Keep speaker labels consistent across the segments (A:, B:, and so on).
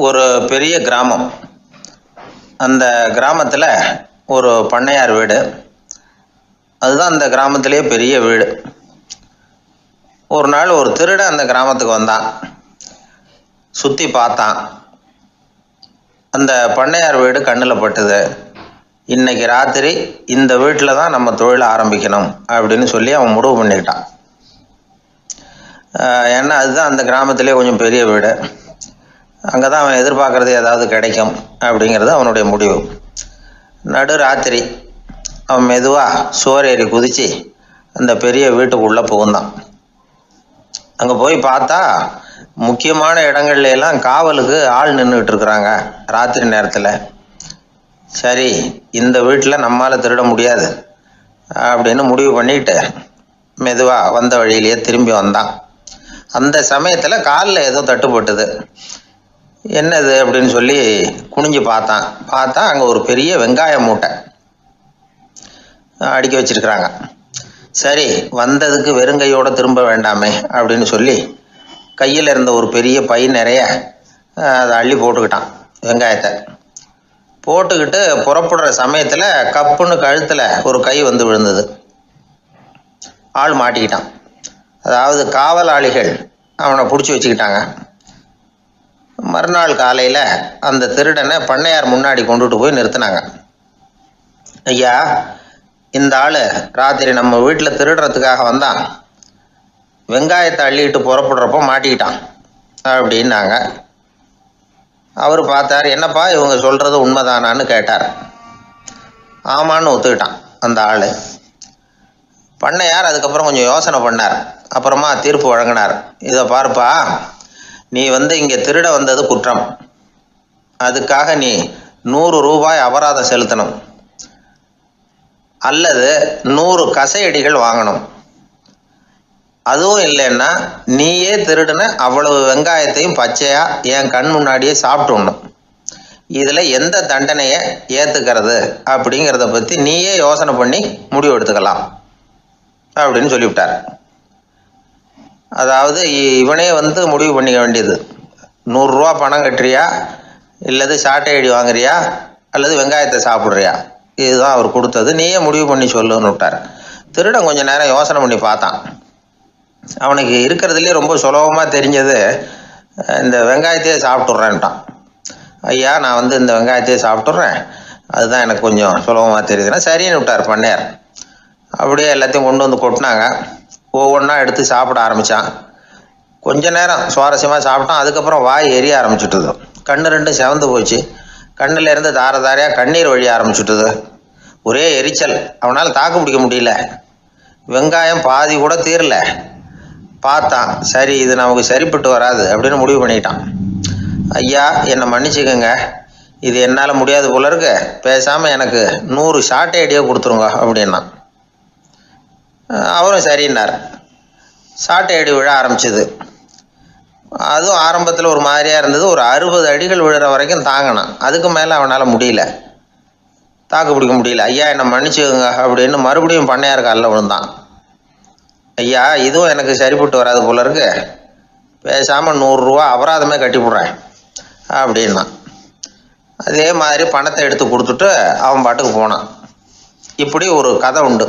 A: ஒரு பெரிய கிராமம். அந்த கிராமத்தில் ஒரு பண்ணையார் வீடு. அதுதான் அந்த கிராமத்திலேயே பெரிய வீடு. ஒரு நாள் ஒரு திருடன் அந்த கிராமத்துக்கு வந்தான். சுற்றி பார்த்தான். அந்த பண்ணையார் வீடு கண்ணில் பட்டுது. இன்னைக்கு ராத்திரி இந்த வீட்டில் தான் நம்ம தொழிலை ஆரம்பிக்கணும் அப்படின்னு சொல்லி அவன் முடிவு பண்ணிக்கிட்டான். ஏன்னா அதுதான் அந்த கிராமத்திலே கொஞ்சம் பெரிய வீடு. அங்கே தான் அவன் எதிர்பார்க்குறது ஏதாவது கிடைக்கும் அப்படிங்கிறது அவனுடைய முடிவு. நடு ராத்திரி அவன் மெதுவாக சோறேறி குதித்து அந்த பெரிய வீட்டுக்குள்ளே புகுந்தான். அங்கே போய் பார்த்தா முக்கியமான இடங்கள்ல எல்லாம் காவலுக்கு ஆள் நின்றுட்டு இருக்கிறாங்க ராத்திரி நேரத்தில். சரி, இந்த வீட்டில் நம்மால் திருட முடியாது அப்படின்னு முடிவு பண்ணிட்டு மெதுவாக வந்த வழியிலேயே திரும்பி வந்தான். அந்த சமயத்தில் காலில் ஏதோ தட்டுப்பட்டுது. என்னது அப்படின்னு சொல்லி குனிஞ்சு பார்த்தா அங்கே ஒரு பெரிய வெங்காய மூட்டை அடுக்கி வச்சிருக்கிறாங்க. சரி, வந்ததுக்கு வெறுங்கையோடு திரும்ப வேண்டாமே அப்படின்னு சொல்லி கையில் இருந்த ஒரு பெரிய பை நிறைய அதை அள்ளி போட்டுக்கிட்டான். வெங்காயத்தை போட்டுக்கிட்டு புறப்படுற சமயத்தில் கப்புன்னு கழுத்தில் ஒரு கை வந்து விழுந்தது. ஆள் மாட்டிக்கிட்டான். அதாவது காவலாளிகள் அவனை பிடிச்சி வச்சுக்கிட்டாங்க. மறுநாள் காலையில் அந்த திருடனை பண்ணையார் முன்னாடி கொண்டுட்டு போய் நிறுத்தினாங்க. ஐயா, இந்த ஆள் ராத்திரி நம்ம வீட்டில் திருடுறதுக்காக வந்தான். வெங்காயத்தை அள்ளிட்டு புறப்படுறப்போ மாட்டிக்கிட்டான் அப்படின்னாங்க. அவர் பார்த்தார். என்னப்பா இவங்க சொல்கிறது உண்மைதானான்னு கேட்டார். ஆமான்னு ஒத்துக்கிட்டான் அந்த ஆள். பண்ணையார் அதுக்கப்புறம் கொஞ்சம் யோசனை பண்ணார். அப்புறமா தீர்ப்பு வழங்கினார். இதை பாருப்பா, நீ இங்கே திருட வந்தது குற்றம். அதுக்காக நீ 100 ரூபாய் அபராதம் செலுத்தணும், அல்லது 100 கசையடிகள் வாங்கணும். அதுவும் இல்லைன்னா நீயே திருடுன அவ்வளவு வெங்காயத்தையும் பச்சையா என் கண் முன்னாடியே சாப்பிட்டுணும். இதில் எந்த தண்டனையை ஏற்றுக்கிறது அப்படிங்கிறத பற்றி நீயே யோசனை பண்ணி முடிவு எடுத்துக்கலாம் அப்படின்னு சொல்லிவிட்டார். அதாவது இவனே முடிவு பண்ணிக்க வேண்டியது. 100 ரூபா பணம் கட்டுறியா, இல்லது சாட்டை அடி வாங்குறியா, அல்லது வெங்காயத்தை சாப்பிட்றியா, இதுதான் அவர் கொடுத்தது. நீயே முடிவு பண்ணி சொல்லுன்னு விட்டார். திருடன் கொஞ்சம் நேரம் யோசனை பண்ணி பார்த்தான். அவனுக்கு இருக்கிறதுலே ரொம்ப சுலபமாக தெரிஞ்சது இந்த வெங்காயத்தையே சாப்பிட்டுட்றேன்ட்டான். ஐயா, நான் இந்த வெங்காயத்தையே சாப்பிட்டுட்றேன், அதுதான் எனக்கு கொஞ்சம் சுலபமாக தெரியுதுன்னா சரின்னு விட்டார் பண்ணையார். அப்படியே எல்லாத்தையும் கொண்டு கொட்டினாங்க. ஒவ்வொன்றா எடுத்து சாப்பிட ஆரம்பித்தான். கொஞ்ச நேரம் சுவாரஸ்யமாக சாப்பிட்டான். அதுக்கப்புறம் வாய் எரிய ஆரம்பிச்சுட்டுது. கண்ணு ரெண்டும் செவந்து போச்சு. கண்ணில் இருந்து தார தாரையாக கண்ணீர் வழிய ஆரம்பிச்சுட்டுது. ஒரே எரிச்சல். அவனால் தாக்கு பிடிக்க முடியல. வெங்காயம் பாதி கூட தீரல. பார்த்தான், சரி இது நமக்கு சரிப்பட்டு வராது அப்படின்னு முடிவு பண்ணிட்டான். ஐயா, என்னை மன்னிச்சுக்கோங்க, இது என்னால் முடியாது போல இருக்கு, பேசாமல் எனக்கு 100 சாட்டை அடியோ கொடுத்துருங்க அப்படின்னா. அவரும் சரின்னார். சாட்டை அடி விழ ஆரம்பிச்சது. அதுவும் ஆரம்பத்தில் ஒரு மாதிரியாக இருந்தது. ஒரு 60 அடிகள் விழுற வரைக்கும் தாங்கினான். அதுக்கு மேலே அவனால் முடியல, தாக்கு பிடிக்க முடியல. ஐயா, என்னை மன்னிச்சுக்கோங்க அப்படின்னு மறுபடியும் பண்ணையார் காலில் விழுந்தான். ஐயா, இதுவும் எனக்கு சரிப்பட்டு வராது போல இருக்கு, பேசாமல் 100 ரூபா அபராதமே கட்டிவிடுறேன் அப்படின்னா. அதே மாதிரி பணத்தை எடுத்து கொடுத்துட்டு அவன் பாட்டுக்கு போனான். இப்படி ஒரு கதை உண்டு.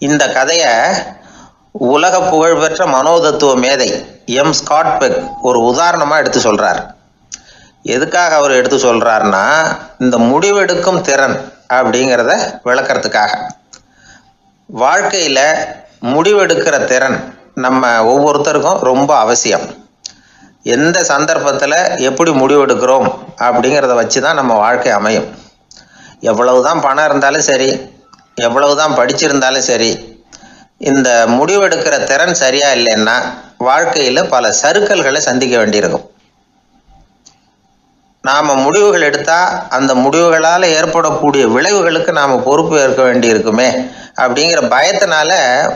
A: இந்த கதையை உலக புகழ்பெற்ற மனோதத்துவ மேதை எம் ஸ்காட் பெக் ஒரு உதாரணமாக எடுத்து சொல்கிறார். எதுக்காக அவர் எடுத்து சொல்கிறாருன்னா, இந்த முடிவெடுக்கும் திறன் அப்படிங்கிறத விளக்கிறதுக்காக. வாழ்க்கையில் முடிவெடுக்கிற திறன் நம்ம ஒவ்வொருத்தருக்கும் ரொம்ப அவசியம். எந்த சந்தர்ப்பத்தில் எப்படி முடிவெடுக்கிறோம் அப்படிங்கிறத வச்சு தான் நம்ம வாழ்க்கை அமையும். எவ்வளவு தான் பணம் இருந்தாலும் சரி, எவ்வளவு தான் படிச்சிருந்தாலும் சரி, இந்த முடிவெடுக்கிற திறன் சரியா இல்லைன்னா வாழ்க்கையில் பல சறுக்கல்களை சந்திக்க வேண்டியிருக்கும். நாம் முடிவுகள் எடுத்தால் அந்த முடிவுகளால் ஏற்படக்கூடிய விளைவுகளுக்கு நாம் பொறுப்பு ஏற்க வேண்டி இருக்குமே அப்படிங்கிற பயத்தினால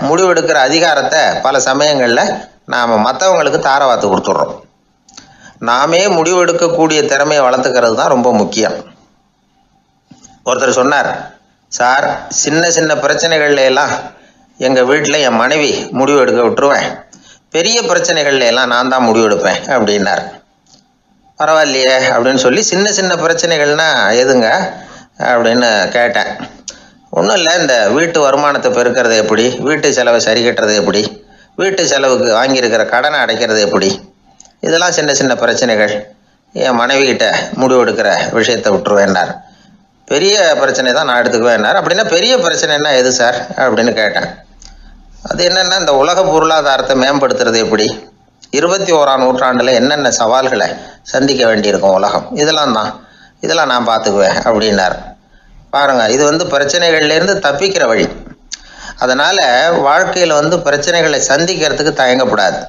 A: முடிவெடுக்கிற அதிகாரத்தை பல சமயங்களில் நாம் மற்றவங்களுக்கு தாரவாத்து கொடுத்துட்றோம். நாமே முடிவெடுக்கக்கூடிய திறமையை வளர்த்துக்கிறது தான் ரொம்ப முக்கியம். ஒருத்தர் சொன்னார், சார், சின்ன சின்ன பிரச்சனைகள்ல எல்லாம் எங்கள் வீட்டில் என் மனைவி முடிவு எடுக்க விட்டுருவேன், பெரிய பிரச்சனைகள்ல எல்லாம் நான் தான் முடிவெடுப்பேன் அப்படின்னார். பரவாயில்லையே அப்படின்னு சொல்லி சின்ன சின்ன பிரச்சனைகள்னா எதுங்க அப்படின்னு கேட்டேன். ஒன்றும் இல்லை, இந்த வீட்டு வருமானத்தை பெருக்கிறது எப்படி, வீட்டு செலவை சரி கட்டுறது எப்படி, வீட்டு செலவுக்கு வாங்கியிருக்கிற கடனை அடைக்கிறது எப்படி, இதெல்லாம் சின்ன சின்ன பிரச்சனைகள். என் மனைவி கிட்ட முடிவு எடுக்கிற விஷயத்தை விட்டுருவேன்னார். பெரிய பிரச்சனை தான் நான் எடுத்துக்குவேன்னார். அப்படின்னா பெரிய பிரச்சனைன்னா எது சார் அப்படின்னு கேட்டேன். அது என்னென்னா, இந்த உலக பொருளாதாரத்தை மேம்படுத்துறது எப்படி, 21ஆம் நூற்றாண்டில் என்னென்ன சவால்களை சந்திக்க வேண்டியிருக்கும் உலகம், இதெல்லாம் நான் பார்த்துக்குவேன் அப்படின்னார். பாருங்க, இது பிரச்சனைகள்லேருந்து தப்பிக்கிற வழி. அதனால் வாழ்க்கையில் பிரச்சனைகளை சந்திக்கிறதுக்கு தயங்கக்கூடாது.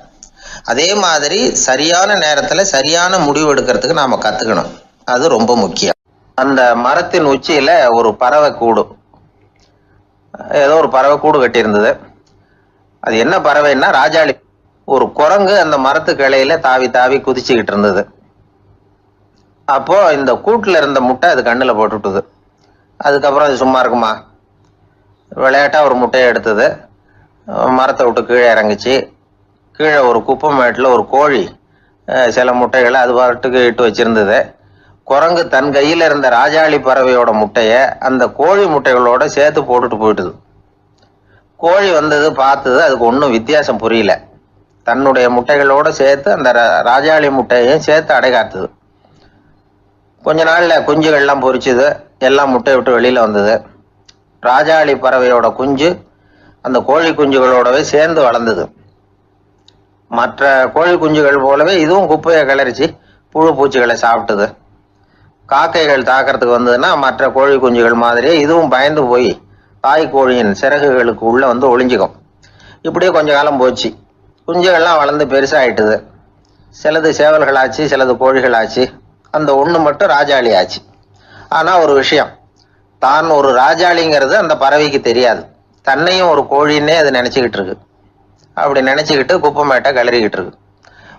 A: அதே மாதிரி சரியான நேரத்தில் சரியான முடிவு எடுக்கிறதுக்கு நாம் கற்றுக்கணும். அது ரொம்ப முக்கியம். அந்த மரத்தின் உச்சியில் ஒரு பறவை கூடு, ஏதோ ஒரு பறவை கூடு கட்டியிருந்தது. அது என்ன பறவைன்னா ராஜாளி. ஒரு குரங்கு அந்த மரத்து கிளையில தாவி தாவி குதிச்சுக்கிட்டு இருந்தது. அப்போ இந்த கூட்டில் இருந்த முட்டை அது கண்ணில் போட்டுவிட்டுது. அதுக்கப்புறம் அது சும்மா இருக்குமா? விளையாட்டாக ஒரு முட்டையை எடுத்தது, மரத்தை விட்டு கீழே இறங்குச்சு. கீழே ஒரு குப்பை மேட்டில் ஒரு கோழி சில முட்டைகளை அது பாட்டுக்கு இட்டு வச்சிருந்தது. குரங்கு தன் கையில் இருந்த ராஜாளி பறவையோட முட்டையை அந்த கோழி முட்டைகளோட சேர்த்து போட்டுட்டு போயிட்டுது. கோழி வந்தது, பார்த்தது, அதுக்கு ஒன்றும் வித்தியாசம் புரியல. தன்னுடைய முட்டைகளோடு சேர்த்து அந்த ராஜாளி முட்டையையும் சேர்த்து அடைகாத்துது. கொஞ்ச நாளில் குஞ்சுகள்லாம் பொரிச்சுது, எல்லாம் முட்டை விட்டு வெளியில் வந்தது. ராஜாளி பறவையோட குஞ்சு அந்த கோழி குஞ்சுகளோடவே சேர்ந்து வளர்ந்தது. மற்ற கோழி குஞ்சுகள் போலவே இதுவும் குப்பையை கிளறிச்சு புழு பூச்சிகளை சாப்பிட்டுது. காக்கைகள் தாக்கிறதுக்கு வந்ததுன்னா மற்ற கோழி குஞ்சுகள் மாதிரியே இதுவும் பயந்து போய் தாய் கோழியின் சிறகுகளுக்கு உள்ள ஒளிஞ்சிக்கும். இப்படியே கொஞ்ச காலம் போச்சு. குஞ்சுகள்லாம் வளர்ந்து பெருசாகிட்டுது. சிலது சேவல்கள் ஆச்சு, சிலது கோழிகள் ஆச்சு. அந்த ஒன்று மட்டும் ராஜாளி ஆச்சு. ஆனால் ஒரு விஷயம், தான் ஒரு ராஜாளிங்கிறது அந்த பறவைக்கு தெரியாது. தன்னையும் ஒரு கோழின்னே அது நினச்சிக்கிட்டு இருக்கு. அப்படி நினச்சிக்கிட்டு குப்பை மேட்டை கிளறிக்கிட்டு இருக்கு.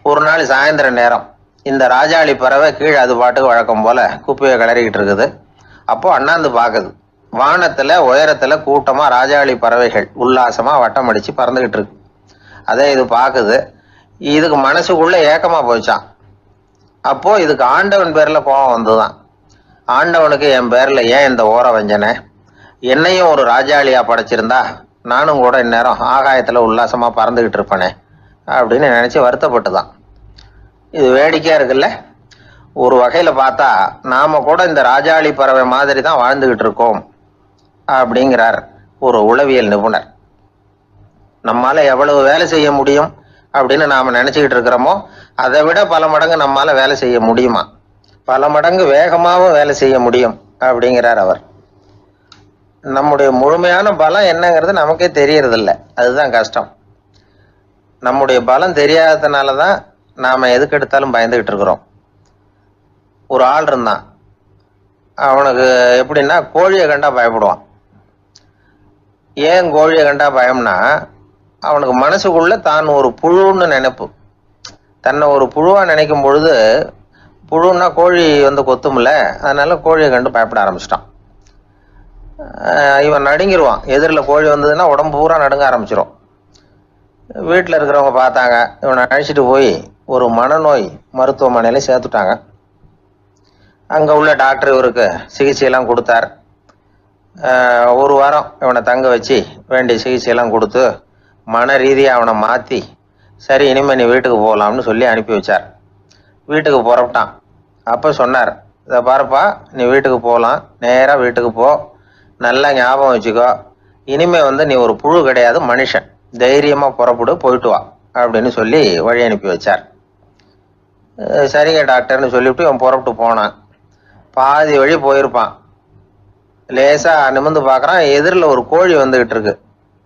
A: ஒரு நாள் சாயந்தர நேரம் இந்த ராஜாளி பறவை கீழே அது பாட்டுக்கு வழக்கம் போல குப்பையை கிளறிக்கிட்டு இருக்குது. அப்போ அண்ணாந்து பார்க்குது. வானத்தில் உயரத்தில் கூட்டமாக ராஜாளி பறவைகள் உல்லாசமாக வட்டம் அடித்து பறந்துக்கிட்டு இருக்கு. அதே இது பார்க்குது. இதுக்கு மனசுக்குள்ளே ஏக்கமாக போச்சான். அப்போது இதுக்கு ஆண்டவன் பேரில் கோபம் வந்துதான். ஆண்டவனுக்கு என் பேரில் ஏன் இந்த ஓர வஞ்சனை, என்னையும் ஒரு ராஜாளியாக படைச்சிருந்தா நானும் கூட இந்நேரம் ஆகாயத்தில் உல்லாசமாக பறந்துக்கிட்டு இருப்பேனே அப்படின்னு நினச்சி வருத்தப்பட்டு தான். இது வேடிக்கையாக இருக்குல்ல. ஒரு வகையில் பார்த்தா நாம் கூட இந்த ராஜாளி பறவை மாதிரி தான் வாழ்ந்துக்கிட்டு இருக்கோம் அப்படிங்கிறார் ஒரு உளவியல் நிபுணர். நம்மால் எவ்வளவு வேலை செய்ய முடியும் அப்படின்னு நாம் நினச்சிக்கிட்டு இருக்கிறோமோ அதை விட பல மடங்கு நம்மால் வேலை செய்ய முடியுமா, பல மடங்கு வேகமாகவும் வேலை செய்ய முடியும் அப்படிங்கிறார் அவர். நம்முடைய முழுமையான பலம் என்னங்கிறது நமக்கே தெரியறதில்ல, அதுதான் கஷ்டம். நம்முடைய பலம் தெரியாததுனால தான் நாம் எதுக்கு எடுத்தாலும் பயந்துக்கிட்டு இருக்கிறோம். ஒரு ஆள் இருந்தான், அவனுக்கு எப்படின்னா கோழியை கண்டா பயப்படுவான். ஏன் கோழியை கண்டா பயம்னா, அவனுக்கு மனசுக்குள்ள தான் ஒரு புழுன்னு நினைப்பு. தன்னை ஒரு புழுவாக நினைக்கும் பொழுது, புழுன்னா கோழி கொத்தும்ல, அதனால கோழியை கண்டு பயப்பட ஆரம்பிச்சிட்டான். இவன் நடுங்கிடுவான். எதிரில் கோழி வந்ததுன்னா உடம்பு பூரா நடுங்க ஆரம்பிச்சிடும். வீட்டில் இருக்கிறவங்க பார்த்தாங்க. இவனை அழைச்சிட்டு போய் ஒரு மனநோய் மருத்துவமனையில் சேர்த்துட்டாங்க. அங்கே உள்ள டாக்டர் இவருக்கு சிகிச்சையெல்லாம் கொடுத்தார். ஒரு வாரம் இவனை தங்க வச்சு வேண்டிய சிகிச்சையெல்லாம் கொடுத்து மன ரீதியாக அவனை மாற்றி, சரி இனிமேல் நீ வீட்டுக்கு போகலாம்னு சொல்லி அனுப்பி வச்சார். வீட்டுக்கு புறப்பட்டான். அப்போ சொன்னார், இதை பாருப்பா, நீ வீட்டுக்கு போகலாம், நேராக வீட்டுக்கு போ, நல்லா ஞாபகம் வச்சுக்கோ, இனிமே நீ ஒரு புழு கிடையாது, மனுஷன், தைரியமாக புறப்படு, போயிட்டு வா அப்படின்னு சொல்லி வழி அனுப்பி வச்சார். சரிங்க டாக்டர்னு சொல்லிவிட்டு இவன் புறப்பட்டு போனான். பாதி வழி போயிருப்பான். லேசாக நிமிர்ந்து பார்க்குறான், எதிரில் ஒரு கோழி வந்துக்கிட்டு இருக்கு.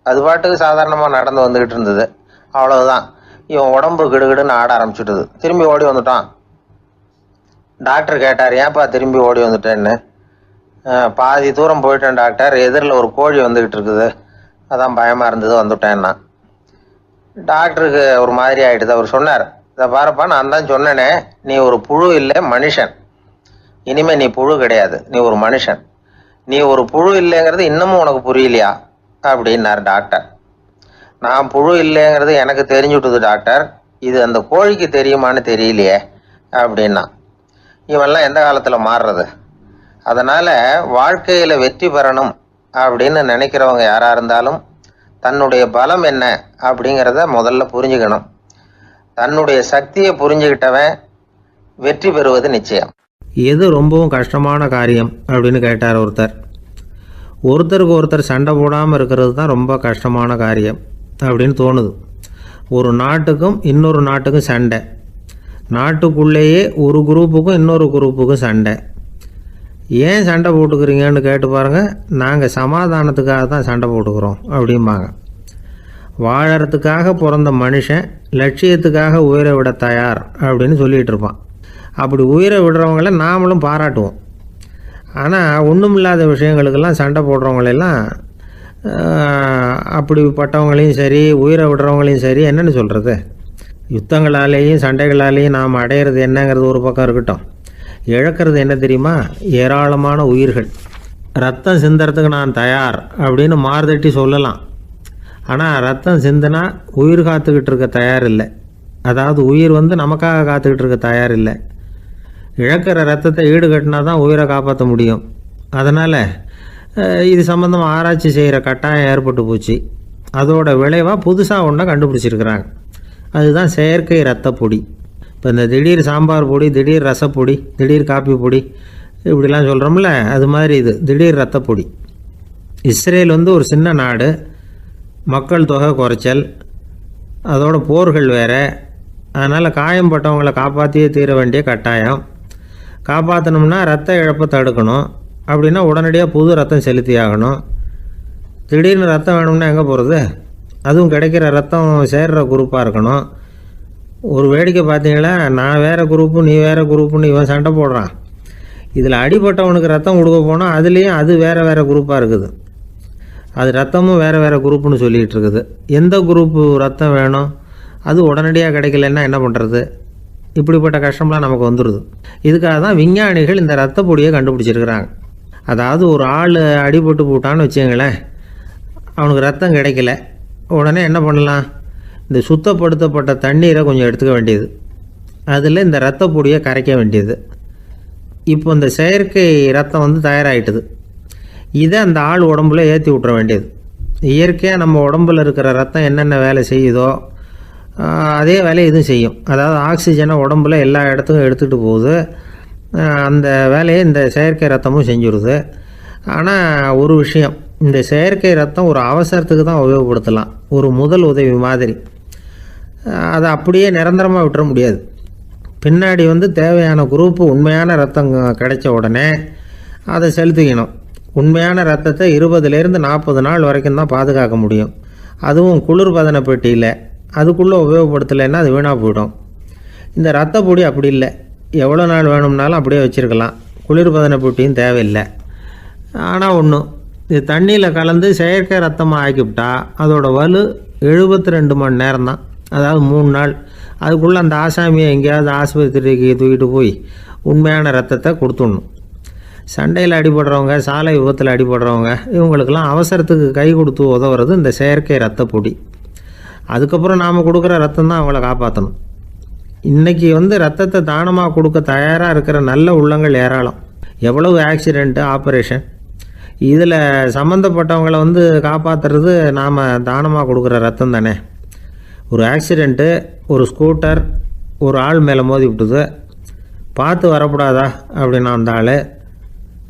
A: அது பாட்டுக்கு சாதாரணமாக நடந்து வந்துக்கிட்டு இருந்தது. அவ்வளவுதான், இவன் உடம்பு கிடுகிடுன்னு ஆட ஆரம்பிச்சுட்டுது. திரும்பி ஓடி வந்துட்டான். டாக்டர் கேட்டார், ஏன்ப்பா திரும்பி ஓடி வந்துட்டேன்னு. பாதி தூரம் போயிட்டேன் டாக்டர், எதிரில் ஒரு கோழி வந்துக்கிட்டு இருக்குது, அதான் பயமாக இருந்தது வந்துட்டேன்னா. டாக்டருக்கு ஒரு மாதிரி ஆகிடுது. அவர் சொன்னார், இதை பாருப்பா, நான் தான் சொன்னேனே, நீ ஒரு புழு இல்லை, மனுஷன். இனிமேல் நீ புழு கிடையாது, நீ ஒரு மனுஷன். நீ ஒரு புழு இல்லைங்கிறது இன்னமும் உனக்கு புரியலையா அப்படின்னார் டாக்டர். நான் புழு இல்லைங்கிறது எனக்கு தெரிஞ்சுட்டுது டாக்டர், இது அந்த கோழிக்கு தெரியுமான்னு தெரியலையே அப்படின்னா. இவெல்லாம் எந்த காலத்தில் மாறுறது? அதனால் வாழ்க்கையில் வெற்றி பெறணும் அப்படின்னு நினைக்கிறவங்க யாராக இருந்தாலும் தன்னுடைய பலம் என்ன அப்படிங்கிறத முதல்ல புரிஞ்சுக்கணும். தன்னுடைய சக்தியை புரிஞ்சுக்கிட்டவன் வெற்றி பெறுவது நிச்சயம்.
B: எது ரொம்பவும் கஷ்டமான காரியம் அப்படின்னு கேட்டார் ஒருத்தர். ஒருத்தருக்கு ஒருத்தர் சண்டை போடாமல் இருக்கிறது தான் ரொம்ப கஷ்டமான காரியம் அப்படின்னு தோணுது. ஒரு நாட்டுக்கும் இன்னொரு நாட்டுக்கும் சண்டை, நாட்டுக்குள்ளேயே ஒரு குரூப்புக்கும் இன்னொரு குரூப்புக்கும் சண்டை. ஏன் சண்டை போட்டுக்கிறீங்கன்னு கேட்டு பாருங்கள். நாங்கள் சமாதானத்துக்காக தான் சண்டை போட்டுக்கிறோம் அப்படிம்பாங்க. வாழறதுக்காக பிறந்த மனுஷன் லட்சியத்துக்காக உயிரை விட தயார் அப்படின்னு சொல்லிகிட்டு இருப்பான். அப்படி உயிரை விடுறவங்கள நாமளும் பாராட்டுவோம். ஆனால் ஒன்றுமில்லாத விஷயங்களுக்கெல்லாம் சண்டை போடுறவங்களெல்லாம் அப்படிப்பட்டவங்களையும் சரி உயிரை விடுறவங்களையும் சரி என்னென்னு சொல்கிறது? யுத்தங்களாலேயும் சண்டைகளாலேயும் நாம் அடையிறது என்னங்கிறது ஒரு பக்கம் இருக்கட்டும், இழக்கிறது என்ன தெரியுமா? ஏராளமான உயிர்கள். ரத்தம் சிந்துறதுக்கு நான் தயார் அப்படின்னு மார்தட்டி சொல்லலாம். ஆனால் ரத்தம் சிந்தினா உயிர் காத்துக்கிட்டு இருக்க தயார் இல்லை. அதாவது உயிர் நமக்காக காத்துக்கிட்டு இருக்க தயார் இல்லை. இழக்கிற ரத்தத்தை ஈடுகட்டினா தான் உயிரை காப்பாற்ற முடியும். அதனால் இது சம்மந்தமாக ஆராய்ச்சி செய்கிற கட்டாயம் ஏற்பட்டு போச்சு. அதோட விளைவாக புதுசாக ஒன்றை கண்டுபிடிச்சிருக்கிறாங்க. அதுதான் செயற்கை ரத்த பொடி. இப்போ இந்த திடீர் சாம்பார் பொடி, திடீர் ரசப்பொடி, திடீர் காப்பி பொடி இப்படிலாம் சொல்கிறோம்ல, அது மாதிரி இது திடீர் ரத்த பொடி. இஸ்ரேல் ஒரு சின்ன நாடு, மக்கள் தொகை குறைச்சல், அதோட போர்கள் வேறு. அதனால் காயம்பட்டவங்களை காப்பாற்றியே தீர வேண்டிய கட்டாயம். காப்பாற்றணும்னா ரத்த இழப்பை தடுக்கணும். அப்படின்னா உடனடியாக புது ரத்தம் செலுத்தி ஆகணும். திடீர்னு ரத்தம் வேணும்னா எங்கே போகிறது? அதுவும் கிடைக்கிற ரத்தம் சேர்கிற குரூப்பாக இருக்கணும். ஒரு வேடிக்கை பார்த்தீங்களா, நான் வேறு குரூப்பு நீ வேறு குரூப்புன்னு இவன் சண்டை போடுறான். இதில் அடிபட்டவனுக்கு ரத்தம் கொடுக்க போனால் அதுலேயும் அது வேறு வேறு குரூப்பாக இருக்குது. அது ரத்தமும் வேறு வேறு குரூப்புன்னு சொல்லிகிட்டு இருக்குது. எந்த குரூப்பு ரத்தம் வேணும்? அது உடனடியாக கிடைக்கலன்னா என்ன பண்ணுறது? இப்படிப்பட்ட கஷ்டம்லாம் நமக்கு வந்துடுது. இதுக்காக தான் விஞ்ஞானிகள் இந்த ரத்த பொடியை கண்டுபிடிச்சிருக்கிறாங்க. அதாவது ஒரு ஆள் அடிபட்டு போட்டான்னு வச்சுங்களேன், அவனுக்கு ரத்தம் கிடைக்கல. உடனே என்ன பண்ணலாம்? இந்த சுத்தப்படுத்தப்பட்ட தண்ணீரை கொஞ்சம் எடுத்துக்க வேண்டியது, அதில் இந்த ரத்த பொடியை கரைக்க வேண்டியது. இப்போ இந்த செயற்கை ரத்தம் தயாராகிட்டுது. இதை அந்த ஆள் உடம்புல ஏற்றி விட்டுற வேண்டியது. இயற்கையாக நம்ம உடம்பில் இருக்கிற ரத்தம் என்னென்ன வேலை செய்யுதோ அதே வேலையை இதுவும் செய்யும். அதாவது ஆக்சிஜனை உடம்புல எல்லா இடத்துக்கும் எடுத்துகிட்டு போகுது. அந்த வேலையை இந்த செயற்கை ரத்தமும் செஞ்சுருது. ஆனால் ஒரு விஷயம், இந்த செயற்கை ரத்தம் ஒரு அவசரத்துக்கு தான் உபயோகப்படுத்தலாம், ஒரு முதல் உதவி மாதிரி. அதை அப்படியே நிரந்தரமாக விட்டுற முடியாது. பின்னாடி தேவையான குரூப்பு உண்மையான ரத்தம் கிடைச்ச உடனே அதை செலுத்திக்கணும். உண்மையான ரத்தத்தை 20லேருந்து 40 நாள் வரைக்கும் தான் பாதுகாக்க முடியும். அதுவும் குளிர்பதன பெட்டியில். அதுக்குள்ளே உபயோகப்படுத்தலைன்னா அது வீணாக போயிடும். இந்த ரத்த பொடி அப்படி இல்லை, எவ்வளோ நாள் வேணும்னாலும் அப்படியே வச்சுருக்கலாம். குளிர்பதன பெட்டியும் தேவையில்லை. ஆனால் ஒன்று, இது தண்ணியில் கலந்து செயற்கை ரத்தமாக ஆக்கிவிட்டா அதோட வலு 72 மணி நேரம் தான், அதாவது 3 நாள். அதுக்குள்ளே அந்த ஆசாமியை எங்கேயாவது ஆஸ்பத்திரிக்கு தூக்கிட்டு போய் உண்மையான ரத்தத்தை கொடுத்துடணும். சண்டையில் அடிபடுறவங்க, சாலை விபத்தில் அடிபடுறவங்க, இவங்களுக்கெல்லாம் அவசரத்துக்கு கை கொடுத்து உதவுறது இந்த செயற்கை ரத்த பொடி. அதுக்கப்புறம் நாம் கொடுக்குற ரத்தம் தான் அவங்கள காப்பாற்றணும். இன்றைக்கி ரத்தத்தை தானமாக கொடுக்க தயாராக இருக்கிற நல்ல உள்ளங்கள் ஏராளம். எவ்வளவு ஆக்சிடெண்ட்டு, ஆப்ரேஷன், இதில் சம்மந்தப்பட்டவங்களை காப்பாற்றுறது நாம் தானமாக கொடுக்குற ரத்தம் தானே. ஒரு ஆக்சிடெண்ட்டு, ஒரு ஸ்கூட்டர் ஒரு ஆள் மேலே மோதி விட்டுது, பார்த்து வரக்கூடாதா அப்படின்னா அந்த ஆள்,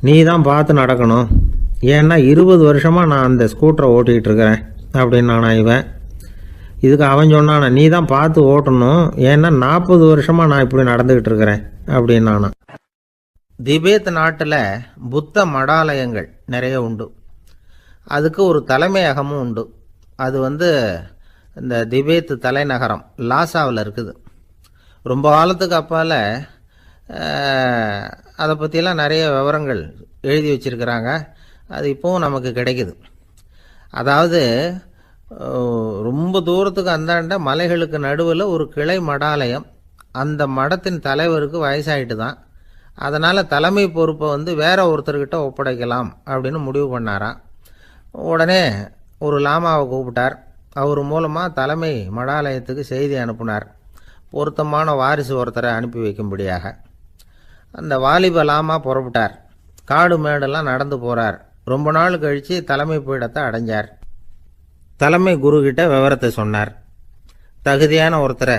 B: நீ தான் பார்த்து நடக்கணும், ஏன்னா 20 வருஷமாக நான் அந்த ஸ்கூட்டரை ஓட்டிகிட்டு இருக்கிறேன் அப்படின்னு நானா இவன். இதுக்கு அவன் சொன்னானா, நீ தான் பார்த்து ஓட்டணும், ஏன்னா 40 வருஷமாக நான் இப்படி நடந்துக்கிட்டு இருக்கிறேன் அப்படின்னு நானா. திபேத் நாட்டில் புத்த மடாலயங்கள் நிறைய உண்டு. அதுக்கு ஒரு தலைமையகமும் உண்டு. அது இந்த திபேத் தலைநகரம் லாசாவில் இருக்குது. ரொம்ப காலத்துக்கு அப்பால் அதை பற்றியெல்லாம் நிறைய விவரங்கள் எழுதி வச்சுருக்கிறாங்க. அது இப்போவும் நமக்கு கிடைக்குது. அதாவது ரொம்ப தூரத்துக்கு அந்தாண்ட மலைகளுக்கு நடுவில் ஒரு கிளை மடாலயம். அந்த மடத்தின் தலைவருக்கு வயசாகிட்டு தான். அதனால் தலைமை பொறுப்பை வேற ஒருத்தர்கிட்ட ஒப்படைக்கலாம் அப்படின்னு முடிவு பண்ணாராம். உடனே ஒரு லாமாவை கூப்பிட்டார். அவர் மூலமாக தலைமை மடாலயத்துக்கு செய்தி அனுப்புனார், பொருத்தமான வாரிசு ஒருத்தரை அனுப்பி வைக்கும்படியாக. அந்த வாலிப லாமா புறப்பட்டார். காடு மேடெல்லாம் நடந்து போகிறார். ரொம்ப நாள் கழித்து தலைமை பீடத்தை அடைஞ்சார். தலைமை குருக்கிட்ட விவரத்தை சொன்னார். தகுதியான ஒருத்தரை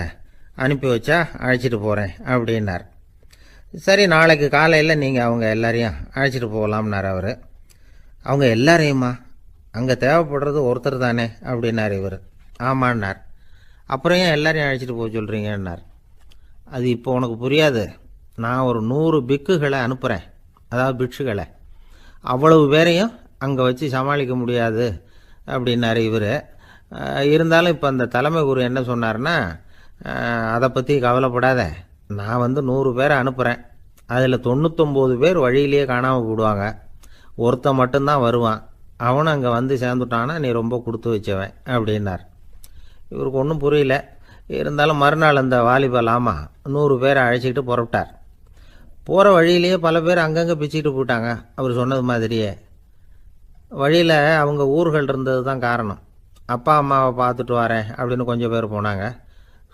B: அனுப்பி வச்சா அழைச்சிட்டு போகிறேன் அப்படின்னார். சரி, நாளைக்கு காலையில் நீங்கள் அவங்க எல்லாரையும் அழைச்சிட்டு போகலாம்னார் அவர். அவங்க எல்லாரையுமா? அங்கே தேவைப்படுறது ஒருத்தர் தானே அப்படின்னார் இவர். ஆமான்னார். அப்புறம் ஏன் எல்லாரையும் அழைச்சிட்டு போக சொல்கிறீங்கன்னார். அது இப்போ உனக்கு புரியாது. நான் ஒரு 100 பிக்குகளை அனுப்புகிறேன், அதாவது பிட்சுகளை. அவ்வளவு பேரையும் அங்கே வச்சு சமாளிக்க முடியாது அப்படின்னாரு இவர். இருந்தாலும் இப்போ அந்த தலைமை குரு என்ன சொன்னார்னா, அதை பற்றி கவலைப்படாத, நான் 100 பேரை அனுப்புகிறேன். அதில் 99 பேர் வழியிலேயே காணாமல் போடுவாங்க, ஒருத்தன் மட்டும்தான் வருவான். அவனும் அங்கே வந்து சேர்ந்துட்டானா நீ ரொம்ப கொடுத்து வச்சவன் அப்படின்னார். இவருக்கு ஒன்றும் புரியல. இருந்தாலும் மறுநாள் அந்த வாலிப லாமா 100 பேரை அழைச்சிக்கிட்டு புறப்பட்டார். போகிற வழியிலேயே பல பேர் அங்கங்கே பிச்சுக்கிட்டு போயிட்டாங்க. அவர் சொன்னது மாதிரியே. வழியில் அவங்க ஊர்கள் இருந்தது தான் காரணம். அப்பா அம்மாவை பார்த்துட்டு வரேன் அப்படின்னு கொஞ்சம் பேர் போனாங்க.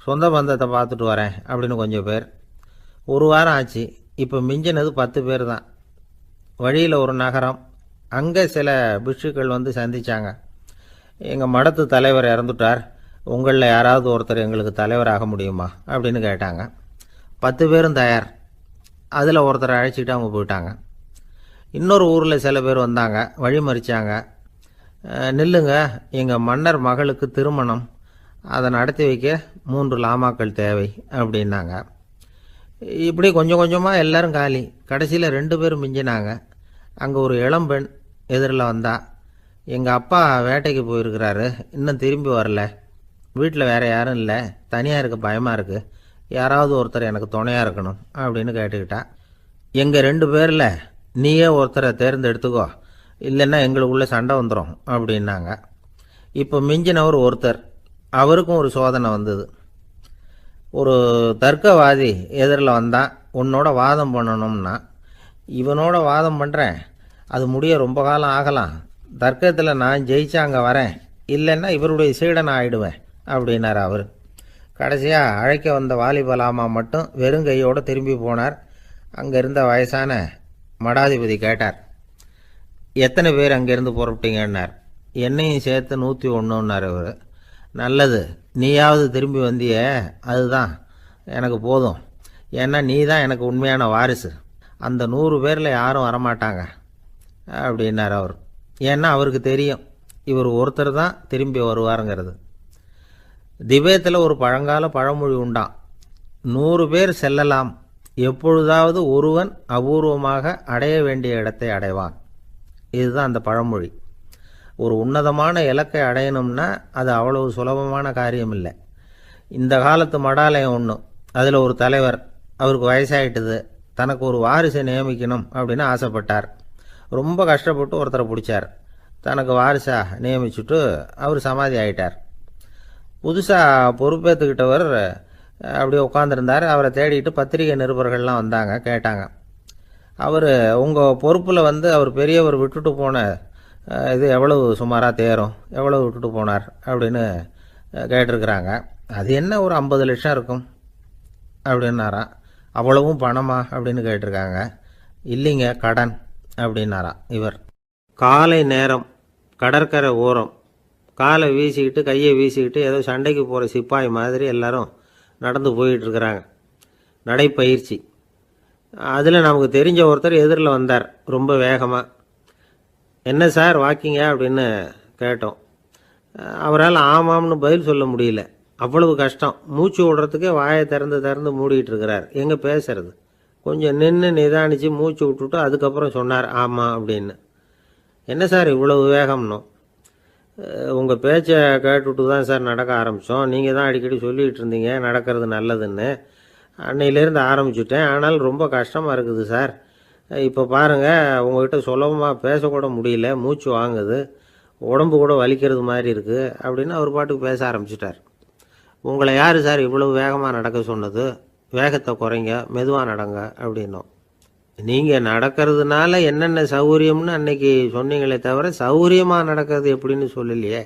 B: சொந்த பந்தத்தை பார்த்துட்டு வரேன் அப்படின்னு கொஞ்சம் பேர். ஒரு வாரம் ஆச்சு. இப்போ மிஞ்சினது 10 பேர் தான். வழியில் ஒரு நகரம். அங்கே சில பிட்சுக்கள் வந்து சந்தித்தாங்க. எங்கள் மடத்து தலைவர் இறந்துட்டார், உங்களில் யாராவது ஒருத்தர் எங்களுக்கு தலைவராக முடியுமா அப்படின்னு கேட்டாங்க. 10 பேரும் தயார். அதில் ஒருத்தரை அழைச்சிக்கிட்டு அவங்க போயிட்டாங்க. இன்னொரு ஊரில் சில பேர் வந்தாங்க, வழி மறிச்சாங்க. நில்லுங்க, எங்கள் மன்னர் மகளுக்கு திருமணம், அதை நடத்தி வைக்க 3 லாமாக்கள் தேவை அப்படின்னாங்க. இப்படி கொஞ்சம் கொஞ்சமாக எல்லோரும் காலி. கடைசியில் 2 பேரும் மிஞ்சினாங்க. அங்கே ஒரு இளம்பெண் எதிரில் வந்தா. எங்கள் அப்பா வேட்டைக்கு போயிருக்கிறாரு, இன்னும் திரும்பி வரல. வீட்டில் வேறு யாரும் இல்லை, தனியாக இருக்க பயமாக இருக்குது, யாராவது ஒருத்தர் எனக்கு துணையாக இருக்கணும் அப்படின்னு கேட்டுக்கிட்டா. எங்கள் 2 பேரில் நீயே ஒருத்தரை தேர்ந்தெடுத்துக்கோ, இல்லைன்னா எங்களுக்குள்ளே சண்டை வந்துடும் அப்படின்னாங்க. இப்போ மிஞ்சினவர் ஒருத்தர். அவருக்கும் ஒரு சோதனை வந்தது. ஒரு தர்க்கவாதி எதிரில் வந்தான். உன்னோட வாதம் பண்ணணும்னா. இவனோட வாதம் பண்ணுறேன், அது முடிய ரொம்ப காலம் ஆகலாம். தர்க்கத்தில் நான் ஜெயிச்சா அங்கே வரேன், இல்லைன்னா இவருடைய சீடனை ஆயிடுவேன் அப்படின்னார் அவர். கடைசியாக அழைக்க வந்த வாலிப லாமா மட்டும் வெறுங்கையோடு திரும்பி போனார். அங்கே இருந்த வயசான மடாதிபதி கேட்டார், எத்தனை பேர் அங்கேருந்து புறப்பட்டீங்கன்னார். என்னையும் சேர்த்து 101ன்னார் அவர். நல்லது, நீயாவது திரும்பி வந்தியே, அதுதான் எனக்கு போதும். ஏன்னா நீ தான் எனக்கு உண்மையான வாரிசு. அந்த 100 பேரில் யாரும் வரமாட்டாங்க அப்படின்னார் அவர். ஏன்னா அவருக்கு தெரியும் இவர் ஒருத்தர் தான் திரும்பி வருவாருங்கிறது. திபேத்தில் ஒரு பழங்கால பழமொழி உண்டாம், 100 பேர் செல்லலாம், எப்பொழுதாவது ஒருவன் அபூர்வமாக அடைய வேண்டிய இடத்தை அடைவான். இதுதான் அந்த பழமொழி. ஒரு உன்னதமான இலக்கை அடையணும்னா அது அவ்வளவு சுலபமான காரியம் இல்லை. இந்த காலத்து மடாலயம் ஒன்று, அதில் ஒரு தலைவர், அவருக்கு வயசாகிட்டுது, தனக்கு ஒரு வாரிசை நியமிக்கணும் அப்படின்னு ஆசைப்பட்டார். ரொம்ப கஷ்டப்பட்டு ஒருத்தரை பிடிச்சார். தனக்கு வாரிசாக நியமிச்சுட்டு அவர் சமாதி ஆகிட்டார். புதுசாக பொறுப்பேற்றுக்கிட்டவர் அப்படியே உட்காந்துருந்தார். அவரை தேடிட்டு பத்திரிகை நிருபர்கள்லாம் வந்தாங்க, கேட்டாங்க. அவர் உங்கள் பொறுப்பில் அவர் பெரியவர் விட்டுட்டு போன இது எவ்வளவு சுமாராக தேரும், எவ்வளவு விட்டுட்டு போனார் அப்படின்னு கேட்டிருக்கிறாங்க. அது என்ன ஒரு 50 லட்சம் இருக்கும் அப்படின்னாராம். அவ்வளவும் பணமா அப்படின்னு கேட்டிருக்காங்க. இல்லைங்க, கடன் அப்படின்னாராம் இவர். காலை நேரம், கடற்கரை ஓரம், காலை வீசிக்கிட்டு கையை வீசிக்கிட்டு ஏதோ சண்டைக்கு போகிற சிப்பாய் மாதிரி எல்லாரும் நடந்து போயிட்டுருக்கிறாங்க. நடைப்பயிற்சி. அதில் நமக்கு தெரிஞ்ச ஒருத்தர் எதிரில் வந்தார் ரொம்ப வேகமாக. என்ன சார் வாக்கிங்க அப்படின்னு கேட்டோம். அவரால் ஆமாம்னு பதில் சொல்ல முடியல, அவ்வளவு கஷ்டம். மூச்சு விடுறதுக்கே வாயை திறந்து மூடிக்கிட்டு இருக்கிறார். எங்கே பேசுறது? கொஞ்சம் நின்று நிதானித்து மூச்சு விட்டுட்டு அதுக்கப்புறம் சொன்னார் ஆமாம் அப்படின்னு. என்ன சார் இவ்வளவு வேகம்னோ? உங்கள் பேச்சை கேட்டுவிட்டு தான் சார் நடக்க ஆரம்பித்தோம். நீங்கள் தான் அடிக்கடி சொல்லிகிட்டு இருந்தீங்க நடக்கிறது நல்லதுன்னு. அன்னையிலேருந்து ஆரம்பிச்சுட்டேன், ஆனால் ரொம்ப கஷ்டமாக இருக்குது சார். இப்போ பாருங்கள், உங்கள்கிட்ட சுலபமாக பேசக்கூட முடியல, மூச்சு வாங்குது, உடம்பு கூட வலிக்கிறது மாதிரி இருக்குது அப்படின்னு அவர் பாட்டுக்கு பேச ஆரம்பிச்சிட்டார். உங்களை யார் சார் இவ்வளவு வேகமாக நடக்க சொன்னது? வேகத்தை குறைங்க, மெதுவாக நடங்க அப்படின்னோம். நீங்கள் நடக்கிறதுனால என்னென்ன சௌகரியம்னு அன்னைக்கு சொன்னீங்களே தவிர சௌகரியமாக நடக்கிறது எப்படின்னு சொல்லலையே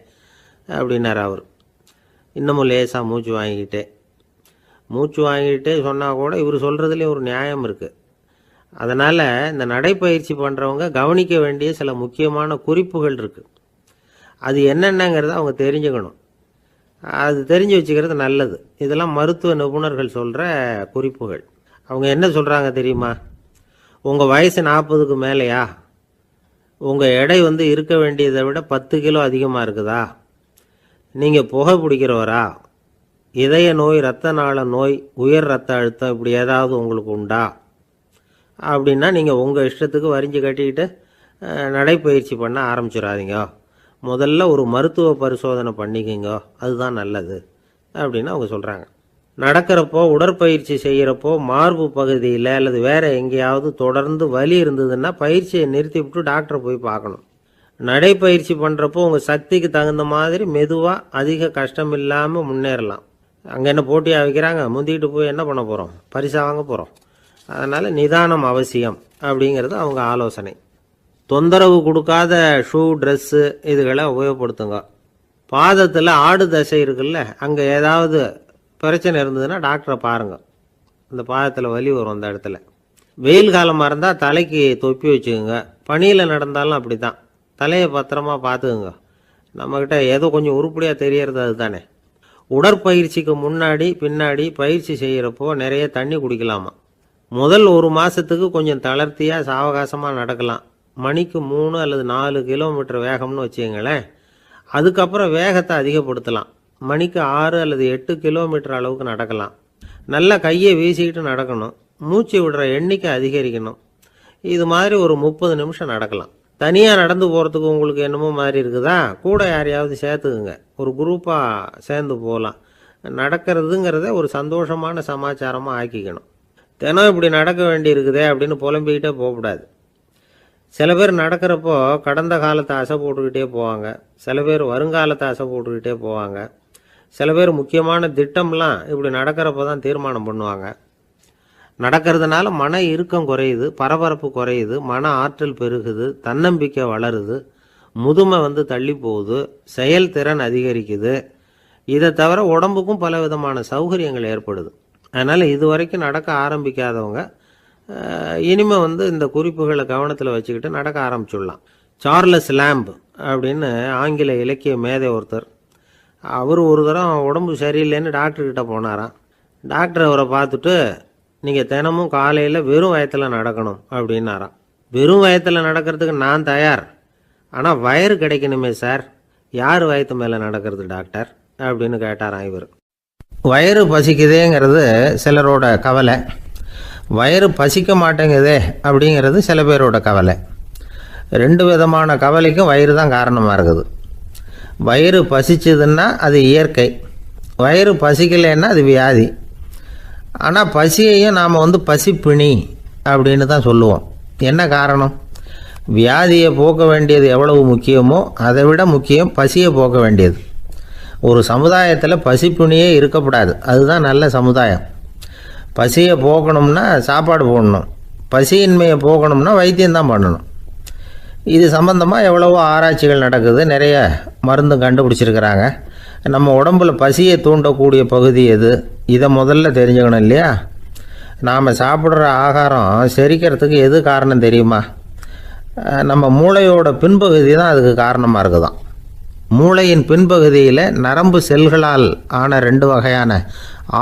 B: அப்படின்னார் அவர். இன்னமும் லேசாக மூச்சு வாங்கிக்கிட்டே சொன்னால் கூட இவர் சொல்கிறதுலேயும் ஒரு நியாயம் இருக்குது. அதனால் இந்த நடைப்பயிற்சி பண்ணுறவங்க கவனிக்க வேண்டிய சில முக்கியமான குறிப்புகள் இருக்குது. அது என்னென்னங்கிறத அவங்க தெரிஞ்சுக்கணும். அது தெரிஞ்சு வச்சுக்கிறது நல்லது. இதெல்லாம் மருத்துவ நிபுணர்கள் சொல்கிற குறிப்புகள். அவங்க என்ன சொல்கிறாங்க தெரியுமா? உங்கள் வயசு 40க்கு மேலேயா? உங்கள் எடை இருக்க வேண்டியதை விட 10 கிலோ அதிகமாக இருக்குதா? நீங்கள் புகை பிடிக்கிறவரா? இதய நோய், இரத்த நாள நோய், உயர் இரத்த அழுத்தம் இப்படி ஏதாவது உங்களுக்கு உண்டா? அப்படின்னா நீங்கள் உங்கள் இஷ்டத்துக்கு வரிஞ்சு கட்டிக்கிட்டு நடைப்பயிற்சி பண்ண ஆரம்பிச்சிடாதீங்க. முதல்ல ஒரு மருத்துவ பரிசோதனை பண்ணிக்கோங்க, அதுதான் நல்லது அப்படின்னு அவங்க சொல்கிறாங்க. நடக்கிறப்போ, உடற்பயிற்சி செய்கிறப்போ மார்பு பகுதியில் அல்லது வேறு எங்கேயாவது தொடர்ந்து வலி இருந்ததுன்னா பயிற்சியை நிறுத்திவிட்டு டாக்டரை போய் பார்க்கணும். நடைப்பயிற்சி பண்ணுறப்போ உங்கள் சக்திக்கு தகுந்த மாதிரி மெதுவாக அதிக கஷ்டம் இல்லாமல் முன்னேறலாம். அங்கே என்ன போட்டியாக வைக்கிறாங்க? முந்திக்கிட்டு போய் என்ன பண்ண போகிறோம்? பரிசா வாங்க போகிறோம். அதனால் நிதானம் அவசியம் அப்படிங்கிறது அவங்க ஆலோசனை. தொந்தரவு கொடுக்காத ஷூ, ட்ரெஸ்ஸு இதுகளை உபயோகப்படுத்துங்க. பாதத்தில் ஆடு தசை இருக்குல்ல, அங்கே ஏதாவது பிரச்சனை இருந்ததுன்னா டாக்டரை பாருங்கள். அந்த பாதத்தில் வலி வரும் அந்த இடத்துல. வெயில் காலமாக இருந்தால் தலைக்கு தொப்பி வச்சுக்கோங்க. பனியில் நடந்தாலும் அப்படி தான், தலையை பத்திரமா பார்த்துக்குங்க. நம்மக்கிட்ட ஏதோ கொஞ்சம் உருப்படியாக தெரியறது அது தானே. உடற்பயிற்சிக்கு முன்னாடி பின்னாடி பயிற்சி செய்கிறப்போ நிறைய தண்ணி குடிக்கலாமா. முதல் 1 மாதத்துக்கு கொஞ்சம் தளர்த்தியாக சாவகாசமாக நடக்கலாம். மணிக்கு 3 அல்லது 4 கிலோமீட்டர் வேகம்னு வச்சுங்களேன். அதுக்கப்புறம் வேகத்தை அதிகப்படுத்தலாம். மணிக்கு 6 அல்லது 8 கிலோமீட்டர் அளவுக்கு நடக்கலாம். நல்லா கையை வீசிக்கிட்டு நடக்கணும். மூச்சு விடுற எண்ணிக்கை அதிகரிக்கணும். இது மாதிரி ஒரு 30 நிமிஷம் நடக்கலாம். தனியாக நடந்து போகிறதுக்கு உங்களுக்கு என்னமோ மாதிரி இருக்குதா? கூட யாரையாவது சேர்த்துக்குங்க. ஒரு குரூப்பாக சேர்ந்து போகலாம். நடக்கிறதுங்கிறத ஒரு சந்தோஷமான சமாச்சாரமாக ஆக்கிக்கணும். தினம் இப்படி நடக்க வேண்டி இருக்குதே அப்படின்னு புலம்பிக்கிட்டே போகக்கூடாது. சில பேர் நடக்கிறப்போ கடந்த காலத்தை அசை போட்டுக்கிட்டே போவாங்க. சில பேர் வருங்காலத்தை அசை போட்டுக்கிட்டே போவாங்க. சில பேர் முக்கியமான திட்டம்லாம் இப்படி நடக்கிறப்போ தான் தீர்மானம் பண்ணுவாங்க. நடக்கிறதுனால மன இறுக்கம் குறையுது, பரபரப்பு குறையுது, மன ஆற்றல் பெருகுது, தன்னம்பிக்கை வளருது, முதுமை தள்ளி போகுது, செயல்திறன் அதிகரிக்குது. இதை தவிர உடம்புக்கும் பல விதமான சௌகரியங்கள் ஏற்படுது. அதனால் இது வரைக்கும் நடக்க ஆரம்பிக்காதவங்க இனிமேல் இந்த குறிப்புகளை கவனத்தில் வச்சுக்கிட்டு நடக்க ஆரம்பிச்சுடலாம். சார்லஸ் லேம்ப் அப்படின்னு ஆங்கில இலக்கிய மேதை ஒருத்தர், அவர் ஒரு தரம் உடம்பு சரியில்லைன்னு டாக்டர்கிட்ட போனாராம். டாக்டர் அவரை பார்த்துட்டு, நீங்கள் தினமும் காலையில் வெறும் வயத்தில் நடக்கணும் அப்படின்னாராம். வெறும் வயத்தில் நடக்கிறதுக்கு நான் தயார், ஆனால் வயிறு கிடைக்கணுமே சார். யார் வயத்து மேலே நடக்கிறது டாக்டர் அப்படின்னு கேட்டாராம் இவர். வயிறு பசிக்குதேங்கிறது சிலரோட கவலை, வயிறு பசிக்க மாட்டேங்குதே அப்படிங்கிறது சில பேரோட கவலை. 2 விதமான கவலைக்கும் வயிறு தான் காரணமாக இருக்குது. வயிறு பசிச்சதுன்னா அது இயற்கை, வயிறு பசிக்கலைன்னா அது வியாதி. ஆனால் பசியையும் நாம் பசிப்பிணி அப்படின்னு தான் சொல்லுவோம். என்ன காரணம்? வியாதியை போக்க வேண்டியது எவ்வளவு முக்கியமோ அதை விட முக்கியம் பசியை போக்க வேண்டியது. ஒரு சமுதாயத்தில் பசிப்பிணியே இருக்கக்கூடாது, அதுதான் நல்ல சமுதாயம். பசியை போக்கணும்னா சாப்பாடு போடணும், பசியின்மையை போக்கணும்னா வைத்தியம்தான் பண்ணணும். இது சம்பந்தமாக எவ்வளவோ ஆராய்ச்சிகள் நடக்குது, நிறைய மருந்து கண்டுபிடிச்சிருக்கிறாங்க. நம்ம உடம்புல பசியை தூண்டக்கூடிய பகுதி எது, இதை முதல்ல தெரிஞ்சுக்கணும் இல்லையா? நாம் சாப்பிட்ற ஆகாரம் செரிக்கிறதுக்கு எது காரணம் தெரியுமா? நம்ம மூளையோட பின்பகுதி தான் அதுக்கு காரணமாக இருக்குதாம். மூளையின் பின்பகுதியில் நரம்பு செல்களால் ஆன 2 வகையான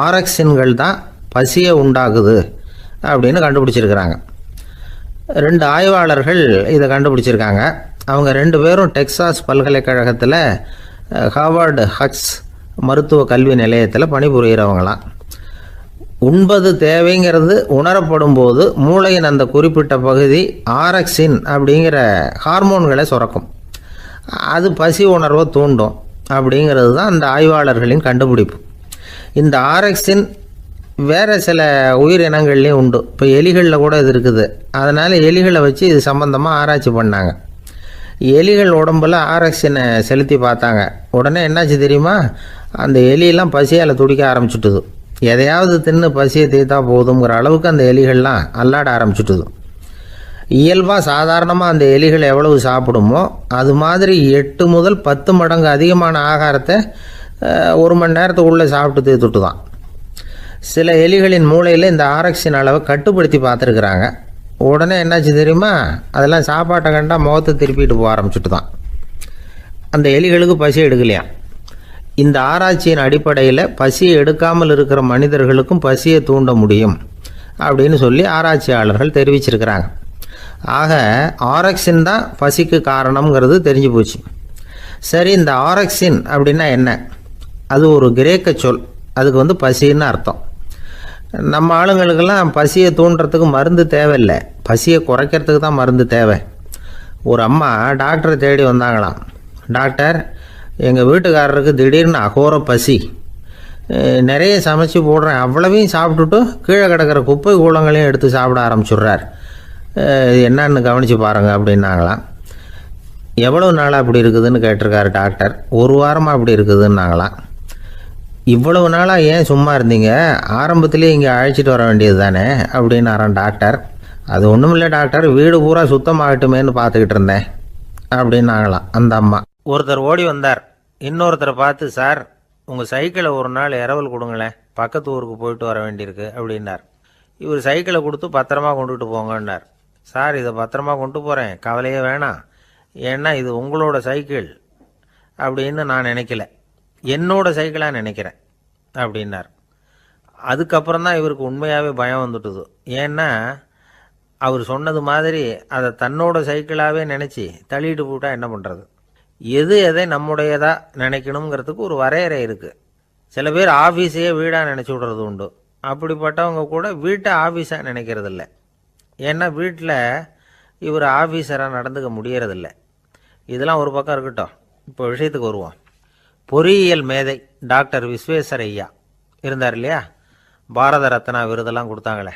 B: ஆரக்சின்கள் தான் பசியை உண்டாகுது அப்படின்னு கண்டுபிடிச்சிருக்கிறாங்க. 2 ஆய்வாளர்கள் இதை கண்டுபிடிச்சிருக்காங்க. அவங்க 2 பேரும் டெக்சாஸ் பல்கலைக்கழகத்தில் ஹார்வர்டு ஹக்ஸ் மருத்துவ கல்வி நிலையத்தில் பணிபுரிகிறவங்களாம். உண்பது தேவைங்கிறது உணரப்படும் போது மூளையின் அந்த குறிப்பிட்ட பகுதி ஆரக்சின் அப்படிங்கிற ஹார்மோன்களை சுரக்கும். அது பசி உணர்வை தூண்டும் அப்படிங்கிறது தான் அந்த ஆய்வாளர்களின் கண்டுபிடிப்பு. இந்த ஆரக்சின் வேறு சில உயிரினங்கள்லேயும் உண்டு. இப்போ எலிகளில் கூட இது இருக்குது. அதனால் எலிகளை வச்சு இது சம்பந்தமாக ஆராய்ச்சி பண்ணாங்க. எலிகள் உடம்பில் ஆரக்சினை செலுத்தி பார்த்தாங்க. உடனே என்னாச்சு தெரியுமா? அந்த எலியெல்லாம் பசியால் துடிக்க ஆரம்பிச்சுட்டுது. எதையாவது தின்னு பசியை தீர்த்தா போதுங்கிற அளவுக்கு அந்த எலிகள்லாம் அல்லாட ஆரம்பிச்சுட்டுது. இயல்பாக சாதாரணமாக அந்த எலிகள் எவ்வளவு சாப்பிடுமோ அது மாதிரி 8 முதல் 10 மடங்கு அதிகமான ஆகாரத்தை 1 மணி நேரத்துக்குள்ளே சாப்பிட்டு தீர்த்துட்டு தான். சில எலிகளின் மூளையில் இந்த ஆரக்சின் அளவை கட்டுப்படுத்தி பார்த்துருக்குறாங்க. உடனே என்னாச்சு தெரியுமா, அதெல்லாம் சாப்பாட்டை கண்டா முகத்தை திருப்பிட்டு போக ஆரம்பிச்சுட்டு தான். அந்த எலிகளுக்கு பசி எடுக்கலையாம். இந்த ஆராய்ச்சியின் அடிப்படையில் பசியை எடுக்காமல் இருக்கிற மனிதர்களுக்கும் பசியை தூண்ட முடியும் அப்படின்னு சொல்லி ஆராய்ச்சியாளர்கள் தெரிவிச்சிருக்கிறாங்க. ஆக ஆரக்சின் தான் பசிக்கு காரணம்ங்கிறது தெரிஞ்சு போச்சு. சரி, இந்த ஆரக்சின் அப்படின்னா என்ன? அது ஒரு கிரேக்க சொல். அதுக்கு பசின்னு அர்த்தம். நம்ம ஆளுங்களுக்கெல்லாம் பசியை தூண்டுறதுக்கு மருந்து தேவையில்லை, பசியை குறைக்கிறதுக்கு தான் மருந்து தேவை. ஒரு அம்மா டாக்டரை தேடி வந்தாங்களாம். டாக்டர், எங்கள் வீட்டுக்காரருக்கு திடீர்னு அகோர பசி, நிறைய சமைச்சு போடுறேன், அவ்வளவையும் சாப்பிட்டுட்டு கீழே கிடக்கிற குப்பை கூலங்களையும் எடுத்து சாப்பிட ஆரம்பிச்சுட்றார், என்னன்னு கவனித்து பாருங்கள் அப்படின்னாங்களாம். எவ்வளோ நாளாக அப்படி இருக்குதுன்னு கேட்டிருக்காரு டாக்டர். 1 வாரமாக அப்படி இருக்குதுன்னாங்களாம். இவ்வளவு நாளாக ஏன் சும்மா இருந்தீங்க, ஆரம்பத்திலே இங்கே அழைச்சிட்டு வர வேண்டியது தானே அப்படின்னாரான் டாக்டர். அது ஒன்றும் இல்லை டாக்டர், வீடு பூரா சுத்தமாகட்டுமேன்னு பார்த்துக்கிட்டு இருந்தேன் அப்படின்னாங்களாம் அந்த அம்மா. ஒருத்தர் ஓடி வந்தார், இன்னொருத்தரை பார்த்து, சார் உங்கள் சைக்கிளை ஒரு நாள் இரவல் கொடுங்களேன், பக்கத்து ஊருக்கு போயிட்டு வர வேண்டியிருக்கு அப்படின்னார். இவர் சைக்கிளை கொடுத்து பத்திரமா கொண்டுகிட்டு போங்கன்னார். சார் இதை பத்திரமா கொண்டு போகிறேன், கவலையே வேணாம், ஏன்னா இது உங்களோட சைக்கிள் அப்படின்னு நான் நினைக்கல, என்னோட சைக்கிளாக நினைக்கிறேன் அப்படின்னார். அதுக்கப்புறம் தான் இவருக்கு உண்மையாகவே பயம் வந்துட்டுது. ஏன்னா அவர் சொன்னது மாதிரி அதை தன்னோட சைக்கிளாகவே நினச்சி தள்ளிட்டு போட்டால் என்ன பண்ணுறது? எது எதை நம்முடையதாக நினைக்கணுங்கிறதுக்கு ஒரு வரையறை இருக்குது. சில பேர் ஆஃபீஸையே வீடாக நினச்சி விடுறது உண்டு. அப்படிப்பட்டவங்க கூட வீட்டை ஆஃபீஸாக நினைக்கிறது இல்லை. ஏன்னா வீட்டில் இவர் ஆஃபீஸராக நடந்துக்க முடியறதில்லை. இதெல்லாம் ஒரு பக்கம் இருக்கட்டும், இப்போ விஷயத்துக்கு வருவோம். பொறியியல் மேதை டாக்டர் விஸ்வேஸ்வரையா இருந்தார் இல்லையா, பாரத ரத்னா விருதெல்லாம் கொடுத்தாங்களே.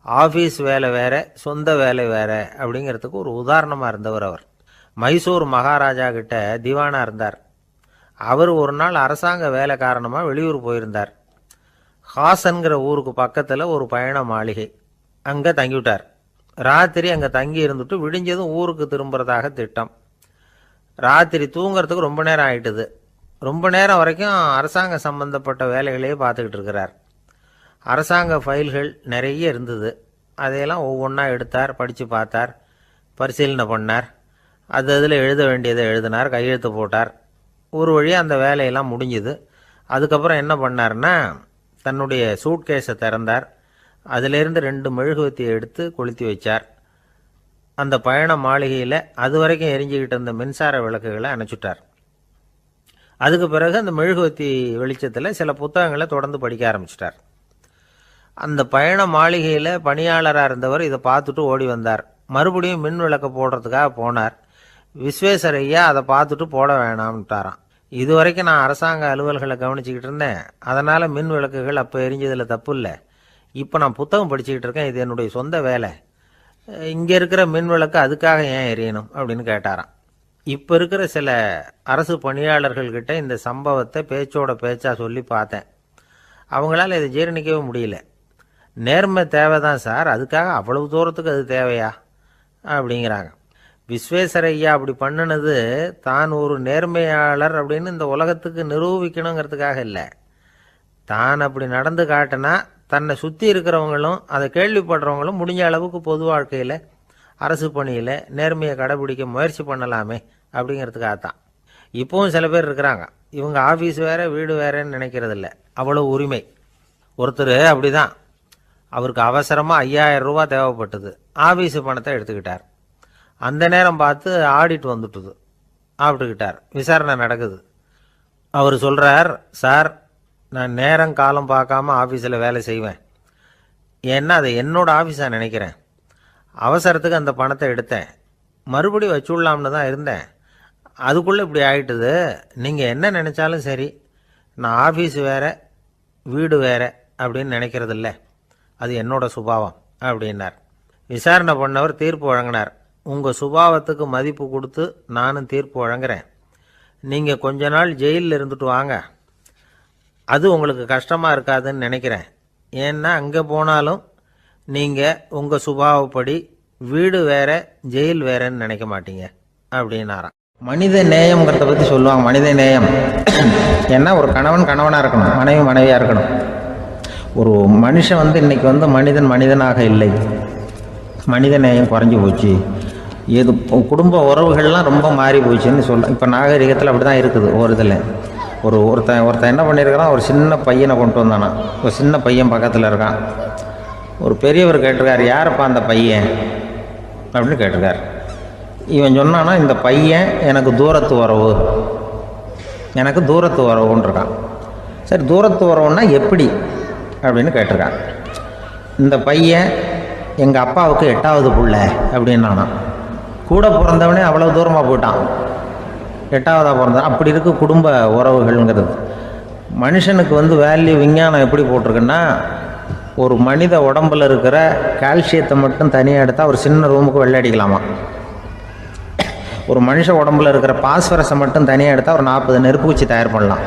B: ஆஃபீஸ் வேலை வேற, சொந்த வேலை வேற அப்படிங்கிறதுக்கு ஒரு உதாரணமாக இருந்தவர் அவர். மைசூர் மகாராஜா கிட்ட திவானா இருந்தார். அவர் ஒரு நாள் அரசாங்க வேலை காரணமாக வெளியூர் போயிருந்தார். ஹாசன்கிற ஊருக்கு பக்கத்தில் ஒரு பயண மாளிகை, அங்கே தங்கிவிட்டார். ராத்திரி அங்கே தங்கி இருந்துட்டு விடிஞ்சதும் ஊருக்கு திரும்புறதாக திட்டம். ராத்திரி தூங்கிறதுக்கு ரொம்ப நேரம் ஆயிட்டுது. ரொம்ப நேரம் வரைக்கும் அரசாங்க சம்பந்தப்பட்ட வேலைகளையே பார்த்துக்கிட்டு இருக்கிறார். அரசாங்க ஃபைல்கள் நிறைய இருந்தது. அதையெல்லாம் ஒவ்வொன்றா எடுத்தார், படித்து பார்த்தார், பரிசீலனை பண்ணார், அதில் எழுத வேண்டியதை எழுதினார், கையெழுத்து போட்டார். ஒரு வழியாக அந்த வேலையெல்லாம் முடிஞ்சுது. அதுக்கப்புறம் என்ன பண்ணார்னா, தன்னுடைய சூட்கேஸை திறந்தார். அதிலேருந்து 2 மெழுகுவத்தியை எடுத்து கொளுத்தி வச்சார். அந்த பயண மாளிகையில் அது வரைக்கும் எரிஞ்சிக்கிட்டு இருந்த மின்சார விளக்குகளை அணைச்சுட்டார். அதுக்கு பிறகு அந்த மெழுகுவத்தி வெளிச்சத்தில் சில புத்தகங்களை தொடர்ந்து படிக்க ஆரம்பிச்சிட்டார். அந்த பயண மாளிகையில் பணியாளராக இருந்தவர் இதை பார்த்துட்டு ஓடி வந்தார். மறுபடியும் மின் விளக்க போடுறதுக்காக போனார். விஸ்வேஸ்வரையா அதை பார்த்துட்டு போட வேணாம்ட்டாராம். இது வரைக்கும் நான் அரசாங்க அலுவல்களை கவனிச்சுக்கிட்டு இருந்தேன், அதனால் மின் விளக்குகள் அப்போ எரிஞ்சதில் தப்பு இல்லை. இப்போ நான் புத்தகம் படிச்சுக்கிட்டு இருக்கேன், இது என்னுடைய சொந்த வேலை, இங்கே இருக்கிற மின் விளக்கு அதுக்காக ஏன் எரியணும் அப்படின்னு கேட்டாராம். இப்போ இருக்கிற சில அரசு பணியாளர்கள்கிட்ட இந்த சம்பவத்தை பேச்சோட பேச்சா சொல்லி பார்த்தேன். அவங்களால இதை ஜீரணிக்கவே முடியல. நேர்மை தேவை தான் சார், அதுக்காக அவ்வளவு தூரத்துக்கு அது தேவையா அப்படிங்கிறாங்க. விஸ்வேஸ்வரையா அப்படி பண்ணினது தான் ஒரு நேர்மையாளர் அப்படின்னு இந்த உலகத்துக்கு நிரூபிக்கணுங்கிறதுக்காக இல்லை. தான் அப்படி நடந்து காட்டினா தன்னை சுற்றி இருக்கிறவங்களும் அதை கேள்விப்படுறவங்களும் முடிஞ்ச அளவுக்கு பொது வாழ்க்கையில் அரசு பணியில் நேர்மையை கடைபிடிக்க முயற்சி பண்ணலாமே அப்படிங்கிறதுக்காகத்தான். இப்போவும் சில பேர் இருக்கிறாங்க, இவங்க ஆஃபீஸ் வேறு வீடு வேறேன்னு நினைக்கிறதில்ல, அவ்வளோ உரிமை. ஒருத்தர் அப்படி தான், அவருக்கு அவசரமாக 5000 ரூபா தேவைப்பட்டது. ஆஃபீஸு பணத்தை எடுத்துக்கிட்டார். அந்த நேரம் பார்த்து ஆடிட் வந்துட்டுது, ஆப்பிட்டுக்கிட்டார். விசாரணை நடக்குது. அவர் சொல்கிறார், சார் நான் நேரம் காலம் பார்க்காம ஆஃபீஸில் வேலை செய்வேன், ஏன்னா அதை என்னோட ஆஃபீஸாக நினைக்கிறேன். அவசரத்துக்கு அந்த பணத்தை எடுத்தேன், மறுபடியும் வச்சுடலாம்னு தான் இருந்தேன், அதுக்குள்ளே இப்படி ஆகிட்டுது. நீங்கள் என்ன நினச்சாலும் சரி, நான் ஆஃபீஸ் வேறு வீடு வேறு அப்படின்னு நினைக்கிறதில்ல, அது என்னோட சுபாவம் அப்படின்னார். விசாரணை பண்ணவர் தீர்ப்பு வழங்கினார். உங்கள் சுபாவத்துக்கு மதிப்பு கொடுத்து நானும் தீர்ப்பு வழங்குறேன். நீங்கள் கொஞ்ச நாள் ஜெயிலில் இருந்துட்டு வாங்க, அது உங்களுக்கு கஷ்டமாக இருக்காதுன்னு நினைக்கிறேன். ஏன்னா அங்கே போனாலும் நீங்கள் உங்கள் சுபாவப்படி வீடு வேற ஜெயில் வேறன்னு நினைக்க மாட்டீங்க அப்படின்னாராம். மனித நேயம்ங்கிறத பற்றி சொல்லுவாங்க. மனித நேயம் ஏன்னா ஒரு கணவன் கணவனாக இருக்கணும், மனைவி மனைவியாக இருக்கணும். ஒரு மனுஷன் இன்னைக்கு மனிதனாக இல்லை. மனித நேயம் குறைஞ்சி போச்சு, இது குடும்ப உறவுகள்லாம் ரொம்ப மாறி போச்சுன்னு சொல்கிறேன். இப்போ நாகரிகத்தில் அப்படி தான் இருக்குது. ஒரு இதில் ஒருத்தன் என்ன பண்ணியிருக்கிறான், ஒரு சின்ன பையனை கொண்டு வந்தானா. ஒரு சின்ன பையன் பக்கத்தில் இருக்கான். ஒரு பெரியவர் கேட்டிருக்காரு, யாருப்பா அந்த பையன் அப்படின்னு கேட்டிருக்காரு. இவன் சொன்னான்னா, இந்த பையன் எனக்கு தூரத்து உறவுன்னு இருக்கான். சரி, தூரத்து உறவுன்னா எப்படி அப்படின்னு கேட்டிருக்கான். இந்த பையன் எங்கள் அப்பாவுக்கு 8வது பிள்ளை அப்படின்னானா. கூட பிறந்தவனே அவ்வளோ தூரமாக போயிட்டான், 8வதாக பிறந்தான். அப்படி இருக்கு குடும்ப உறவுகள்ங்கிறது. மனுஷனுக்கு வேல்யூ விஞ்ஞானம் எப்படி போட்டிருக்குன்னா, ஒரு மனித உடம்பில் இருக்கிற கால்சியத்தை மட்டும் தனியாக எடுத்தால் ஒரு சின்ன ரூமுக்கு வெள்ளை அடிக்கலாமா. ஒரு மனுஷ உடம்புல இருக்கிற பாஸ்பரஸை மட்டும் தனியாக எடுத்தால் ஒரு 40 நெருப்பு வச்சு தயார் பண்ணலாம்.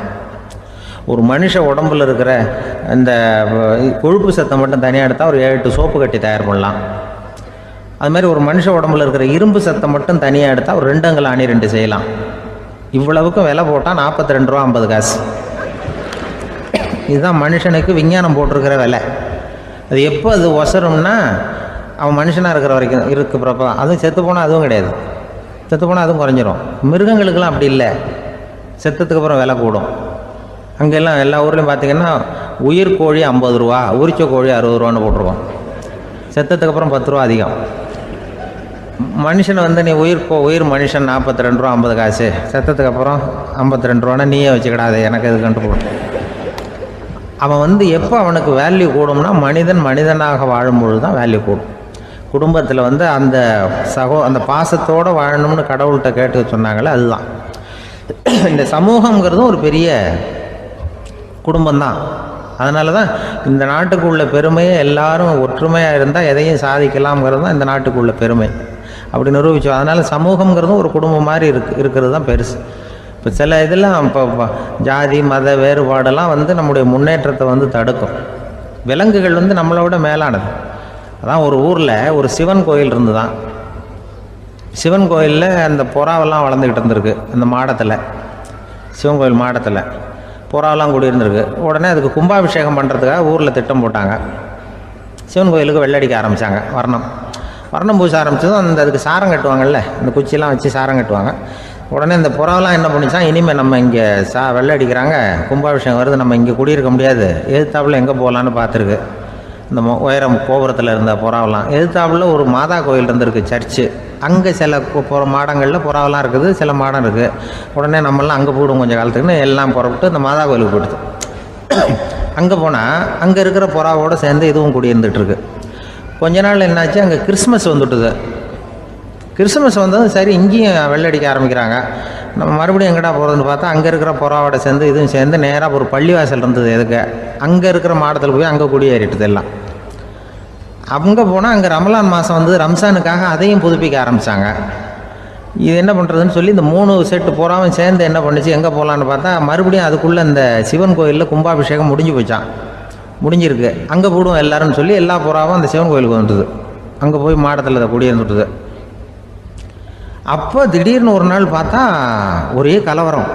B: ஒரு மனுஷ உடம்புல இருக்கிற இந்த கொழுப்பு சத்தை மட்டும் தனியாக எடுத்தால் ஒரு 7 சோப்பு கட்டி தயார் பண்ணலாம். அது மாதிரி ஒரு மனுஷ உடம்புல இருக்கிற இரும்பு சத்தை மட்டும் தனியாக எடுத்தால் ஒரு 2 அங்குல ஆணி 2 செய்யலாம். இவ்வளவுக்கும் விலை போட்டால் 42 ரூபா 50 காசு. இதுதான் மனுஷனுக்கு விஞ்ஞானம் போட்டிருக்கிற விலை. அது எப்போ அது ஒசரும்னா, அவன் மனுஷனாக இருக்கிற வரைக்கும் இருக்கிறப்ப. அதுவும் செத்து போனால் அதுவும் கிடையாது, செத்து போனால் அதுவும் குறைஞ்சிரும். மிருகங்களுக்கெல்லாம் அப்படி இல்லை, செத்ததுக்கு அப்புறம் விலை கூடும். அங்கெல்லாம் எல்லா ஊர்லேயும் பார்த்திங்கன்னா உயிர் கோழி 50 ரூபா, உரிச்ச கோழி 60 ரூபான்னு போட்டிருக்கோம். செத்ததுக்கு அப்புறம் 10 ரூபா அதிகம். மனுஷனை நீ உயிர் மனுஷன் 42 ரூபா 50 காசு, செத்ததுக்கு அப்புறம் 52 ரூபான்னா நீயே வச்சுக்கிடாது, எனக்கு இது கண்டு போடும். அவன் எப்போ அவனுக்கு வேல்யூ கூடும்னா, மனிதனாக வாழும்பொழுது தான் வேல்யூ கூடும். குடும்பத்தில் அந்த அந்த பாசத்தோடு வாழணும்னு கடவுள்கிட்ட கேட்டு சொன்னாங்களே, அதுதான். இந்த சமூகங்கிறதும் ஒரு பெரிய குடும்பம்தான். அதனால தான் இந்த நாட்டுக்கு உள்ள பெருமையை எல்லாரும் ஒற்றுமையாக இருந்தால் எதையும் சாதிக்கலாம்ங்கிறது தான் இந்த நாட்டுக்கு உள்ள பெருமை. அப்படி நிரூபித்தோம். அதனால் சமூகங்கிறதும் ஒரு குடும்பம் மாதிரி இருக்கிறது தான் பெருசு. இப்போ சில இதெல்லாம் இப்போ ஜாதி மத வேறுபாடெல்லாம் நம்முடைய முன்னேற்றத்தை தடுக்கும். விலங்குகள் நம்மளை விட மேலானது. அதான் ஒரு ஊரில் ஒரு சிவன் கோயில் இருந்து தான். சிவன் கோயிலில் அந்த புறாவெல்லாம் வளர்ந்துக்கிட்டு இருந்திருக்கு. அந்த மாடத்தில், சிவன் கோயில் மாடத்தில் புறாவெல்லாம் குடியிருந்திருக்கு. உடனே அதுக்கு கும்பாபிஷேகம் பண்ணுறதுக்காக ஊரில் திட்டம் போட்டாங்க. சிவன் கோயிலுக்கு வெள்ளடிக்க ஆரம்பித்தாங்க. வர்ணம் பூச ஆரம்பித்ததும் அதுக்கு சாரம் கட்டுவாங்கல்ல, இந்த குச்சியெல்லாம் வச்சு சாரம் கட்டுவாங்க. உடனே இந்த புறாவெல்லாம் என்ன பண்ணிச்சான், இனிமேல் நம்ம இங்கே வெள்ளை அடிக்கிறாங்க, கும்பாபிஷேகம் வருது, நம்ம இங்கே குடியிருக்க முடியாது, எதிர்த்தாப்புல எங்கே போகலான்னு பார்த்துருக்கு. இந்த உயரம் கோபுரத்தில் இருந்த புறாவெல்லாம் எதிர்த்தாப்புல ஒரு மாதா கோயில் இருந்திருக்கு, சர்ச்சு. அங்கே சில மாடங்களில் புறாவெல்லாம் இருக்குது, சில மாடம் இருக்குது. உடனே நம்மளாம் அங்கே போய்டும் கொஞ்சம் காலத்துக்குன்னு எல்லாம் புறப்பட்டு இந்த மாதா கோயிலுக்கு போயிடுது. அங்கே போனால் அங்கே இருக்கிற புறாவோடு சேர்ந்து இதுவும் குடியிருந்துட்டுருக்கு. கொஞ்ச நாள் என்னாச்சு, அங்கே கிறிஸ்மஸ் வந்துட்டுது. கிறிஸ்மஸ் வந்ததும் சரி, இங்கேயும் வெள்ளடிக்க ஆரம்பிக்கிறாங்க. நம்ம மறுபடியும் எங்கடா போகிறதுன்னு பார்த்தா, அங்கே இருக்கிற புறாவோட சேர்ந்து இதுவும் சேர்ந்து நேராக ஒரு பள்ளிவாசல் இருந்தது. எதுக்கு அங்கே இருக்கிற மாடத்தில் போய் அங்கே குடியேறிட்டுது எல்லாம். அங்கே போனால் அங்கே ரமலான் மாதம் ரம்ஜானுக்காக அதையும் புதுப்பிக்க ஆரம்பித்தாங்க. இது என்ன பண்ணுறதுன்னு சொல்லி இந்த 3 செட்டு புறாவும் சேர்ந்து என்ன பண்ணிச்சு, எங்கே போகலான்னு பார்த்தா மறுபடியும் அதுக்குள்ளே இந்த சிவன் கோயிலில் கும்பாபிஷேகம் முடிஞ்சிருக்கு. அங்கே போடுவோம் எல்லாருன்னு சொல்லி எல்லா புறாவும் அந்த சிவன் கோயிலுக்கு வந்துட்டுது. அங்கே போய் மாடத்தில் அதை குடியிருந்துட்டுது. அப்போ திடீர்னு ஒரு நாள் பார்த்தா ஒரே கலவரம்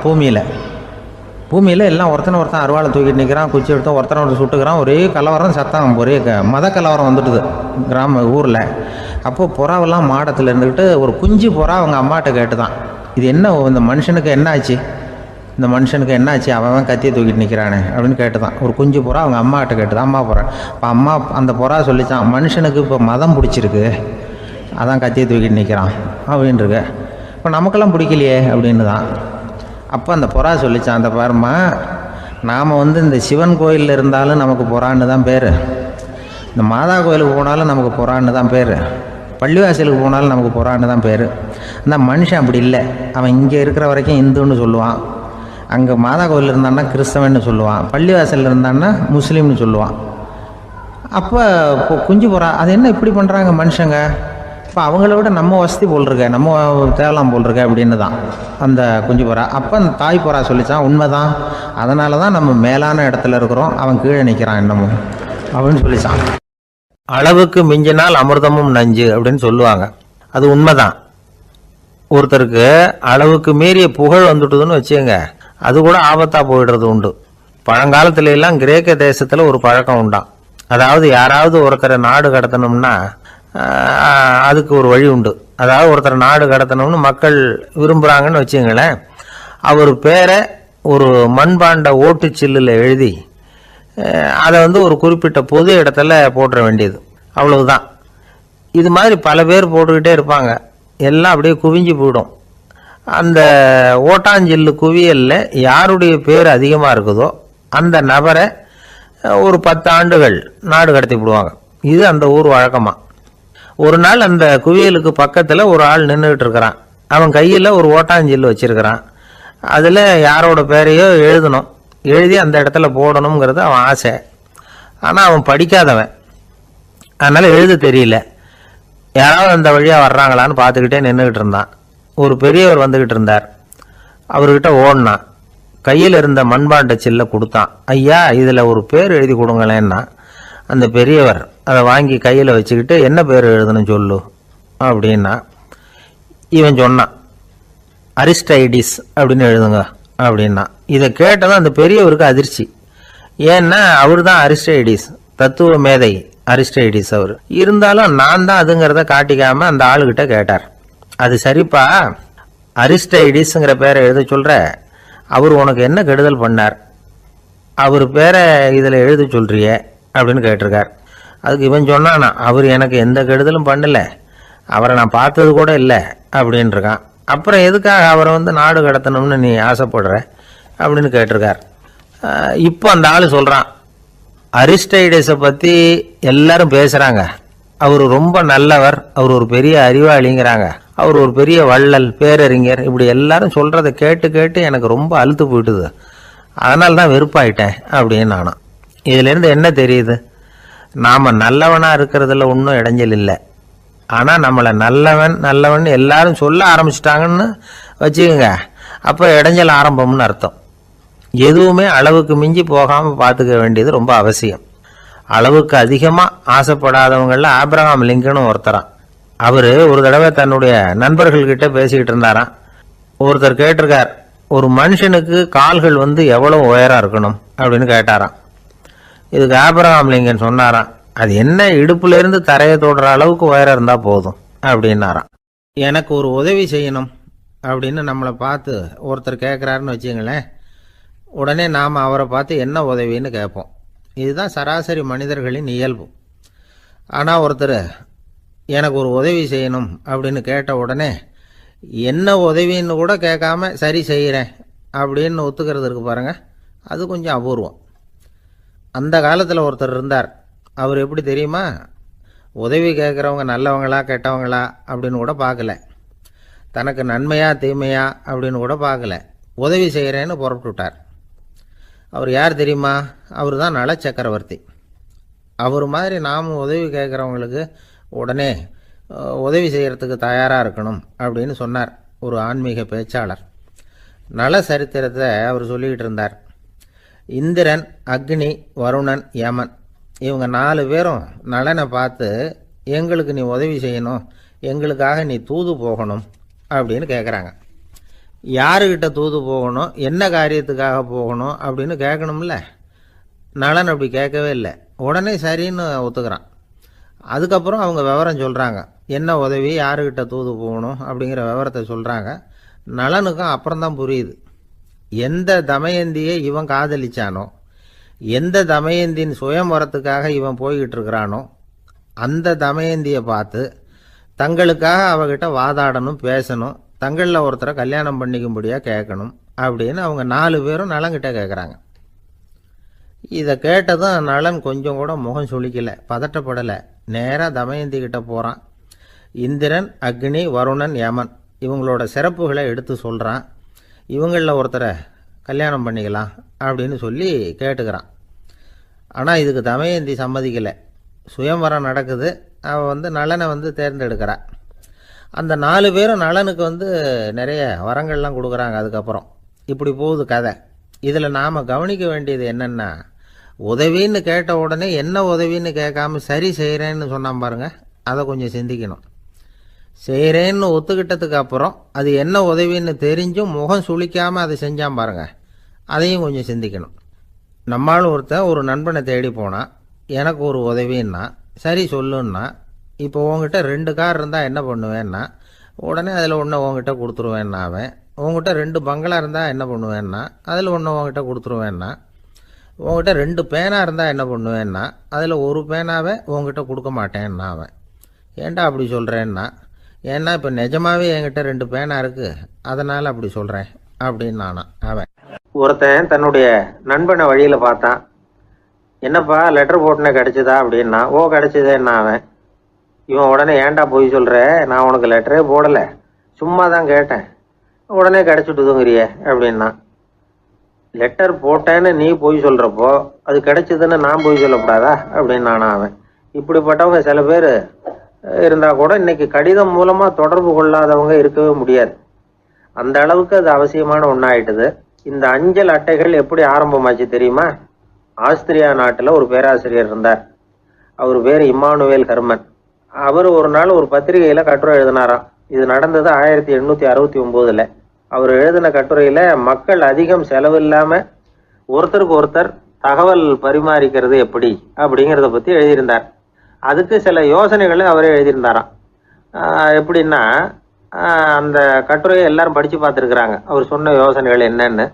B: பூமியில் எல்லாம் ஒருத்தன் அருவாளை தூக்கிட்டு நிற்கிறான், குச்சி எடுத்து ஒருத்தனை சுட்டுக்கிறான். ஒரே கலவரம், சத்தம், ஒரே மத கலவரம் வந்துட்டுது ஊரில். அப்போது புறாவெல்லாம் மாடத்தில் இருந்துக்கிட்டு ஒரு குஞ்சு புறா அவங்க அம்மாட்ட கேட்டு தான், இது என்ன, இந்த மனுஷனுக்கு என்னாச்சு, அவன் கத்தியை தூக்கிட்டு நிற்கிறானே அப்படின்னு கேட்டு தான். ஒரு குஞ்சு புறா அவங்க அம்மாட்ட கேட்டு தான். அம்மா புறா. இப்போ அம்மா அந்த புறா சொல்லித்தான், மனுஷனுக்கு இப்போ மதம் பிடிச்சிருக்கு, அதான் கத்தியை தூக்கிட்டு நிற்கிறான் அப்படின்ருக்கு. இப்போ நமக்கெல்லாம் பிடிக்கலையே அப்படின்னு தான். அப்போ அந்த புறா சொல்லித்தான், அந்த பாருமா, நாம் இந்த சிவன் கோயிலில் இருந்தாலும் நமக்கு புறான்னு தான் பேர், இந்த மாதா கோயிலுக்கு போனாலும் நமக்கு புறான்னு தான் பேர், பள்ளிவாசலுக்கு போனாலும் நமக்கு புறான்னு தான் பேர். அந்த மனுஷன் அப்படி இல்லை. அவன் இங்கே இருக்கிற வரைக்கும் இந்துன்னு சொல்லுவான், அங்கே மாதா கோயில் இருந்தான்னா கிறிஸ்தவன்னு சொல்லுவான், பள்ளிவாசலில் இருந்தான்னா முஸ்லீம்னு சொல்லுவான். அப்போ குஞ்சு புறா அது என்ன இப்படி பண்ணுறாங்க மனுஷங்க, இப்போ அவங்கள விட நம்ம வசதி போல் இருக்க, நம்ம தேவலாம் போல் இருக்க அப்படின்னு தான் அந்த குஞ்சு புறா. அப்போ அந்த தாய் புறா சொல்லித்தான், உண்மைதான், அதனால தான் நம்ம மேலான இடத்துல இருக்கிறோம், அவன் கீழே நிற்கிறான் என்னமோ அப்படின்னு சொல்லித்தான். அளவுக்கு மிஞ்சினால் அமிர்தமும் நஞ்சு அப்படின்னு சொல்லுவாங்க. அது உண்மைதான். ஒருத்தருக்கு அளவுக்கு மீறிய புகழ் வந்துட்டுதுன்னு வச்சுங்க, அது கூட ஆபத்தாக போயிடுறது உண்டு. பழங்காலத்துல எல்லாம் கிரேக்க தேசத்தில் ஒரு பழக்கம் உண்டாம். அதாவது யாராவது ஒருத்தரை நாடு கடத்தணும்னா அதுக்கு ஒரு வழி உண்டு. அதாவது ஒருத்தர் நாடு கடத்தணும்னு மக்கள் விரும்புகிறாங்கன்னு வச்சுங்களேன், அவர் பேரை ஒரு மண்பாண்ட ஓட்டுச்சில்லில் எழுதி அதை ஒரு குறிப்பிட்ட பொது இடத்துல போட்டுற வேண்டியது, அவ்வளவுதான். இது மாதிரி பல பேர் போட்டுக்கிட்டே இருப்பாங்க, எல்லாம் அப்படியே குவிஞ்சு போயிடும். அந்த ஓட்டாஞ்சில்லு குவியலில் யாருடைய பேர் அதிகமாக இருக்குதோ அந்த நபரை ஒரு 10 ஆண்டுகள் நாடு கடத்தி விடுவாங்க. இது அந்த ஊர் வழக்கமாக. ஒரு நாள் அந்த குவியலுக்கு பக்கத்தில் ஒரு ஆள் நின்றுக்கிட்டு இருக்கிறான். அவன் கையில் ஒரு ஓட்டாஞ்சில்லு வச்சிருக்கிறான். அதில் யாரோட பேரையோ எழுதணும், எழுதி அந்த இடத்துல போடணுங்கிறது அவன் ஆசை. ஆனால் அவன் படிக்காதவன், அதனால் எழுத தெரியல. யாராவது அந்த வழியாக வர்றாங்களான்னு பார்த்துக்கிட்டே நின்றுக்கிட்டு இருந்தான். ஒரு பெரியவர் வந்துக்கிட்டு இருந்தார். அவர்கிட்ட ஓடினான். கையில் இருந்த மண்பாண்ட சில்லை கொடுத்தான். ஐயா, இதில் ஒரு பேர் எழுதி கொடுங்களேன்னா அந்த பெரியவர் அதை வாங்கி கையில் வச்சுக்கிட்டு, என்ன பேர் எழுதணும் சொல்லு அப்படின்னா. இவன் சொன்னான், அரிஸ்டைடிஸ் அப்படின்னு எழுதுங்க அப்படின்னா. இதை கேட்டதும் அந்த பெரியவருக்கு அதிர்ச்சி. ஏன்னா அவர் தான் அரிஸ்டைடிஸ், தத்துவ மேதை அரிஸ்டைடிஸ் அவர். இருந்தாலும் நான் தான் அதுங்கிறத காட்டிக்காம அந்த ஆளுகிட்ட கேட்டார். அது சரிப்பா, அரிஸ்டைடிஸ்ங்கிற பேரை எழுத சொல்ற, அவர் உனக்கு என்ன கெடுதல் பண்ணார், அவர் பேரை இதில் எழுத சொல்றியே அப்படின்னு கேட்டிருக்கார். அதுக்கு இவன் சொன்னானா, அவர் எனக்கு எந்த கெடுதலும் பண்ணல, அவரை நான் பார்த்தது கூட இல்லை அப்படின்னு இருக்கான். அப்புறம் எதுக்காக அவரை நாடு கடத்தணும்னு நீ ஆசைப்படுற அப்படின்னு கேட்டிருக்கார். இப்போ அந்த ஆள் சொல்கிறான், அரிஸ்டைடஸை பற்றி எல்லாரும் பேசுகிறாங்க, அவர் ரொம்ப நல்லவர், அவர் ஒரு பெரிய அறிவாளிங்கிறாங்க, அவர் ஒரு பெரிய வள்ளல் பேரறிஞர், இப்படி எல்லாரும் சொல்கிறத கேட்டு கேட்டு எனக்கு ரொம்ப அழுத்து போயிட்டுது, அதனால தான் வெறுப்பாயிட்டேன் அப்படின்னு நானும். இதிலேருந்து என்ன தெரியுது, நாம் நல்லவனாக இருக்கிறதுல ஒன்றும் இடைஞ்சல் இல்லை. ஆனால் நம்மளை நல்லவன் நல்லவன் எல்லாரும் சொல்ல ஆரம்பிச்சிட்டாங்கன்னு வச்சுக்கோங்க, அப்போ இடைஞ்சல் ஆரம்பம்னு அர்த்தம். எதுவுமே அளவுக்கு மிஞ்சி போகாமல் பார்த்துக்க வேண்டியது ரொம்ப அவசியம். அளவுக்கு அதிகமாக ஆசைப்படாதவங்களில் ஆப்ரஹாம் லிங்கனும் ஒருத்தரான். அவர் ஒரு தடவை தன்னுடைய நண்பர்கள்கிட்ட பேசிக்கிட்டு இருந்தாராம். ஒருத்தர் கேட்டிருக்கார், ஒரு மனுஷனுக்கு கால்கள் எவ்வளோ உயரம் இருக்கணும் அப்படின்னு கேட்டாராம். இதுக்கு ஆப்ரஹாம் லிங்கன் சொன்னாராம், அது என்ன, இடுப்புலேருந்து தரையை தொடுற அளவுக்கு உயரம் இருந்தால் போதும் அப்படின்னாராம். எனக்கு ஒரு உதவி செய்யணும் அப்படின்னு நம்மளை பார்த்து ஒருத்தர் கேட்குறாருன்னு வச்சுங்களேன், உடனே நாம் அவரை பார்த்து என்ன உதவின்னு கேட்போம். இதுதான் சராசரி மனிதர்களின் இயல்பு. ஆனால் ஒருத்தர் எனக்கு ஒரு உதவி செய்யணும் அப்படின்னு கேட்ட உடனே என்ன உதவின்னு கூட கேட்காம சரி செய்கிறேன் அப்படின்னு ஒத்துக்கிறது இருக்கு பாருங்கள், அது கொஞ்சம் அபூர்வம். அந்த காலத்தில் ஒருத்தர் இருந்தார். அவர் எப்படி தெரியுமா, உதவி கேட்குறவங்க நல்லவங்களா கெட்டவங்களா அப்படின்னு கூட பார்க்கல, தனக்கு நன்மையா தீமையா அப்படின்னு கூட பார்க்கல, உதவி செய்கிறேன்னு புறப்பட்டு விட்டார். அவர் யார் தெரியுமா, அவர் தான் நல சக்கரவர்த்தி. அவர் மாதிரி நாம் உதவி கேட்குறவங்களுக்கு உடனே உதவி செய்கிறதுக்கு தயாராக இருக்கணும் அப்படின்னு சொன்னார் ஒரு ஆன்மீக பேச்சாளர். நல சரித்திரத்தை அவர் சொல்லிக்கிட்டு இருந்தார். இந்திரன், அக்னி, வருணன், யமன், இவங்க 4 பேரும் நலனை பார்த்து, எங்களுக்கு நீ உதவி செய்யணும், எங்களுக்காக நீ தூது போகணும் அப்படின்னு கேட்குறாங்க. யாருக்கிட்ட தூது போகணும், என்ன காரியத்துக்காக போகணும் அப்படின்னு கேட்கணும்ல. நலன் அப்படி கேட்கவே இல்லை, உடனே சரின்னு ஒத்துக்கிறான். அதுக்கப்புறம் அவங்க விவரம் சொல்கிறாங்க, என்ன உதவி, யாருக்கிட்ட தூது போகணும் அப்படிங்கிற விவரத்தை சொல்கிறாங்க. நலனுக்கும் அப்புறம்தான் புரியுது, எந்த தமயந்தியை இவன் காதலிச்சானோ, எந்த தமயந்தின் சுயம்பரத்துக்காக இவன் போய்கிட்டு இருக்கிறானோ அந்த தமயந்தியை பார்த்து தங்களுக்காக அவகிட்ட வாதாடணும், பேசணும், தங்களில் ஒருத்தரை கல்யாணம் பண்ணிக்கும்படியாக கேட்கணும் அப்படின்னு அவங்க 4 பேரும் நலன்கிட்ட கேட்குறாங்க. இதை கேட்டதும் நலன் கொஞ்சம் கூட முகம் சுளிக்கலை, பதட்டப்படலை. நேராக தமயந்தி கிட்ட போகிறான். இந்திரன், அக்னி, வருணன், யமன் இவங்களோட சிறப்புகளை எடுத்து சொல்கிறான். இவங்களில் ஒருத்தரை கல்யாணம் பண்ணிக்கலாம் அப்படின்னு சொல்லி கேட்டுக்கிறான். ஆனால் இதுக்கு தமயந்தி சம்மதிக்கலை. சுயம்வரம் நடக்குது, அவள் நலனை தேர்ந்தெடுக்கிறாள். அந்த 4 பேரும் நலனுக்கு நிறைய வரங்கள்லாம் கொடுக்குறாங்க. அதுக்கப்புறம் இப்படி போகுது கதை. இதில் நாம் கவனிக்க வேண்டியது என்னென்னா, உதவின்னு கேட்ட உடனே என்ன உதவின்னு கேட்காம சரி செய்கிறேன்னு சொன்னான் பாருங்க, அதை கொஞ்சம் சிந்திக்கணும். செய்கிறேன்னு ஒத்துக்கிட்டதுக்கு அப்புறம் அது என்ன உதவின்னு தெரிஞ்சும் முகம் சுளிக்காமல் அதை செஞ்சான் பாருங்க, அதையும் கொஞ்சம் சிந்திக்கணும். நம்மளும் ஒருத்தன் ஒரு நண்பனை தேடி போனான், எனக்கு ஒரு உதவின்னா சரி சொல்லுன்னா, இப்போ உங்ககிட்ட 2 கார் இருந்தால் என்ன பண்ணுவேன்னா, உடனே அதில் ஒன்று உங்ககிட்ட கொடுத்துருவேன்னா அவன். உங்ககிட்ட 2 பங்களா இருந்தால் என்ன பண்ணுவேன்னா, அதில் ஒன்று உங்ககிட்ட கொடுத்துருவேன்னா. உங்ககிட்ட 2 பேனா இருந்தால் என்ன பண்ணுவேன்னா, அதில் ஒரு பேனாவை உங்ககிட்ட கொடுக்க மாட்டேன்னா அவன். ஏன்டா அப்படி சொல்கிறேன்னா, ஏன்னா இப்போ நிஜமாவே என்கிட்ட 2 பேனா இருக்குது, அதனால் அப்படி சொல்கிறேன் அப்படின்னு நானான் அவன். ஒருத்தன் தன்னுடைய நண்பனை வழியில் பார்த்தான். என்னப்பா லெட்டர் போட்டுனே கிடச்சிதா அப்படின்னா. ஓ கிடச்சிதேன்னா அவன். இவன் உடனே ஏன்டா போய் சொல்கிற, நான் உனக்கு லெட்டரே போடலை, சும்மா தான் கேட்டேன், உடனே கிடச்சிட்டுதுங்கிறிய அப்படின்னா. லெட்டர் போட்டேன்னு நீ போய் சொல்கிறப்போ அது கிடைச்சதுன்னு நான் போய் சொல்லக்கூடாதா அப்படின்னு நானா அவன். இப்படிப்பட்டவங்க சில பேர் இருந்தால் கூட இன்னைக்கு கடிதம் மூலமாக தொடர்பு கொள்ளாதவங்க இருக்கவே முடியாது. அந்த அளவுக்கு அது அவசியமான ஒன்றாயிட்டுது. இந்த அஞ்சல் அட்டைகள் எப்படி ஆரம்பமாச்சு தெரியுமா? ஆஸ்திரியா நாட்டில் ஒரு பேராசிரியர் இருந்தார். அவர் பேர் இம்மானுவேல் ஹெர்மன். அவர் ஒரு நாள் ஒரு பத்திரிகையில் கட்டுரை எழுதினாராம். இது நடந்தது 1869. அவர் எழுதின கட்டுரையில் மக்கள் அதிகம் செலவு இல்லாமல் ஒருத்தருக்கு ஒருத்தர் தகவல் பரிமாறிக்கிறது எப்படி அப்படிங்கிறத பற்றி எழுதியிருந்தார். அதுக்கு சில யோசனைகளை அவரே எழுதியிருந்தாராம். எப்படின்னா, அந்த கட்டுரையை எல்லாரும் படித்து பார்த்துருக்குறாங்க, அவர் சொன்ன யோசனைகள் என்னன்னு.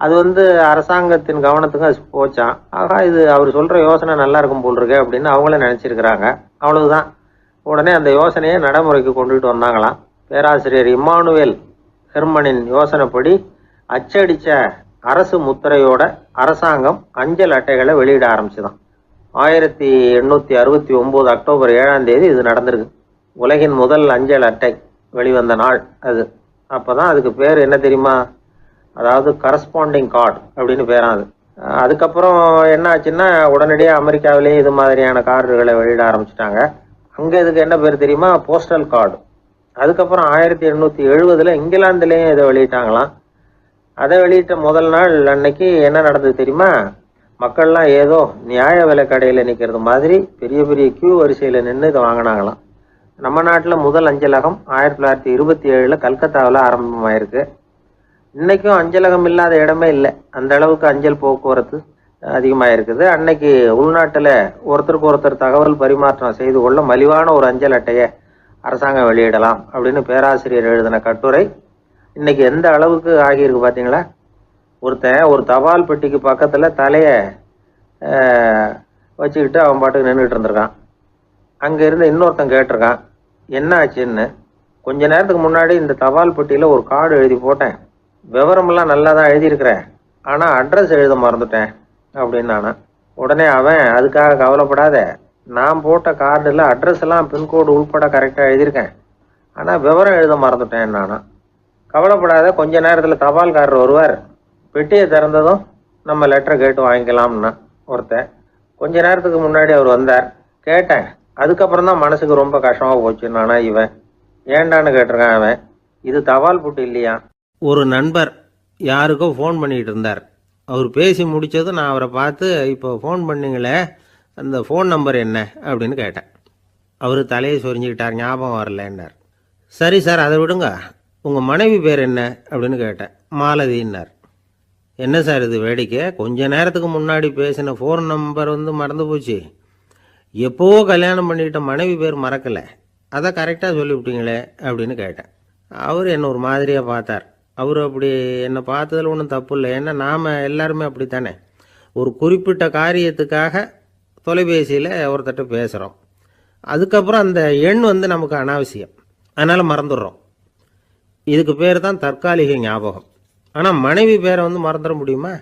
B: அது அரசாங்கத்தின் கவனத்துக்கும் அது போச்சான். ஆகா, இது அவர் சொல்கிற யோசனை நல்லா இருக்கும் போல் இருக்கு அப்படின்னு அவங்களே நினச்சிருக்கிறாங்க. அவ்வளவுதான். உடனே அந்த யோசனையை நடைமுறைக்கு கொண்டுகிட்டு வந்தாங்களாம். பேராசிரியர் இம்மானுவேல் ஹெர்மனின் யோசனைப்படி அச்சடித்த அரசு முத்திரையோட அரசாங்கம் அஞ்சல் அட்டைகளை வெளியிட ஆரம்பிச்சுதான். 1869 அக்டோபர் 7ஆம் தேதி இது நடந்திருக்கு. உலகின் முதல் அஞ்சல் அட்டை வெளிவந்த நாள் அது. அப்போதான் அதுக்கு பேர் என்ன தெரியுமா? அதாவது கரஸ்பாண்டிங் கார்டு அப்படின்னு பேரான் அது. அதுக்கப்புறம் என்ன ஆச்சுன்னா, உடனடியாக அமெரிக்காவிலேயே இது மாதிரியான கார்டுகளை வெளியிட ஆரம்பிச்சிட்டாங்க. அங்கே இதுக்கு என்ன பேர் தெரியுமா? Postal card. அதுக்கப்புறம் 1870 இங்கிலாந்துலேயும் இதை வெளியிட்டாங்களாம். அதை வெளியிட்ட முதல் நாள் அன்னைக்கு என்ன நடந்தது தெரியுமா? மக்கள்லாம் ஏதோ நியாய விலை கடையில் நிற்கிறது மாதிரி பெரிய பெரிய கியூ வரிசையில் நின்று இதை வாங்கினாங்களாம். நம்ம நாட்டில் முதல் அஞ்சலகம் 1927 கல்கத்தாவில் ஆரம்பமாயிருக்கு. இன்னைக்கும் அஞ்சலகம் இல்லாத இடமே இல்லை. அந்த அளவுக்கு அஞ்சல் போக்குவரத்து அதிகமாக இருக்குது. அன்னைக்கு உள்நாட்டில் ஒருத்தருக்கு ஒருத்தர் தகவல் பரிமாற்றம் செய்து கொள்ள மலிவான ஒரு அஞ்சல் அட்டையை அரசாங்கம் வெளியிடலாம் அப்படின்னு பேராசிரியர் எழுதின கட்டுரை இன்னைக்கு எந்த அளவுக்கு ஆகியிருக்கு பார்த்தீங்களா? ஒருத்தன் ஒரு தபால் பெட்டிக்கு பக்கத்தில் தலையை வச்சுக்கிட்டு அவன் பாட்டுக்கு நின்றுட்டு இருந்திருக்கான். அங்கே இருந்து இன்னொருத்தன் கேட்டிருக்கான், என்ன ஆச்சுன்னு. கொஞ்ச நேரத்துக்கு முன்னாடி இந்த தபால் பெட்டியில் ஒரு கார்டு எழுதி போட்டேன், விவரமெல்லாம் நல்லா தான் எழுதியிருக்கிறேன், ஆனால் அட்ரஸ் எழுத மறந்துட்டேன் அப்படின்னு நானா. உடனே அவன், அதுக்காக கவலைப்படாத, நான் போட்ட கார்டில் அட்ரஸ் எல்லாம் பின்கோடு உள்பட கரெக்டாக எழுதியிருக்கேன், ஆனால் விவரம் எழுத மறந்துட்டேன் நானா. கவலைப்படாத, கொஞ்ச நேரத்தில் தபால்காரர் வருவார், பெட்டியை திறந்ததும் நம்ம லெட்டரை கேட்டு வாங்கிக்கலாம்னா ஒருத்தன். கொஞ்ச நேரத்துக்கு முன்னாடி அவர் வந்தார், கேட்டேன், அதுக்கப்புறம் தான் மனசுக்கு ரொம்ப கஷ்டமாக போச்சு நானா. இவன் ஏண்டான்னு கேட்டிருக்கான். அவன், இது தபால் புட்டு இல்லையா. ஒரு நண்பர் யாருக்கோ ஃபோன் பண்ணிகிட்டு இருந்தார். அவர் பேசி முடித்ததும் நான் அவரை பார்த்து, இப்போ ஃபோன் பண்ணிங்களே, அந்த ஃபோன் நம்பர் என்ன அப்படின்னு கேட்டேன். அவர் தலையை சொரிஞ்சுக்கிட்டார், ஞாபகம் வரலன்னார். சரி சார், அதை விடுங்க, உங்கள் மனைவி பேர் என்ன அப்படின்னு கேட்டேன். மாலதின்னார். என்ன சார் இது வேடிக்கை, கொஞ்ச நேரத்துக்கு முன்னாடி பேசின ஃபோன் நம்பர் மறந்து போச்சு, எப்போவோ கல்யாணம் பண்ணிக்கிட்ட மனைவி பேர் மறக்கலை, அதை கரெக்டாக சொல்லிவிட்டீங்களே அப்படின்னு கேட்டேன். அவர் என்ன ஒரு மாதிரியாக பார்த்தார். அவர் அப்படி என்னை பார்த்ததில் ஒன்றும் தப்பு இல்லை, ஏன்னா நாம் எல்லாருமே அப்படித்தானே. ஒரு குறிப்பிட்ட காரியத்துக்காக தொலைபேசியில் ஒருத்தட்ட பேசுகிறோம், அதுக்கப்புறம் அந்த எண் நமக்கு அனாவசியம், அதனால் மறந்துடுறோம். இதுக்கு பேர் தான் தற்காலிக ஞாபகம். ஆனால் மனைவி பேரை மறந்துட முடியுமா?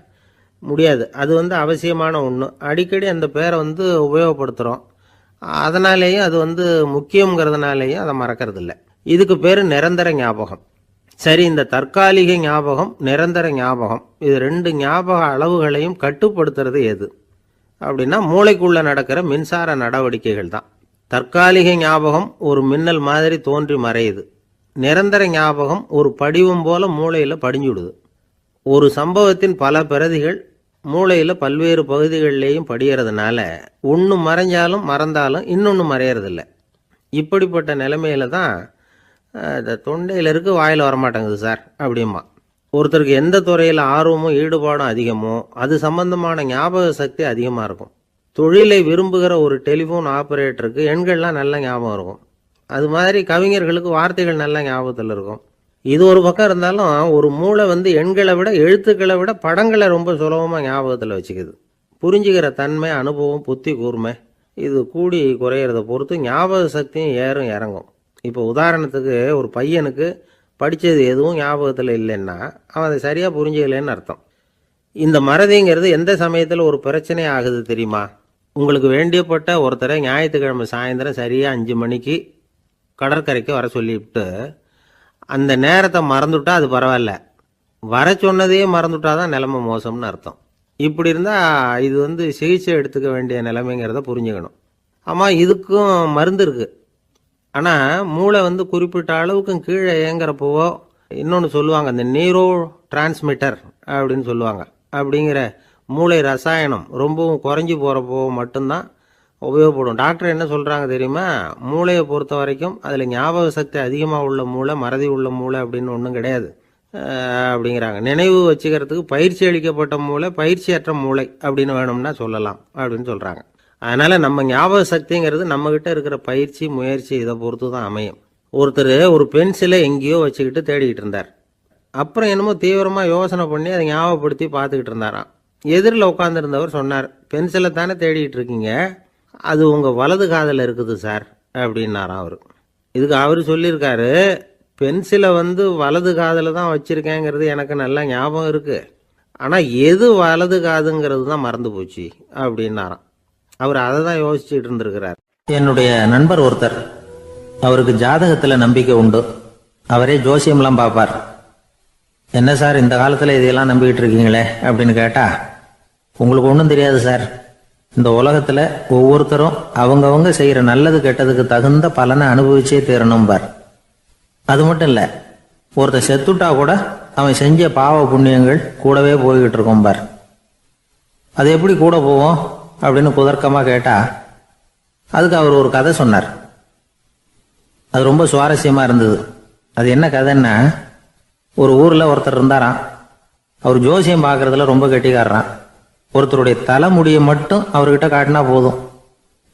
B: முடியாது. அது அவசியமான ஒன்று. அடிக்கடி அந்த பேரை உபயோகப்படுத்துகிறோம், அதனாலேயும் அது முக்கியங்கிறதுனாலேயும் அதை மறக்கிறது இல்லை. இதுக்கு பேர் நிரந்தர ஞாபகம். சரி, இந்த தற்காலிக ஞாபகம், நிரந்தர ஞாபகம், இது 2 ஞாபக அளவுகளையும் கட்டுப்படுத்துறது எது அப்படின்னா, மூளைக்குள்ளே நடக்கிற மின்சார நடவடிக்கைகள் தான். தற்காலிக ஞாபகம் ஒரு மின்னல் மாதிரி தோன்றி மறையுது. நிரந்தர ஞாபகம் ஒரு படிவம் போல மூளையில் படிஞ்சுடுது. ஒரு சம்பவத்தின் பல பிரதிகள் மூளையில் பல்வேறு பகுதிகளிலேயும் படிகிறதுனால ஒன்று மறைஞ்சாலும் மறந்தாலும் இன்னொன்று மறையறதில்ல. இப்படிப்பட்ட நிலைமையில தான் இந்த தொண்டையில் இருக்கு, வாயில் வரமாட்டேங்குது சார் அப்படிமா. ஒருத்தருக்கு எந்த துறையில் ஆர்வமும் ஈடுபாடும் அதிகமோ அது சம்பந்தமான ஞாபக சக்தி அதிகமாக இருக்கும். தொழிலை விரும்புகிற ஒரு டெலிஃபோன் ஆப்ரேட்டருக்கு எண்கள்லாம் நல்ல ஞாபகம் இருக்கும். அது மாதிரி கவிஞர்களுக்கு வார்த்தைகள் நல்ல ஞாபகத்தில் இருக்கும். இது ஒரு பக்கம் இருந்தாலும் ஒரு மூளை எண்களை விட எழுத்துக்களை விட படங்களை ரொம்ப சுலபமாக ஞாபகத்தில் வச்சுக்குது. புரிஞ்சுக்கிற தன்மை, அனுபவம், புத்தி கூர்மை இது கூடி குறையிறத பொறுத்து ஞாபக சக்தியும் ஏறும் இறங்கும். இப்போ உதாரணத்துக்கு ஒரு பையனுக்கு படித்தது எதுவும் ஞாபகத்தில் இல்லைன்னா அவன் அதை சரியாக புரிஞ்சுக்கலைன்னு அர்த்தம். இந்த மறதிங்கிறது எந்த சமயத்தில் ஒரு பிரச்சனை ஆகுது தெரியுமா? உங்களுக்கு வேண்டியப்பட்ட ஒருத்தரை ஞாயிற்றுக்கிழமை சாயந்தரம் சரியாக 5 மணிக்கு கடற்கரைக்கு வர சொல்லிவிட்டு அந்த நேரத்தை மறந்துவிட்டா அது பரவாயில்ல, வர சொன்னதையே மறந்துவிட்டா தான் நிலைமை மோசம்னு அர்த்தம். இப்படி இருந்தால் இது சிகிச்சை எடுத்துக்க வேண்டிய நிலைமைங்கிறத புரிஞ்சுக்கணும். ஆமாம், இதுக்கும் மருந்து இருக்குது. ஆனால் மூளை குறிப்பிட்ட அளவுக்கும் கீழே இயங்குறப்போவோ இன்னொன்று சொல்லுவாங்க, இந்த நியூரோ டிரான்ஸ்மிட்டர் அப்படின்னு சொல்லுவாங்க. அப்படிங்கிற மூளை ரசாயனம் ரொம்பவும் குறைஞ்சி போகிறப்போ மட்டும்தான் உபயோகப்படும். டாக்டர் என்ன சொல்கிறாங்க தெரியுமா? மூளையை பொறுத்த வரைக்கும் அதில் ஞாபக சக்தி அதிகமாக உள்ள மூளை, மறதி உள்ள மூளை அப்படின்னு ஒன்றும் கிடையாது அப்படிங்கிறாங்க. நினைவு வச்சுக்கிறதுக்கு பயிற்சி அளிக்கப்பட்ட மூளை, பயிற்சியற்ற மூளை அப்படின்னு வேணும்னா சொல்லலாம் அப்படின்னு சொல்கிறாங்க. அதனால் நம்ம ஞாபக சக்திங்கிறது நம்மக்கிட்ட இருக்கிற பயிற்சி, முயற்சி இதை பொறுத்து தான் அமையும். ஒருத்தர் ஒரு பென்சிலை எங்கேயோ வச்சுக்கிட்டு தேடிக்கிட்டு இருந்தார். அப்புறம் என்னமோ தீவிரமாக யோசனை பண்ணி அதை ஞாபகப்படுத்தி பார்த்துக்கிட்டு இருந்தாராம். எதிரில் உட்காந்துருந்தவர் சொன்னார், பென்சிலை தானே தேடிட்டு இருக்கீங்க, அது உங்கள் வலது காதில் இருக்குது சார் அப்படின்னாராம் அவர். இதுக்கு அவர் சொல்லியிருக்காரு, பென்சிலை வலது காதில் தான் வச்சுருக்கேங்கிறது எனக்கு நல்லா ஞாபகம் இருக்குது, ஆனால் எது வலது காதுங்கிறது தான் மறந்து போச்சு அப்படின்னாராம். அவர் அதை தான் யோசிச்சுட்டு இருந்திருக்கிறார். என்னுடைய நண்பர் ஒருத்தர், அவருக்கு ஜாதகத்தில் நம்பிக்கை உண்டு. அவரே ஜோசியம்லாம் பார்ப்பார். என்ன சார் இந்த காலத்தில் இதையெல்லாம் நம்பிக்கிட்டு இருக்கீங்களே அப்படின்னு கேட்டால், உங்களுக்கு ஒன்றும் தெரியாது சார், இந்த உலகத்தில் ஒவ்வொருத்தரும் அவங்கவங்க செய்கிற நல்லது கெட்டதுக்கு தகுந்த பலனை அனுபவிச்சே தீரணும் பார். அது மட்டும் இல்லை, ஒருத்தர் செத்துட்டா கூட அவன் செஞ்ச பாவ புண்ணியங்கள் கூடவே போய்கிட்டு இருக்கோம் பார். அது எப்படி கூட போவோம் அப்படின்னு குதர்க்கமாக கேட்டால் அதுக்கு அவர் ஒரு கதை சொன்னார். அது ரொம்ப சுவாரஸ்யமாக இருந்தது. அது என்ன கதைன்னா, ஒரு ஊரில் ஒருத்தர் இருந்தாராம். அவர் ஜோசியம் பார்க்குறதுல ரொம்ப கெட்டிக்காரரான். ஒருத்தருடைய தலைமுடியை மட்டும் அவர்கிட்ட காட்டினா போதும்,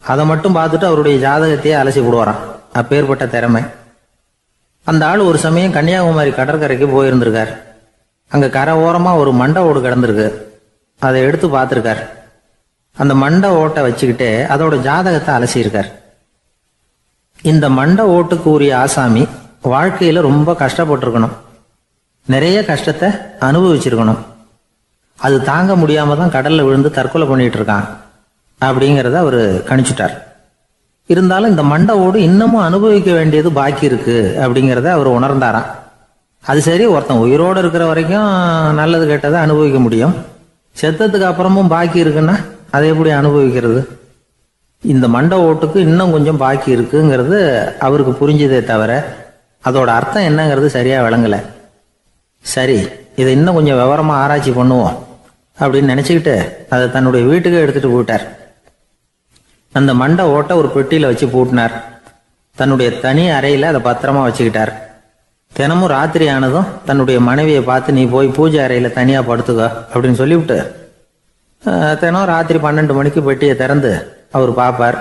B: அதை மட்டும் பார்த்துட்டு அவருடைய ஜாதகத்தையே அலசி விடுவாராம். அப்பேற்பட்ட திறமை. அந்த ஆள் ஒரு சமயம் கன்னியாகுமரி கடற்கரைக்கு போயிருந்திருக்கார். அங்கே கரை ஓரமாக ஒரு மண்டை ஓடு கிடந்திருக்கு. அதை எடுத்து பார்த்துருக்கார். அந்த மண்டை ஓட்டை வச்சுக்கிட்டே அதோட ஜாதகத்தை அலசியிருக்கார். இந்த மண்டை ஓட்டுக்கு உரிய ஆசாமி வாழ்க்கையில் ரொம்ப கஷ்டப்பட்டிருக்கணும், நிறைய கஷ்டத்தை அனுபவிச்சிருக்கணும். அது தாங்க முடியாம தான் கடல்ல விழுந்து தற்கொலை பண்ணிட்டு இருக்கான் அப்படிங்கிறத அவர் கணிச்சுட்டார். இருந்தாலும் இந்த மண்டை ஓடு இன்னமும் அனுபவிக்க வேண்டியது பாக்கி இருக்கு அப்படிங்கிறத அவர் உணர்ந்தாராம். அது சரி, ஒருத்தன் உயிரோடு இருக்கிற வரைக்கும் நல்லது கெட்டதை அனுபவிக்க முடியும், செத்ததுக்கு அப்புறமும் பாக்கி இருக்குன்னா அதை எப்படி அனுபவிக்கிறது? இந்த மண்டை ஓட்டுக்கு இன்னும் கொஞ்சம் பாக்கி இருக்குங்கிறது அவருக்கு புரிஞ்சதே தவிர அதோட அர்த்தம் என்னங்கிறது சரியா விளங்கலை. சரி, இதை இன்னும் கொஞ்சம் விவரமா ஆராய்ச்சி பண்ணுவோம் அப்படின்னு நினைச்சுக்கிட்டு அதை தன்னுடைய வீட்டுக்கு எடுத்துட்டு போயிட்டார். அந்த மண்டை ஓட்டை ஒரு பெட்டியில வச்சு பூட்டினார். தன்னுடைய தனி அறையில அதை பத்திரமா வச்சுக்கிட்டார். தினமும் ராத்திரி ஆனதும் தன்னுடைய மனைவியை பார்த்து, நீ போய் பூஜை அறையில தனியா படுத்துக்க அப்படின்னு சொல்லிவிட்டு தினம் ராத்திரி 12 மணிக்கு பெட்டியை திறந்து அவர் பார்ப்பார்.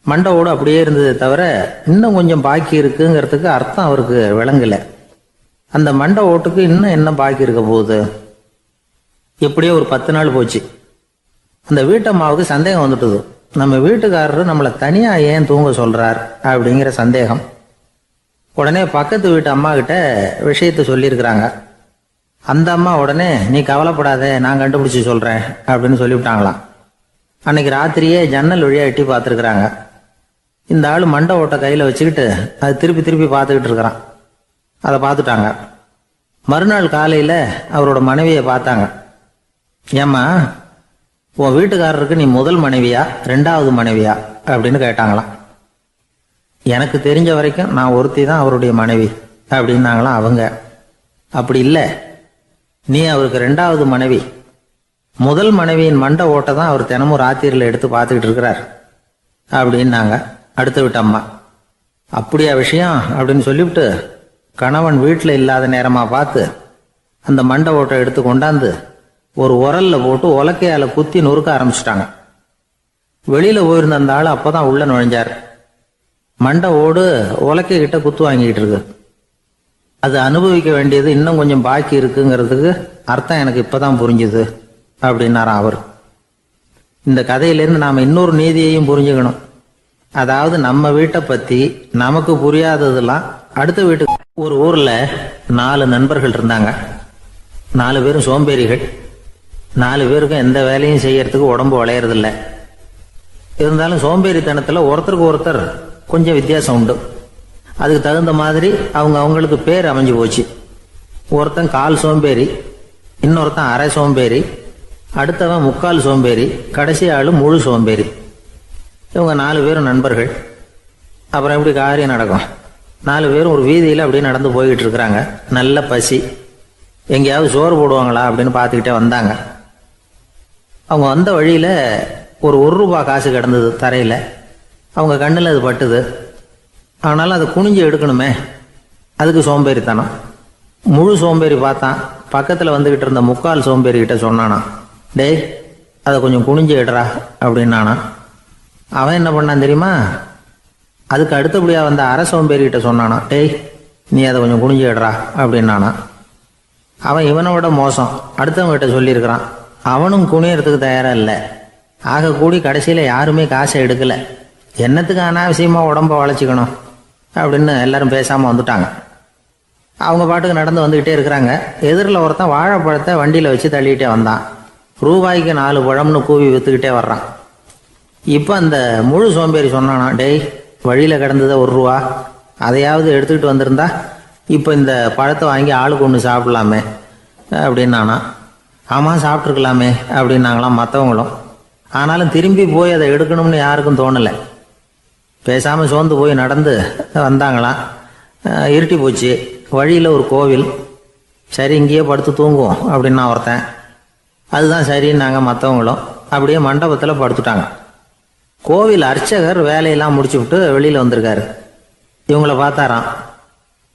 B: மண்டை ஓடு அப்படியே இருந்தது தவிர இன்னும் கொஞ்சம் பாக்கி இருக்குங்கிறதுக்கு அர்த்தம் அவருக்கு விளங்கலை. அந்த மண்டை ஓட்டுக்கு இன்னும் என்ன பாக்கி இருக்க போகுது? எப்படியோ ஒரு 10 நாள் போச்சு. அந்த வீட்டம்மாவுக்கு சந்தேகம் வந்துட்டுது. நம்ம வீட்டுக்காரரு நம்மளை தனியா ஏன் தூங்க சொல்றார் அப்படிங்கிற சந்தேகம். உடனே பக்கத்து வீட்டு அம்மா கிட்ட விஷயத்த சொல்லியிருக்கிறாங்க. அந்த அம்மா உடனே, நீ கவலைப்படாத, நான் கண்டுபிடிச்சு சொல்றேன் அப்படின்னு சொல்லிவிட்டாங்களாம். அன்னைக்கு ராத்திரியே ஜன்னல் வழியா எட்டி பார்த்துருக்குறாங்க. இந்த ஆள் மண்டை ஓட்டை கையில வச்சுக்கிட்டு அது திருப்பி திருப்பி பார்த்துக்கிட்டு இருக்கிறான். அதை பார்த்துட்டாங்க. மறுநாள் காலையில அவரோட மனைவியை பார்த்தாங்க. ஏம்மா, உன் வீட்டுக்காரருக்கு நீ முதல் மனைவியா 2வது மனைவியா அப்படின்னு கேட்டாங்களாம். எனக்கு தெரிஞ்ச வரைக்கும் நான் ஒருத்தி தான் அவருடைய மனைவி அப்படின்னாங்களாம் அவங்க. அப்படி இல்லை, நீ அவருக்கு 2வது மனைவி. முதல் மனைவியின் மண்டை ஓட்டை தான் அவர் தினமும் ராத்திரியில் எடுத்து பார்த்துக்கிட்டு இருக்கிறார் அப்படின்னாங்க அடுத்த வீட்டு அம்மா. அப்படியா விஷயம் அப்படின்னு சொல்லிவிட்டு கணவன் வீட்டில் இல்லாத நேரமா பார்த்து அந்த மண்டை ஓட்டை எடுத்து கொண்டாந்து ஒரு உரல்ல போட்டு உலக்கையால குத்தி நொறுக்க ஆரம்பிச்சிட்டாங்க. வெளியில் போயிருந்த அந்த ஆள் அப்போ தான் உள்ளே நுழைஞ்சார். மண்டை ஓடு உலக்கை கிட்ட குத்து வாங்கிட்டு இருக்கு. அது அனுபவிக்க வேண்டியது இன்னும் கொஞ்சம் பாக்கி இருக்குங்கிறதுக்கு அர்த்தம் எனக்கு இப்போ தான் புரிஞ்சுது அப்படின்னாராம் அவர். இந்த கதையிலேருந்து நாம் இன்னொரு நீதியையும் புரிஞ்சுக்கணும். அதாவது நம்ம வீட்டை பற்றி நமக்கு புரியாததெல்லாம் அடுத்த வீட்டுக்கு. ஒரு ஊரில் 4 நண்பர்கள் இருந்தாங்க. 4 பேரும் சோம்பேறிகள். 4 பேருக்கும் எந்த வேலையும் செய்யறதுக்கு உடம்பு வளையறதில்ல. இருந்தாலும் சோம்பேறித்தனத்தில் ஒருத்தருக்கு ஒருத்தர் கொஞ்சம் வித்தியாசம் உண்டு. அதுக்கு தகுந்த மாதிரி அவங்களுக்கு பேர் அமைஞ்சு போச்சு. ஒருத்தன் கால் சோம்பேறி, இன்னொருத்தன் அரை சோம்பேறி, அடுத்தவன் முக்கால் சோம்பேறி, கடைசி ஆள் முழு சோம்பேறி. இவங்க 4 பேரும் நண்பர்கள். அப்புறம் எப்படி காரியம் நடக்கும்? 4 பேரும் ஒரு வீதியில் அப்படியே நடந்து போய்கிட்டு இருக்கிறாங்க. நல்ல பசி. எங்கேயாவது சோறு போடுவாங்களா அப்படின்னு பார்த்துக்கிட்டே வந்தாங்க. அவங்க வந்த வழியில் ஒரு ரூபா காசு கிடந்தது தரையில். அவங்க கண்ணில் அது பட்டுது. ஆனாலும் அதை குனிஞ்சு எடுக்கணுமே, அதுக்கு சோம்பேறித்தனம். முழு சோம்பேறி பார்த்தான். பக்கத்தில் வந்துக்கிட்டு இருந்த முக்கால் சோம்பேறிக்கிட்ட சொன்னானா, டேய் அதை கொஞ்சம் குனிஞ்சு எடுறா அப்படின்னானா. அவன் என்ன பண்ணான் தெரியுமா? அதுக்கு அடுத்தபடியாக வந்த அரை சோம்பேறிக்கிட்ட சொன்னானா, டேய் நீ அதை கொஞ்சம் குனிஞ்சு எடுறா அப்படின்னானா. அவன் இவனை விட மோசம். அடுத்தவங்கிட்ட சொல்லியிருக்கிறான். அவனும் குனியறதுக்கு தயாராக இல்லை. ஆக கூடி கடைசியில் யாருமே காசை எடுக்கலை. என்னத்துக்கு அனாவசியமாக உடம்ப வளைச்சிக்கணும் அப்படின்னு எல்லாரும் பேசாமல் வந்துட்டாங்க. அவங்க பாட்டுக்கு நடந்து வந்துக்கிட்டே இருக்கிறாங்க. எதிரில் ஒருத்தன் வாழைப்பழத்தை வண்டியில் வச்சு தள்ளிக்கிட்டே வந்தான். ரூபாய்க்கு 4 பழம்னு கூவி விற்றுக்கிட்டே வர்றான். இப்போ அந்த முழு சோம்பேறி சொன்னானா, டேய் வழியில் கிடந்ததை ரூபா, அதையாவது எடுத்துக்கிட்டு வந்திருந்தா இப்போ இந்த பழத்தை வாங்கி ஆளுக்கு ஒன்று சாப்பிடலாமே அப்படின்னானா. ஆமாம் சாப்பிட்ருக்கலாமே அப்படின்னாங்களாம் மற்றவங்களும். ஆனாலும் திரும்பி போய் அதை எடுக்கணும்னு யாருக்கும் தோணலை. பேசாமல் சோர்ந்து போய் நடந்து வந்தாங்களாம். இருட்டி போச்சு. வழியில் ஒரு கோவில். சரி இங்கேயே படுத்து தூங்குவோம் அப்படின்னா ஒருத்தன். அதுதான் சரின்னாங்க மற்றவங்களும். அப்படியே மண்டபத்தில் படுத்துட்டாங்க. கோவில் அர்ச்சகர் வேலையெல்லாம் முடிச்சு விட்டு வெளியில் வந்திருக்காரு. இவங்கள பார்த்தாராம்.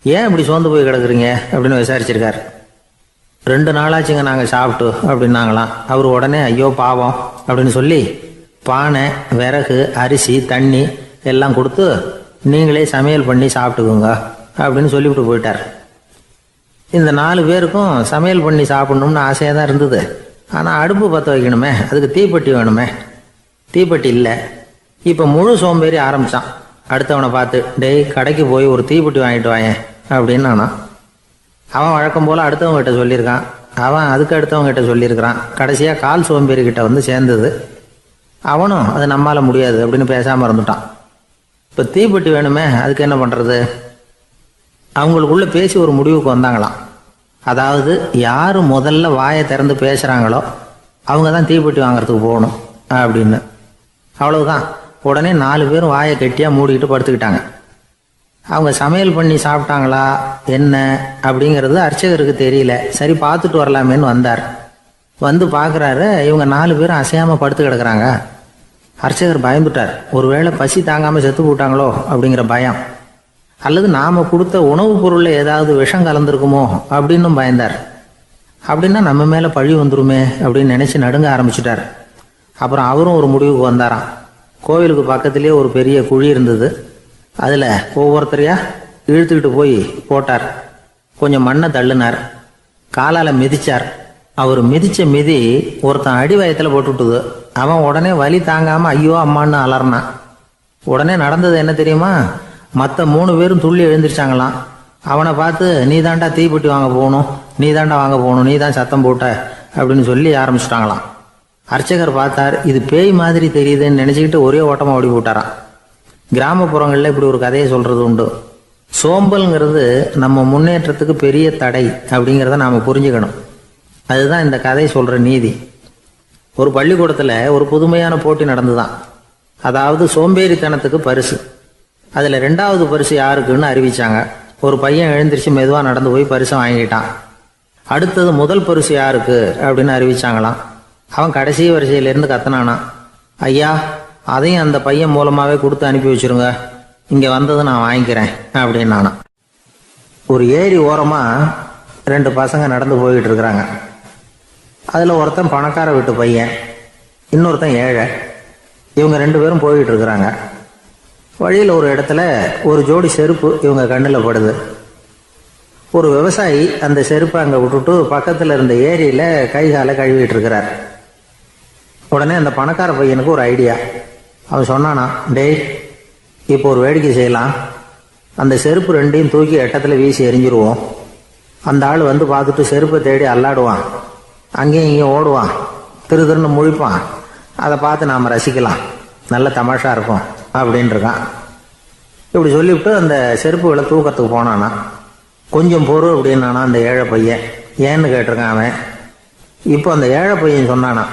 B: ஏன் இப்படி சோர்ந்து போய் கிடக்குறீங்க அப்படின்னு விசாரிச்சிருக்காரு. 2 நாளாச்சுங்க நாங்கள் சாப்பிட்டு அப்படின்னாங்களாம். அவர் உடனே ஐயோ பாவம் அப்படின்னு சொல்லி பானை, விறகு, அரிசி, தண்ணி எல்லாம் கொடுத்து நீங்களே சமையல் பண்ணி சாப்பிட்டுக்குங்க அப்படின்னு சொல்லிவிட்டு போயிட்டார். இந்த 4 பேருக்கும் சமையல் பண்ணி சாப்பிடணும்னு ஆசையாக தான் இருந்தது. ஆனால் அடுப்பு பற்ற வைக்கணுமே, அதுக்கு தீப்பெட்டி வேணுமே. தீப்பெட்டி இல்லை. இப்போ முழு சோம்பேறி ஆரம்பித்தான். அடுத்தவனை பார்த்து, டேய் கடைக்கு போய் ஒரு தீப்பெட்டி வாங்கிட்டு வாயேன் அப்படின்னு நானா. அவன் வழக்கம் போல் அடுத்தவங்ககிட்ட சொல்லியிருக்கான். அவன் அதுக்கு அடுத்தவங்ககிட்ட சொல்லியிருக்கிறான். கடைசியாக கால் சோம்பேறிக்கிட்ட வந்து சேர்ந்தது. அவனும் அது நம்மால் முடியாது அப்படின்னு பேசாமல் இருந்துட்டான். இப்போ தீப்பெட்டி வேணுமே, அதுக்கு என்ன பண்ணுறது? அவங்களுக்குள்ள பேசி ஒரு முடிவுக்கு வந்தாங்களாம். அதாவது யார் முதல்ல வாயை திறந்து பேசுகிறாங்களோ அவங்க தான் தீப்பெட்டி வாங்கிறதுக்கு போகணும் அப்படின்னு. அவ்வளவுதான். உடனே 4 பேரும் வாயை கெட்டியாக மூடிக்கிட்டு படுத்துக்கிட்டாங்க. அவங்க சமையல் பண்ணி சாப்பிட்டாங்களா என்ன அப்படிங்கிறது அர்ச்சகருக்கு தெரியல. சரி பார்த்துட்டு வரலாமேன்னு வந்தார். வந்து பார்க்குறாரு, இவங்க 4 பேரும் அசையாமல் படுத்து கிடக்குறாங்க. அர்ச்சகர் பயந்துட்டார். ஒருவேளை பசி தாங்காமல் செத்து போட்டாங்களோ அப்படிங்கிற பயம், அல்லது நாம் கொடுத்த உணவுப் பொருளில் ஏதாவது விஷம் கலந்துருக்குமோ அப்படின்னும் பயந்தார். அப்படின்னா நம்ம மேலே பழி வந்துருமே அப்படின்னு நினச்சி நடுங்க ஆரம்பிச்சிட்டார். அப்புறம் அவரும் ஒரு முடிவுக்கு வந்தாராம். கோவிலுக்கு பக்கத்துலேயே ஒரு பெரிய குழி இருந்தது. அதில் ஒவ்வொருத்தரையா இழுத்துக்கிட்டு போய் போட்டார். கொஞ்சம் மண்ணை தள்ளினார். காலால் மிதிச்சார். அவர் மிதித்த மிதி ஒருத்தன் அடி வயத்தில் போட்டுவிட்டுது. அவன் உடனே வலி தாங்காமல் ஐயோ அம்மான்னு அலறினான். உடனே நடந்தது என்ன தெரியுமா? மற்ற 3 பேரும் துள்ளி எழுந்திரிச்சாங்களாம். அவனை பார்த்து நீ தாண்டா தீப்பெட்டி வாங்க போகணும், நீ தாண்டா வாங்க போகணும், நீ தான் சத்தம் போட்ட அப்படின்னு சொல்லி ஆரம்பிச்சிட்டாங்களாம். அர்ச்சகர் பார்த்தார். இது பேய் மாதிரி தெரியுதுன்னு நினச்சிக்கிட்டு ஒரே ஓட்டமாக ஓடி போட்டாராம். கிராமப்புறங்களில் இப்படி ஒரு கதையை சொல்கிறது உண்டு. சோம்பல்ங்கிறது நம்ம முன்னேற்றத்துக்கு பெரிய தடை அப்படிங்கிறத நாம் புரிஞ்சுக்கணும். அதுதான் இந்த கதை சொல்கிற நீதி. ஒரு பள்ளிக்கூடத்தில் ஒரு புதுமையான போட்டி நடந்துதான். அதாவது சோம்பேறித்தனத்துக்கு பரிசு. அதில் 2வது பரிசு யாருக்குன்னு அறிவிச்சாங்க. ஒரு பையன் எழுந்திரிச்சு மெதுவாக நடந்து போய் பரிசை வாங்கிட்டான். அடுத்தது முதல் பரிசு யாருக்கு அப்படின்னு அறிவிச்சாங்களாம். அவன் கடைசி வரிசையிலேருந்து கத்தினானான், ஐயா அதையும் அந்த பையன் மூலமாகவே கொடுத்து அனுப்பி வச்சுருங்க, இங்கே வந்தது நான் வாங்கிக்கிறேன் அப்படின்னு நானான். ஒரு ஏரி ஓரமாக 2 பசங்க நடந்து போய்கிட்டு இருக்கிறாங்க. அதில் ஒருத்தன் பணக்கார வீட்டு பையன், இன்னொருத்தன் ஏழை. இவங்க 2 பேரும் போயிட்டு இருக்கிறாங்க. வழியில் ஒரு இடத்துல ஒரு ஜோடி செருப்பு இவங்க கண்ணில் படுது. ஒரு விவசாயி அந்த செருப்பை அங்கே விட்டுட்டு பக்கத்தில் இருந்த ஏரியில் கை காலை கழுவிட்டு இருக்கிறார். உடனே அந்த பணக்கார பையனுக்கு ஒரு ஐடியா. அவன் சொன்னானா, டேய், இப்போ ஒரு வேடிக்கை செய்யலாம். அந்த செருப்பு 2ஐயும் தூக்கி எட்டத்தில் வீசி எரிஞ்சிருவோம். அந்த ஆள் வந்து பார்த்துட்டு செருப்பை தேடி அல்லாடுவான், அங்கேயும் இங்கேயும் ஓடுவான், திருன்னு முழிப்பான். அதை பார்த்து நாம் ரசிக்கலாம், நல்ல தமாஷா இருக்கும் அப்படின்னு இருக்கான். இப்படி சொல்லிவிட்டு அந்த செருப்புகளை தூக்கத்துக்கு போனானா. கொஞ்சம் பொறு அப்படின்னானா அந்த ஏழை பையன். ஏன்னு கேட்டிருக்கான் அவன். இப்போ அந்த ஏழை பையன் சொன்னானா,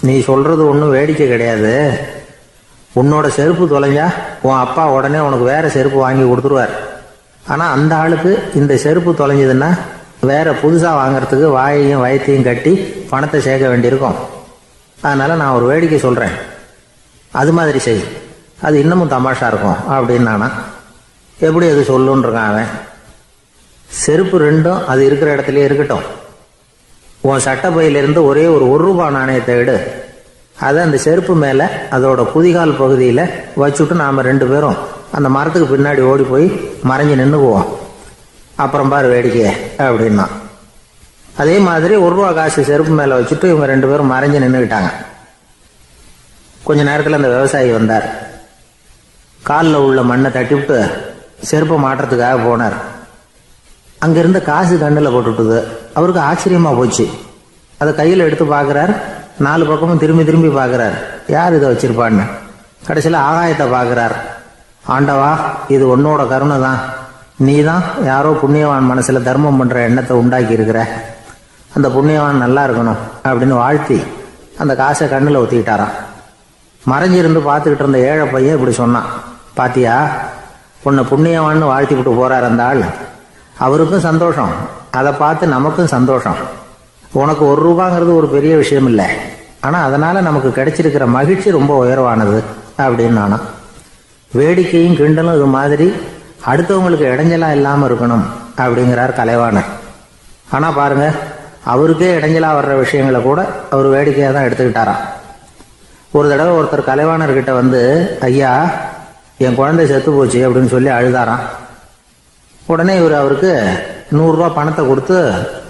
B: நீ சொல்றது ஒன்றும் வேடிக்கை கிடையாது. உன்னோட செருப்பு தொலைஞ்சா உன் அப்பா உடனே உனக்கு வேற செருப்பு வாங்கி கொடுத்துருவார். ஆனால் அந்த ஆளுக்கு இந்த செருப்பு தொலைஞ்சதுன்னா வேற புதுசாக வாங்கறதுக்கு வாயையும் வயத்தையும் கட்டி பணத்தை சேர்க்க வேண்டியிருக்கும். அதனால நான் ஒரு வேடிக்கை சொல்கிறேன், அது மாதிரி செய், அது இன்னமும் தமாஷா இருக்கும் அப்படின்னானா. எப்படி அது சொல்லுன்னு இருக்கான் அவன். செருப்பு 2ம் அது இருக்கிற இடத்துலயே இருக்கட்டும். உன் சட்டப்பையிலிருந்து ஒரே ஒரு ரூபாய் நாணயத்தை எடு. அதை அந்த செருப்பு மேலே அதோட குதிகால் பகுதியில் வச்சுட்டு நாம் 2 பேரும் அந்த மரத்துக்கு பின்னாடி ஓடி போய் மறைஞ்சு நின்றுக்குவோம். அப்புறம் பாரு வேடிக்கையே அப்படின்னா. அதே மாதிரி ரூபா காசு செருப்பு மேலே வச்சுட்டு இவங்க 2 பேரும் மறைஞ்சு நின்றுக்கிட்டாங்க. கொஞ்ச நேரத்தில் அந்த விவசாயி வந்தார். காலில் உள்ள மண்ணை தட்டிவிட்டு செருப்பை மாட்டுறதுக்காக போனார். அங்கிருந்த காசு கண்ணில் போட்டுட்டுது. அவருக்கு ஆச்சரியமா போச்சு. அதை கையில் எடுத்து பார்க்குறார். 4 பக்கமும் திரும்பி திரும்பி பார்க்குறார், யார் இதை வச்சிருப்பான்னு. கடைசியில் ஆகாயத்தை பார்க்குறார். ஆண்டவா, இது உன்னோட கருணை தான். நீ தான் யாரோ புண்ணியவான் மனசில் தர்மம் பண்ணுற எண்ணத்தை உண்டாக்கி இருக்கிற. அந்த புண்ணியவான் நல்லா இருக்கணும் அப்படின்னு வாழ்த்தி அந்த காசை கண்ணில் ஊற்றிக்கிட்டாராம். மறைஞ்சிருந்து பார்த்துக்கிட்டு இருந்த ஏழை பையன் இப்படி சொன்னான், பாத்தியா, உன்னை புண்ணியவான்னு வாழ்த்தி விட்டு போறார் அந்த ஆள். அவருக்கும் சந்தோஷம், அதை பார்த்து நமக்கும் சந்தோஷம். உனக்கு ரூபாங்கிறது ஒரு பெரிய விஷயம் இல்லை, ஆனால் அதனால நமக்கு கிடைச்சிருக்கிற மகிழ்ச்சி ரொம்ப உயர்வானது அப்படின்னு நானா. வேடிக்கையும் கிண்டலும் இது மாதிரி அடுத்தவங்களுக்கு இடைஞ்சலா இல்லாமல் இருக்கணும் அப்படிங்கிறார் கலைவாணர். ஆனால் பாருங்க, அவருக்கே இடைஞ்சலா வர்ற விஷயங்களை கூட அவர் வேடிக்கையாக தான் எடுத்துக்கிட்டாராம். ஒரு தடவை ஒருத்தர் கலைவாணர்கிட்ட வந்து, ஐயா, என் குழந்தை செத்து போச்சு அப்படின்னு சொல்லி அழுதாராம். உடனே இவர் அவருக்கு 100 ரூபா பணத்தை கொடுத்து,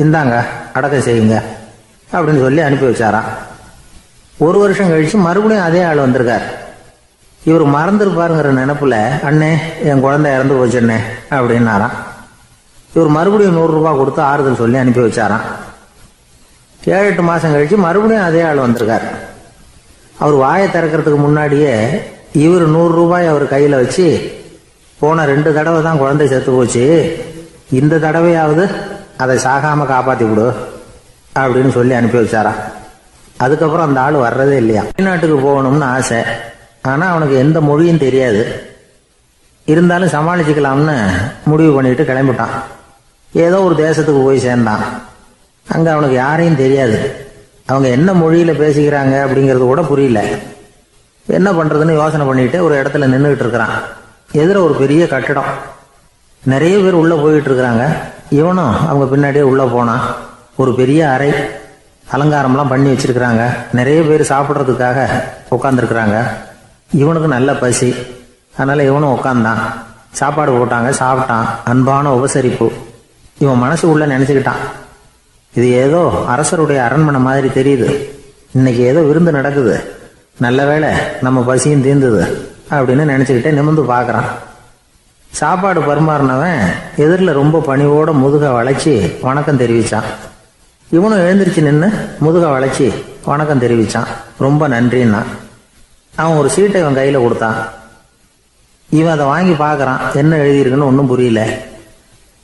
B: இந்தாங்க அடக்கம் செய்யுங்க அப்படின்னு சொல்லி அனுப்பி வச்சாராம். 1 வருஷம் கழிச்சு மறுபடியும் அதே ஆள் வந்திருக்கார். இவர் மறந்துருப்பாருங்கிற நினைப்புல, அண்ணே, என் குழந்தை இறந்து போச்சுண்ணே அப்படின்னாராம். இவர் மறுபடியும் 100 ரூபா கொடுத்து ஆறுதல் சொல்லி அனுப்பி வச்சாராம். 7-8 மாசம் கழிச்சு மறுபடியும் அதே ஆள் வந்திருக்கார். அவர் வாயை திறக்கிறதுக்கு முன்னாடியே இவர் 100 ரூபாய் அவர் கையில வச்சு, போன 2 தடவை தான் குழந்தை செத்து போச்சு, இந்த தடவையாவது அதை சாகாம காப்பாத்தி விடு அப்படின்னு சொல்லி அனுப்பி வச்சாரா. அதுக்கப்புறம் அந்த ஆள் வர்றதே இல்லையா. வெளிநாட்டுக்கு போகணும்னு ஆசை, ஆனா அவனுக்கு எந்த மொழியும் தெரியாது. இருந்தாலும் சமாளிச்சுக்கலாம்னு முடிவு பண்ணிட்டு கிளம்பிட்டான். ஏதோ ஒரு தேசத்துக்கு போய் சேர்ந்தான். அங்க அவனுக்கு யாரையும் தெரியாது. அவங்க என்ன மொழியில பேசிக்கிறாங்க அப்படிங்கிறது கூட புரியல. என்ன பண்றதுன்னு யோசனை பண்ணிட்டு ஒரு இடத்துல நின்றுகிட்டு இருக்கிறான். எதிர ஒரு பெரிய கட்டிடம், நிறைய பேர் உள்ள போயிட்டு இருக்கிறாங்க. இவனும் அவங்க பின்னாடியே உள்ள போனான். ஒரு பெரிய அறை, அலங்காரம்லாம் பண்ணி வச்சிருக்கிறாங்க. நிறைய பேர் சாப்பிட்றதுக்காக உட்காந்துருக்குறாங்க. இவனுக்கு நல்ல பசி, அதனால இவனும் உட்காந்தான். சாப்பாடு போட்டாங்க, சாப்பிட்டான். அன்பான உபசரிப்பு. இவன் மனசு உள்ள நினைச்சுக்கிட்டான், இது ஏதோ அரசருடைய அரண்மனை மாதிரி தெரியுது, இன்னைக்கு ஏதோ விருந்து நடக்குது, நல்ல வேளை நம்ம பசியும் தீர்ந்தது அப்படின்னு நினைச்சுக்கிட்டே நிமிர்ந்து பார்க்கறான். சாப்பாடு பரிமாறினவன் எதிரில் ரொம்ப பணிவோட முதுக வளைச்சி வணக்கம் தெரிவிச்சான். இவனும் எழுந்திருச்சு நின்று முதுக வளைச்சி வணக்கம் தெரிவிச்சான். ரொம்ப நன்றின்னா. அவன் ஒரு சீட்டை இவன் கையில கொடுத்தான். இவன் அதை வாங்கி பார்க்கறான். என்ன எழுதியிருக்குன்னு ஒன்றும் புரியல.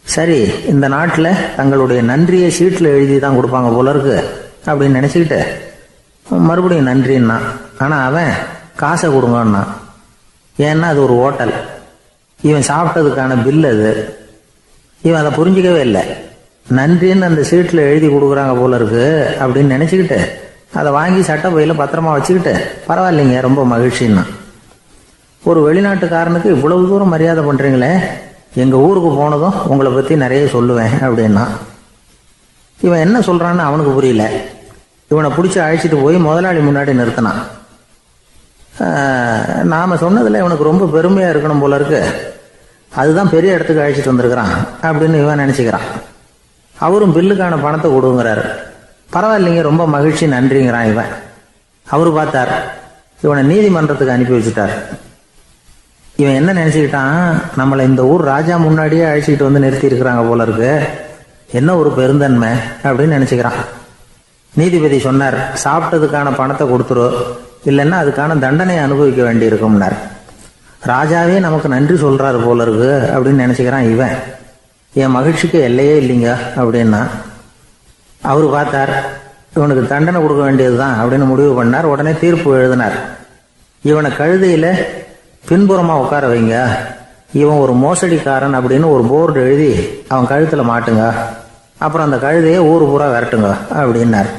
B: சரி, இந்த நாட்டில் தங்களுடைய நன்றியை சீட்டில் எழுதி தான் கொடுப்பாங்க போல இருக்கு அப்படின்னு நினைச்சுக்கிட்டு மறுபடியும் நன்றின்னா. ஆனா அவன் காசை கொடுங்கன்னா. ஏன்னா அது ஒரு ஹோட்டல், இவன் சாப்பிட்டதுக்கான பில் அது. இவன் அதை புரிஞ்சிக்கவே இல்லை. நன்றின்னு அந்த சீட்டில் எழுதி கொடுக்குறாங்க போல இருக்கு அப்படின்னு நினைச்சுக்கிட்டு அதை வாங்கி சட்டை பையில பத்திரமா வச்சுக்கிட்டு, பரவாயில்லைங்க, ரொம்ப மகிழ்ச்சின்னா. ஒரு வெளிநாட்டுக்காரனுக்கு இவ்வளவு தூரம் மரியாதை பண்றீங்களே, எங்க ஊருக்கு போனதும் உங்களை பத்தி நிறைய சொல்லுவேன் அப்படின்னா. இவன் என்ன சொல்றான்னு அவனுக்கு புரியல. இவனை பிடிச்சி அழைச்சிட்டு போய் முதலாளி முன்னாடி நிறுத்தினான். நாம் சொன்னதில் இவனுக்கு ரொம்ப பெருமையாக இருக்கணும் போல இருக்கு, அதுதான் பெரிய இடத்துக்கு அழைச்சிட்டு வந்திருக்கிறான் அப்படின்னு இவன் நினச்சிக்கிறான். அவரும் பில்லுக்கான பணத்தை கொடுங்கிறாரு. பரவாயில்லைங்க, ரொம்ப மகிழ்ச்சி, நன்றிங்கிறான் இவன். அவரு பார்த்தார், இவனை நீதிமன்றத்துக்கு அனுப்பி வச்சுட்டார். இவன் என்ன நினச்சிக்கிட்டான், நம்மளை இந்த ஊர் ராஜா முன்னாடியே அழைச்சிக்கிட்டு வந்து நிறுத்தி இருக்கிறாங்க போல இருக்கு, என்ன ஒரு பெருந்தன்மை அப்படின்னு நினச்சிக்கிறான். நீதிபதி சொன்னார், சாப்பிட்டதுக்கான பணத்தை கொடுத்துரு, இல்லைன்னா அதுக்கான தண்டனை அனுபவிக்க வேண்டி இருக்கும்னார். ராஜாவே நமக்கு நன்றி சொல்றாரு போல இருக்கு அப்படின்னு நினச்சிக்கிறான் இவன். என் மகிழ்ச்சிக்கு எல்லையே இல்லைங்க அப்படின்னா. அவரு பார்த்தார், இவனுக்கு தண்டனை கொடுக்க வேண்டியது தான் அப்படின்னு முடிவு பண்ணார். உடனே தீர்ப்பு எழுதினார். இவனை கழுதையில் பின்புறமாக உட்கார வைங்க, இவன் ஒரு மோசடிக்காரன் அப்படின்னு ஒரு போர்டு எழுதி அவன் கழுத்தில் மாட்டுங்க, அப்புறம் அந்த கழுதையை ஊர் பூரா விரட்டுங்க அப்படின்னார்.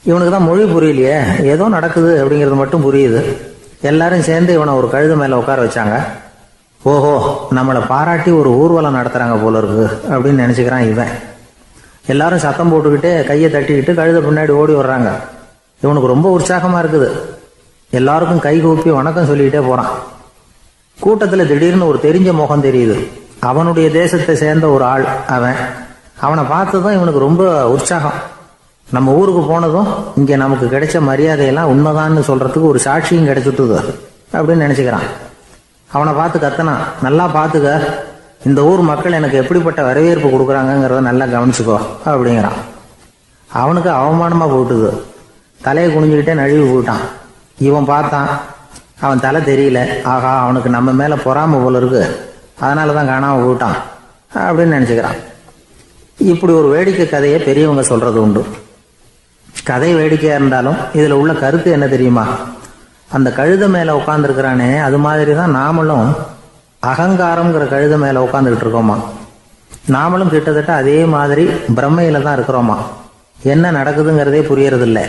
B: இவனுக்கு தான் மொழி புரியலையே, ஏதோ நடக்குது அப்படிங்கிறது மட்டும் புரியுது. எல்லாரும் சேர்ந்து இவனை ஒரு கழுதை மேலே உட்கார வச்சாங்க. ஓஹோ, நம்மளை பாராட்டி ஒரு ஊர்வலம் நடத்துகிறாங்க போல இருக்கு அப்படின்னு நினச்சிக்கிறான் இவன். எல்லாரும் சத்தம் போட்டுக்கிட்டு கையை தட்டிக்கிட்டு கழுதை பின்னாடி ஓடி வர்றாங்க. இவனுக்கு ரொம்ப உற்சாகமாக இருக்குது. எல்லாருக்கும் கை கூப்பி வணக்கம் சொல்லிக்கிட்டே போகிறான். கூட்டத்தில் திடீர்னு ஒரு தெரிஞ்ச முகம் தெரியுது. அவனுடைய தேசத்தை சேர்ந்த ஒரு ஆள் அவன். அவனை பார்த்ததும் இவனுக்கு ரொம்ப உற்சாகம். நம்ம ஊருக்கு போனதும் இங்கே நமக்கு கிடைச்ச மரியாதையெல்லாம் உண்மைதான்னு சொல்கிறதுக்கு ஒரு சாட்சியும் கிடைச்சிட்டுது அப்படின்னு நினச்சிக்கிறான். அவனை பார்த்து கத்தனான், நல்லா பார்த்துக்க, இந்த ஊர் மக்கள் எனக்கு எப்படிப்பட்ட வரவேற்பு கொடுக்குறாங்கங்கிறத நல்லா கவனிச்சுக்கோ அப்படிங்கிறான். அவனுக்கு அவமானமாக போட்டுது. தலையை குனிஞ்சுக்கிட்டே நழுவி போயிட்டான். இவன் பார்த்தான், அவன் தலை தெரியல. ஆகா, அவனுக்கு நம்ம மேலே பொறாமை போல இருக்கு, அதனால தான் காணாமல் போயிட்டான் அப்படின்னு நினச்சிக்கிறான். இப்படி ஒரு வேடிக்கை கதையை பெரியவங்க சொல்கிறது உண்டு. கதை வேடிக்கையாக இருந்தாலும் இதில் உள்ள கருத்து என்ன தெரியுமா? அந்த கழுதை மேலே உட்காந்துருக்கிறானே, அது மாதிரி தான் நாமளும் அகங்காரம்ங்கிற கழுதை மேலே உட்காந்துக்கிட்டு இருக்கோமா. நாமளும் கிட்டத்தட்ட அதே மாதிரி பிரம்மையில தான் இருக்கிறோமா. என்ன நடக்குதுங்கிறதே புரியறதில்லை.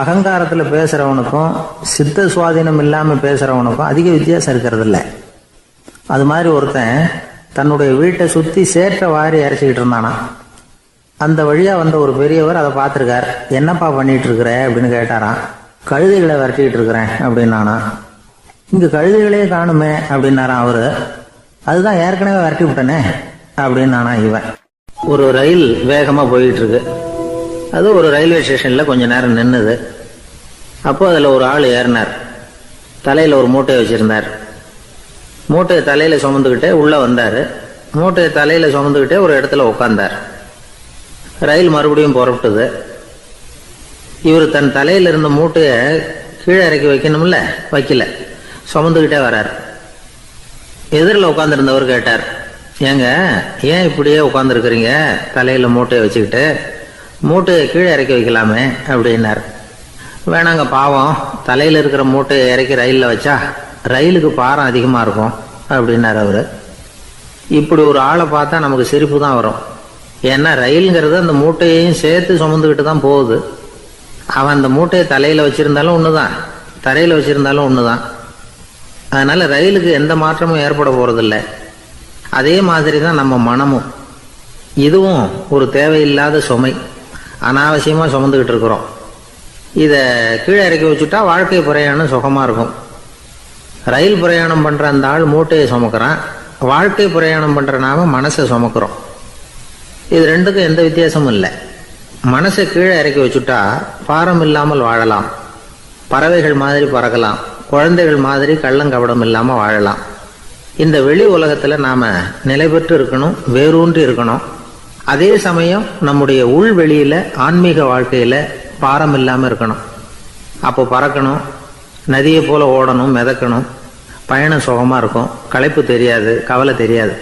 B: அகங்காரத்தில் பேசுகிறவனுக்கும் சித்த சுவாதீனம் இல்லாமல் பேசுகிறவனுக்கும் அதிக வித்தியாசம் இருக்கிறது இல்லை. அது மாதிரி ஒருத்தன் தன்னுடைய வீட்டை சுற்றி சேற்றை வாரி இறைச்சிக்கிட்டு இருந்தானா. அந்த வழியாக வந்த ஒரு பெரியவர் அதை பார்த்துருக்கார். என்னப்பா பண்ணிட்டு இருக்கிற அப்படின்னு கேட்டாராம். கழுதைகளை விரட்டிக்கிட்டு இருக்கிறேன் அப்படின்னானா. இங்கே கழுதைகளே காணுமே அப்படின்னாரான் அவரு. அதுதான் ஏற்கனவே விரட்டி விட்டனே அப்படின்னானா இவன். ஒரு ரயில் வேகமாக போயிட்டு இருக்கு. அது ஒரு ரயில்வே ஸ்டேஷனில் கொஞ்ச நேரம் நின்றுது. அப்போ அதில் ஒரு ஆள் ஏறினார். தலையில் ஒரு மூட்டையை வச்சுருந்தார். மூட்டையை தலையில் சுமந்துக்கிட்டே உள்ளே வந்தார். மூட்டையை தலையில் சுமந்துக்கிட்டே ஒரு இடத்துல உட்காந்தார். ரயில் மறுபடியும் புறப்பட்டுது. இவர் தன் தலையில் இருந்த மூட்டையை கீழே இறக்கி வைக்கணும்ல, வைக்கல, சுமந்துக்கிட்டே வர்றார். எதிரில் உட்காந்துருந்தவர் கேட்டார், ஏங்க ஏன் இப்படியே உட்காந்துருக்குறீங்க தலையில் மூட்டையை வச்சுக்கிட்டு, மூட்டையை கீழே இறக்கி வைக்கலாமே அப்படின்னார். வேணாங்க, பாவம், தலையில் இருக்கிற மூட்டையை இறக்கி ரயிலில் வச்சா ரயிலுக்கு பாரம் அதிகமாக இருக்கும் அப்படின்னார் அவர். இப்படி ஒரு ஆளை பார்த்தா நமக்கு சிரிப்பு தான் வரும். ஏன்னா ரயிலுங்கிறது அந்த மூட்டையையும் சேர்த்து சுமந்துக்கிட்டு தான் போகுது. அவன் அந்த மூட்டையை தலையில் வச்சுருந்தாலும் ஒன்று தான், தரையில் வச்சுருந்தாலும் ஒன்று தான். அதனால் ரயிலுக்கு எந்த மாற்றமும் ஏற்பட போகிறதில்ல. அதே மாதிரி தான் நம்ம மனமும். இதுவும் ஒரு தேவையில்லாத சுமை, அனாவசியமாக சுமந்துக்கிட்டு இருக்கிறோம். இதை கீழே இறக்கி வச்சுட்டா வாழ்க்கை பிரயாணம் சுகமாக இருக்கும். ரயில் பிரயாணம் பண்ணுற அந்த ஆள் மூட்டையை சுமக்கிறான், வாழ்க்கை பிரயாணம் பண்ணுற நாம மனசை சுமக்கிறோம். இது ரெண்டுக்கும் எந்த வித்தியாசமும் இல்லை. மனசை கீழே இறக்கி வச்சுட்டா பாரம் இல்லாமல் வாழலாம், பறவைகள் மாதிரி பறக்கலாம், குழந்தைகள் மாதிரி கள்ளங்கபடம் இல்லாமல் வாழலாம். இந்த வெளி உலகத்தில் நாம் நிலை பெற்று இருக்கணும், வேரூன்றி இருக்கணும். அதே சமயம் நம்முடைய உள்வெளியில் ஆன்மீக வாழ்க்கையில் பாரம் இல்லாமல் இருக்கணும். அப்போ பறக்கணும், நதியை போல் ஓடணும், மிதக்கணும். பயணம் சுகமாக இருக்கும், களைப்பு தெரியாது, கவலை தெரியாது.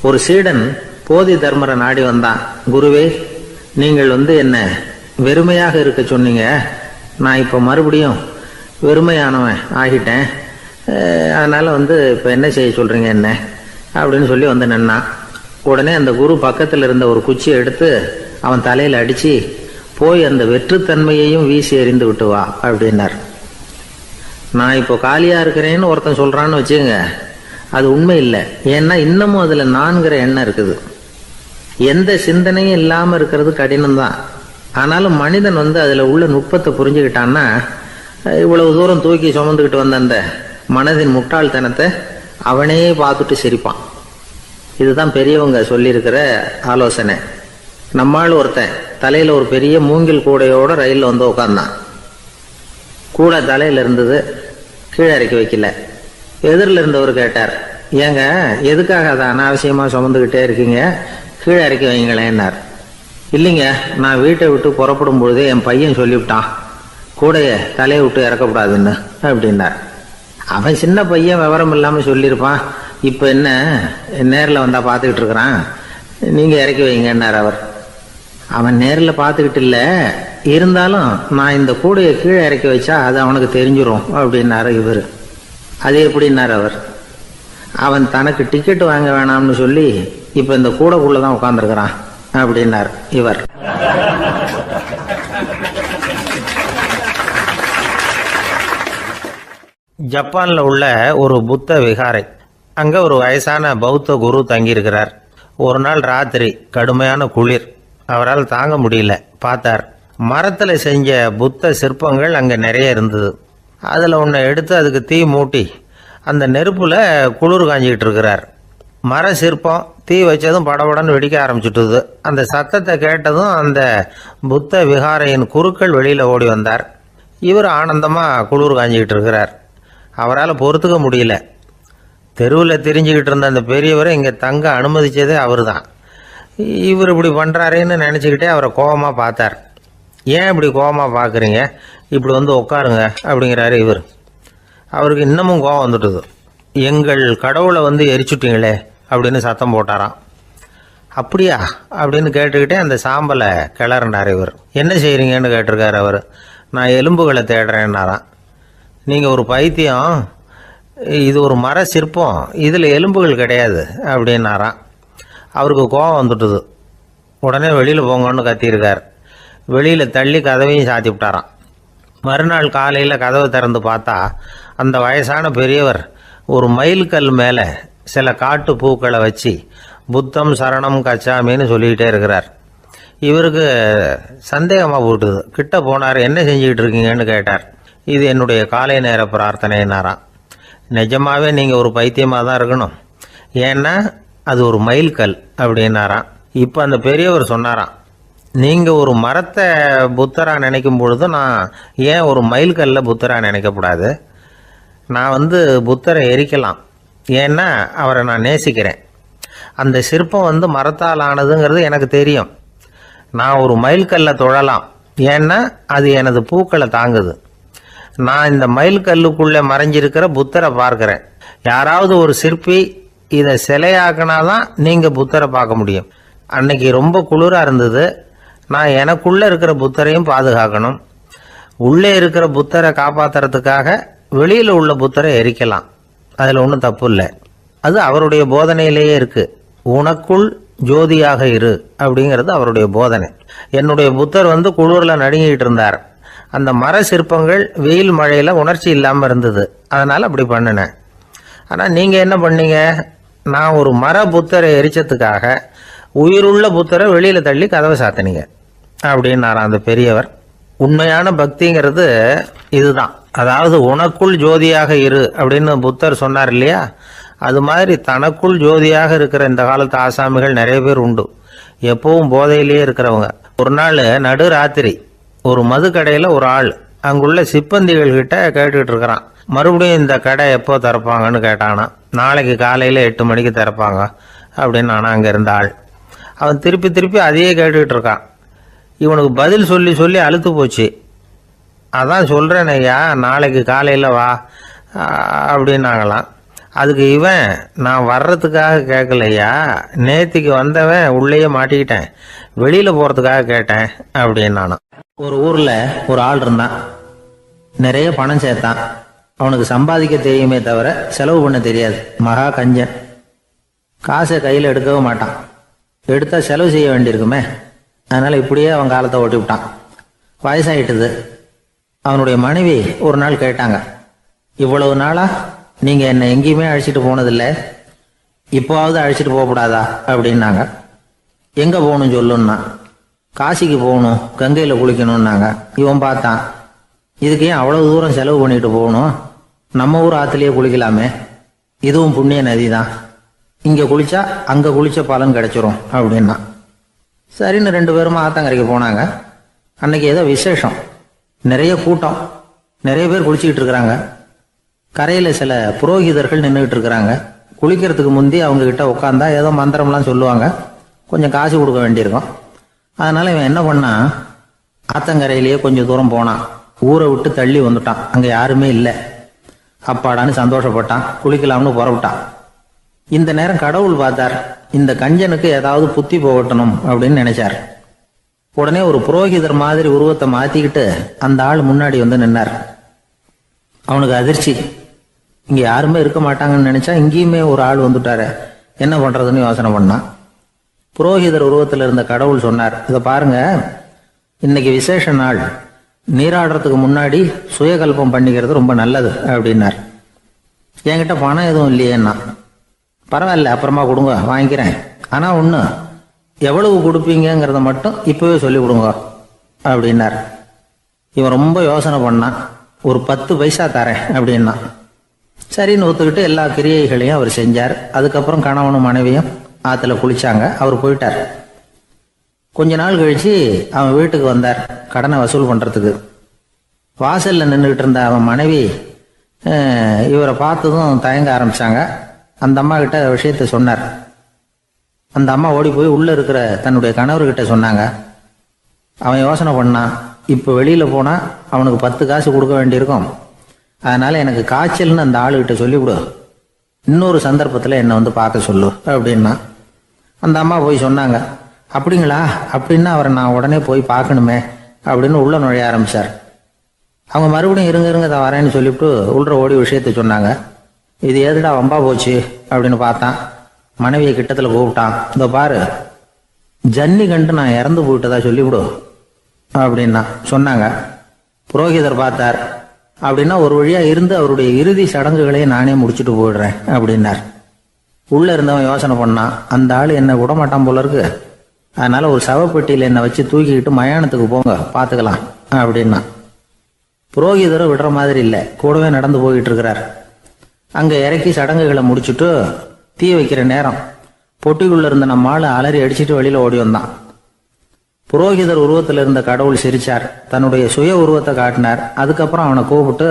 B: ஒரு சீடன் போதி தர்மரை நாடி வந்தான். குருவே, நீங்கள் என்ன வெறுமையாக இருக்க சொன்னீங்க, நான் இப்போ மறுபடியும் வெறுமையானவன் ஆகிட்டேன், அதனால் இப்போ என்ன செய்ய சொல்கிறீங்க என்ன அப்படின்னு சொல்லி நின்னான். உடனே அந்த குரு பக்கத்தில் இருந்த ஒரு குச்சியை எடுத்து அவன் தலையில் அடித்து, போய் அந்த வெற்றுத்தன்மையையும் வீசி எறிந்து விட்டு வா அப்படின்னார். நான் இப்போ காலியாக இருக்கிறேன்னு ஒருத்தன் சொல்கிறான்னு வச்சுங்க, அது உண்மை இல்லை. ஏன்னா இன்னமும் அதில் நான்கிற எண்ணம் இருக்குது. எந்த சிந்தனையும் இல்லாமல் இருக்கிறது கடினம்தான். ஆனாலும் மனிதன் அதில் உள்ள நுட்பத்தை புரிஞ்சுக்கிட்டான்னா இவ்வளவு தூரம் தூக்கி சுமந்துக்கிட்டு வந்த அந்த மனதின் முட்டாள்தனத்தை அவனே பார்த்துட்டு சிரிப்பான். இதுதான் பெரியவங்க சொல்லியிருக்கிற ஆலோசனை. நம்மால் ஒருத்தன் தலையில் ஒரு பெரிய மூங்கில் கூடையோட ரயிலில் வந்து உட்காந்தான். கூடை தலையில் இருந்தது, கீழே இறக்கி வைக்கல. எதிரில் இருந்தவர் கேட்டார், ஏங்க எதுக்காக அதை அனாவசியமாக சுமந்துக்கிட்டே இருக்கீங்க, கீழே இறக்கி வைங்களேன்னார். இல்லைங்க, நான் வீட்டை விட்டு புறப்படும் பொழுதே என் பையன் சொல்லிவிட்டான் கூடையை தலையை விட்டு இறக்கக்கூடாதுன்னு அப்படின்னார். அவன் சின்ன பையன், விவரம் இல்லாமல் சொல்லியிருப்பான். இப்போ என்ன நேரில் வந்தால் பார்த்துக்கிட்டு இருக்கிறான், நீங்கள் இறக்கி வைங்கன்னார் அவர். அவன் நேரில் பார்த்துக்கிட்டு இல்லை, இருந்தாலும் நான் இந்த கூடையை கீழே இறக்கி வச்சா அது அவனுக்கு தெரிஞ்சிடும் அப்படின்னாரு இவர். அது எப்படின்னார் அவர். அவன் தனக்கு டிக்கெட் வாங்க வேணாம்னு சொல்லி இப்போ இந்த கூடைக்குள்ளே தான் உட்காந்துருக்கிறான் அப்படின்னார் இவர். ஜப்பானில் உள்ள ஒரு புத்த விகாரை, அங்கே ஒரு வயசான பௌத்த குரு தங்கியிருக்கிறார். ஒரு நாள் ராத்திரி கடுமையான குளிர், அவரால் தாங்க முடியல. பார்த்தார், மரத்தில் செஞ்ச புத்த சிற்பங்கள் அங்கே நிறைய இருந்தது. அதில் ஒன்றை எடுத்து அதுக்கு தீ மூட்டி அந்த நெருப்பில் குளிர் காஞ்சிக்கிட்டு இருக்கிறார். மர சிற்பம் தீ வச்சதும் படபடன்னு வெடிக்க ஆரம்பிச்சுட்டுது. அந்த சத்தத்தை கேட்டதும் அந்த புத்த விகாரையின் குருக்கள் வெளியில் ஓடி வந்தார். இவர் ஆனந்தமாக குளிர் காஞ்சிக்கிட்டு இருக்கிறார். அவரால் பொறுத்துக்க முடியல. தெருவில் தெரிஞ்சுக்கிட்டு இருந்த அந்த பெரியவரை இங்கே தங்க அனுமதித்ததே அவர் தான். இவர் இப்படி பண்ணுறாருன்னு நினச்சிக்கிட்டே அவரை கோபமாக பார்த்தார். ஏன் இப்படி கோபமாக பார்க்குறீங்க, இப்படி வந்து உட்காருங்க அப்படிங்கிறாரு இவர். அவருக்கு இன்னமும் கோபம் வந்துட்டுது. எங்கள் கடவுளை வந்து எரிச்சுட்டீங்களே அப்படின்னு சத்தம் போட்டாராம். அப்படியா அப்படின்னு கேட்டுக்கிட்டே அந்த சாம்பலை கிளறினார் இவர். என்ன செய்கிறீங்கன்னு கேட்டிருக்காரு அவர். நான் எலும்புகளை தேடுறேன்னாராம். நீங்கள் ஒரு பைத்தியம், இது ஒரு மர சிற்பம், இதில் எலும்புகள் கிடையாது அப்படின்னாராம். அவருக்கு கோபம் வந்துட்டுது. உடனே வெளியில் போங்கன்னு கத்தியிருக்கார். வெளியில் தள்ளி கதவையும் சாத்தி விட்டாராம். மறுநாள் காலையில் கதவை திறந்து பார்த்தா அந்த வயசான பெரியவர் ஒரு மைல்கல் மேலே சில காட்டு பூக்களை வச்சு புத்தம் சரணம் கச்சாமின்னு சொல்லிக்கிட்டே இருக்கிறார். இவருக்கு சந்தேகமாக போட்டுது. கிட்ட போனார். என்ன செஞ்சுக்கிட்டு இருக்கீங்கன்னு கேட்டார். இது என்னுடைய காலை நேர பிரார்த்தனைனாராம். நிஜமாகவே நீங்கள் ஒரு பைத்தியமாக தான் இருக்கணும், ஏன்னா அது ஒரு மைல்கல் அப்படின்னாராம். இப்போ அந்த பெரியவர் சொன்னாராம், நீங்கள் ஒரு மரத்தை புத்தராக நினைக்கும் பொழுது நான் ஏன் ஒரு மைல்கல்ல புத்தராக நினைக்கக்கூடாது? நான் வந்து புத்தரை எரிக்கலாம், ஏன்னா அவரை நான் நேசிக்கிறேன். அந்த சிற்பம் வந்து மரத்தால் ஆனதுங்கிறது எனக்கு தெரியும். நான் ஒரு மைல்கல்ல தொழலாம், ஏன்னா அது எனது பூக்களை தாங்குது. நான் இந்த மைல்கல்லுக்குள்ளே மறைஞ்சிருக்கிற புத்தரை பார்க்குறேன். யாராவது ஒரு சிற்பி இதை சிலையாக்கினாதான் நீங்கள் புத்தரை பார்க்க முடியும். அன்னைக்கு ரொம்ப குளிராக இருந்தது. நான் எனக்குள்ளே இருக்கிற புத்தரையும் பாதுகாக்கணும். உள்ளே இருக்கிற புத்தரை காப்பாற்றுறதுக்காக வெளியில் உள்ள புத்தரை எரிக்கலாம், அதில் ஒன்றும் தப்பு இல்லை. அது அவருடைய போதனையிலேயே இருக்குது. உனக்குள் ஜோதியாக இரு அப்படிங்கிறது அவருடைய போதனை. என்னுடைய புத்தர் வந்து குளிரில் நடுங்கிட்டு இருந்தார். அந்த மர சிற்பங்கள் வெயில் மழையில் உணர்ச்சி இல்லாமல் இருந்தது, அதனால் அப்படி பண்ணினேன். ஆனால் நீங்கள் என்ன பண்ணீங்க? நான் ஒரு மர புத்தரை எரிச்சதுக்காக உயிருள்ள புத்தரை வெளியில் தள்ளி கதவை சாத்தினீங்க அப்படின்னாராம் அந்த பெரியவர். உண்மையான பக்திங்கிறது இதுதான். அதாவது உனக்குள் ஜோதியாக இரு அப்படின்னு புத்தர் சொன்னார் இல்லையா, அது மாதிரி தனக்குள் ஜோதியாக இருக்கிற இந்த காலத்து ஆசாமிகள் நிறைய பேர் உண்டு. எப்பவும் போதையிலேயே இருக்கிறவங்க. ஒரு நாள் நடு ராத்திரி ஒரு மது கடையில் ஒரு ஆள் அங்குள்ள சிப்பந்திகள் கிட்ட கேட்டுக்கிட்டு இருக்கிறான். மறுபடியும் இந்த கடை எப்போ திறப்பாங்கன்னு கேட்டானா. நாளைக்கு காலையில் 8 மணிக்கு திறப்பாங்க அப்படின்னு நானும் அங்கே இருந்த ஆள். அவன் திருப்பி திருப்பி அதையே கேட்டுக்கிட்டு இருக்கான். இவனுக்கு பதில் சொல்லி சொல்லி அழுத்து போச்சு. அதான் சொல்கிறேன் ஐயா, நாளைக்கு காலையில் வா அப்படின்னாங்களாம். அதுக்கு இவன், நான் வர்றதுக்காக கேட்கலையா, நேத்திக்கு வந்தவன் உள்ளேயே மாட்டிக்கிட்டேன், வெளியில் போகிறதுக்காக கேட்டேன் அப்படின்னு நானும். ஒரு ஊரில் ஒரு ஆள் இருந்தான். நிறைய பணம் சேர்த்தான். அவனுக்கு சம்பாதிக்க தெரியுமே தவிர செலவு பண்ண தெரியாது. மகா கஞ்சன். காசை கையில் எடுக்கவும் மாட்டான். எடுத்தா செலவு செய்ய வேண்டியிருக்குமே, அதனால் இப்படியே அவன் காலத்தை ஓட்டி விட்டான். வயசாயிட்டுது. அவனுடைய மனைவி ஒரு நாள் கேட்டாங்க, இவ்வளவு நாளா நீங்கள் என்னை எங்கேயுமே அழைச்சிட்டு போனதில்லை, இப்போவாவது அழைச்சிட்டு போகக்கூடாதா அப்படின்னாங்க. எங்கே போகணும் சொல்லுன்னா. காசிக்கு போகணும், கங்கையில் குளிக்கணும்னாங்க. இவன் பார்த்தான், இதுக்கு ஏன் அவ்வளோ தூரம் செலவு பண்ணிட்டு போகணும்? நம்ம ஊர் ஆற்றுலேயே குளிக்கலாமே, இதுவும் புண்ணிய நதி தான், இங்கே குளிச்சா அங்கே குளிச்ச பலன் கிடைச்சிரும் அப்படின்னா. சரின்னு 2 பேரும் ஆத்தங்கரைக்கு போனாங்க. அன்னைக்கு ஏதோ விசேஷம், நிறைய கூட்டம், நிறைய பேர் குளிச்சுக்கிட்டு இருக்கிறாங்க. கரையில் சில புரோகிதர்கள் நின்றுக்கிட்டு இருக்கிறாங்க. குளிக்கிறதுக்கு முந்தி அவங்க கிட்ட உட்காந்தா ஏதோ மந்திரம்லாம் சொல்லுவாங்க, கொஞ்சம் காசு கொடுக்க வேண்டியிருக்கும். அதனால இவன் என்ன பண்ணான், ஆத்தங்கரையிலேயே கொஞ்சம் தூரம் போனான். ஊரை விட்டு தள்ளி வந்துட்டான், அங்கே யாருமே இல்லை. அப்பாடான்னு சந்தோஷப்பட்டான், குளிக்கலாம்னு புறப்பட்டான். இந்த நேரம் கடவுள் பார்த்தார், இந்த கஞ்சனுக்கு ஏதாவது புத்தி போகட்டணும் அப்படின்னு நினைச்சார். உடனே ஒரு புரோகிதர் மாதிரி உருவத்தை மாத்திக்கிட்டு அந்த ஆள் முன்னாடி வந்து நின்னார். அவனுக்கு அதிர்ச்சி, இங்க யாருமே இருக்க மாட்டாங்கன்னு நினைச்சா இங்கேயுமே ஒரு ஆள் வந்துட்டாரு, என்ன பண்றதுன்னு யோசனை பண்ணான். புரோகிதர் உருவத்தில் இருந்த கடவுள் சொன்னார், இதை பாருங்க, இன்னைக்கு விசேஷ நாள், நீராடுறதுக்கு முன்னாடி சுயகல்பம் பண்ணிக்கிறது ரொம்ப நல்லது அப்படின்னார். என்கிட்ட பணம் எதுவும் இல்லையேன்னா. பரவாயில்ல, அப்புறமா கொடுங்க, வாங்கிக்கிறேன். ஆனா ஒண்ணு, எவ்வளவு கொடுப்பீங்கிறத மட்டும் இப்பவே சொல்லி கொடுங்க அப்படின்னார். இவன் ரொம்ப யோசனை பண்ணான். ஒரு 10 பைசா தரேன் அப்படின்னா. சரின்னு ஒத்துக்கிட்டு எல்லா கிரியைகளையும் அவர் செஞ்சார். அதுக்கப்புறம் கணவனும் மனைவியும் ஆத்துல குளிச்சாங்க. அவர் போயிட்டார். கொஞ்ச நாள் கழிச்சு அவன் வீட்டுக்கு வந்தார், கடனை வசூல் பண்றதுக்கு. வாசல்ல நின்றுகிட்டு இருந்த அவன் மனைவி இவரை பார்த்ததும் தயங்க ஆரம்பிச்சாங்க. அந்த அம்மா கிட்ட விஷயத்த சொன்னார். அந்த அம்மா ஓடி போய் உள்ள இருக்கிற தன்னுடைய கணவர்கிட்ட சொன்னாங்க. அவன் யோசனை பண்ணான், இப்போ வெளியில போனா அவனுக்கு 10 காசு கொடுக்க வேண்டியிருக்கும், அதனால எனக்கு காய்ச்சல்னு அந்த ஆளுகிட்ட சொல்லிவிடு, இன்னொரு சந்தர்ப்பத்தில் என்னை வந்து பார்க்க சொல்லு அப்படின்னா. அந்த அம்மா போய் சொன்னாங்க. அப்படிங்களா, அப்படின்னா அவரை நான் உடனே போய் பார்க்கணுமே அப்படின்னு உள்ள நுழைய ஆரம்பிச்சார். அவங்க மறுபடியும் இருங்க தான் வரேன்னு சொல்லிவிட்டு உள்ள ஓடி விஷயத்த சொன்னாங்க. இது எதுடா வம்பா போச்சு அப்படின்னு பார்த்தான். மனைவியை கிட்டத்துல கூப்பிட்டான். இதோ பாரு, ஜன்னி கண்டு நான் இறந்து போயிட்டதா சொல்லிவிடு அப்படின்னா சொன்னாங்க. புரோகிதர் பார்த்தார். அப்படின்னா ஒரு வழியா இருந்து அவருடைய இறுதி சடங்குகளையும் நானே முடிச்சுட்டு போயிடுறேன் அப்படின்னார். உள்ள இருந்தவன் யோசனை பண்ணான், அந்த ஆள் என்ன விட மாட்டான் போல இருக்கு, அதனால ஒரு சவப்பெட்டியில என்னை வச்சு தூக்கிக்கிட்டு மயானத்துக்கு போங்க, பார்த்துக்கலாம் அப்படின்னா. புரோகிதரும் விடுற மாதிரி இல்லை, கூடவே நடந்து போயிட்டு இருக்கிறார். அங்க இறக்கி சடங்குகளை முடிச்சுட்டு தீ வைக்கிற நேரம் பொட்டிக்குள்ள இருந்த நம்ம ஆளு அலறி அடிச்சுட்டு வெளியில ஓடி வந்தான். புரோகிதர் உருவத்தில் இருந்த கடவுள் சிரிச்சார், தன்னுடைய சுய உருவத்தை காட்டினார். அதுக்கப்புறம் அவனை கூப்பிட்டு,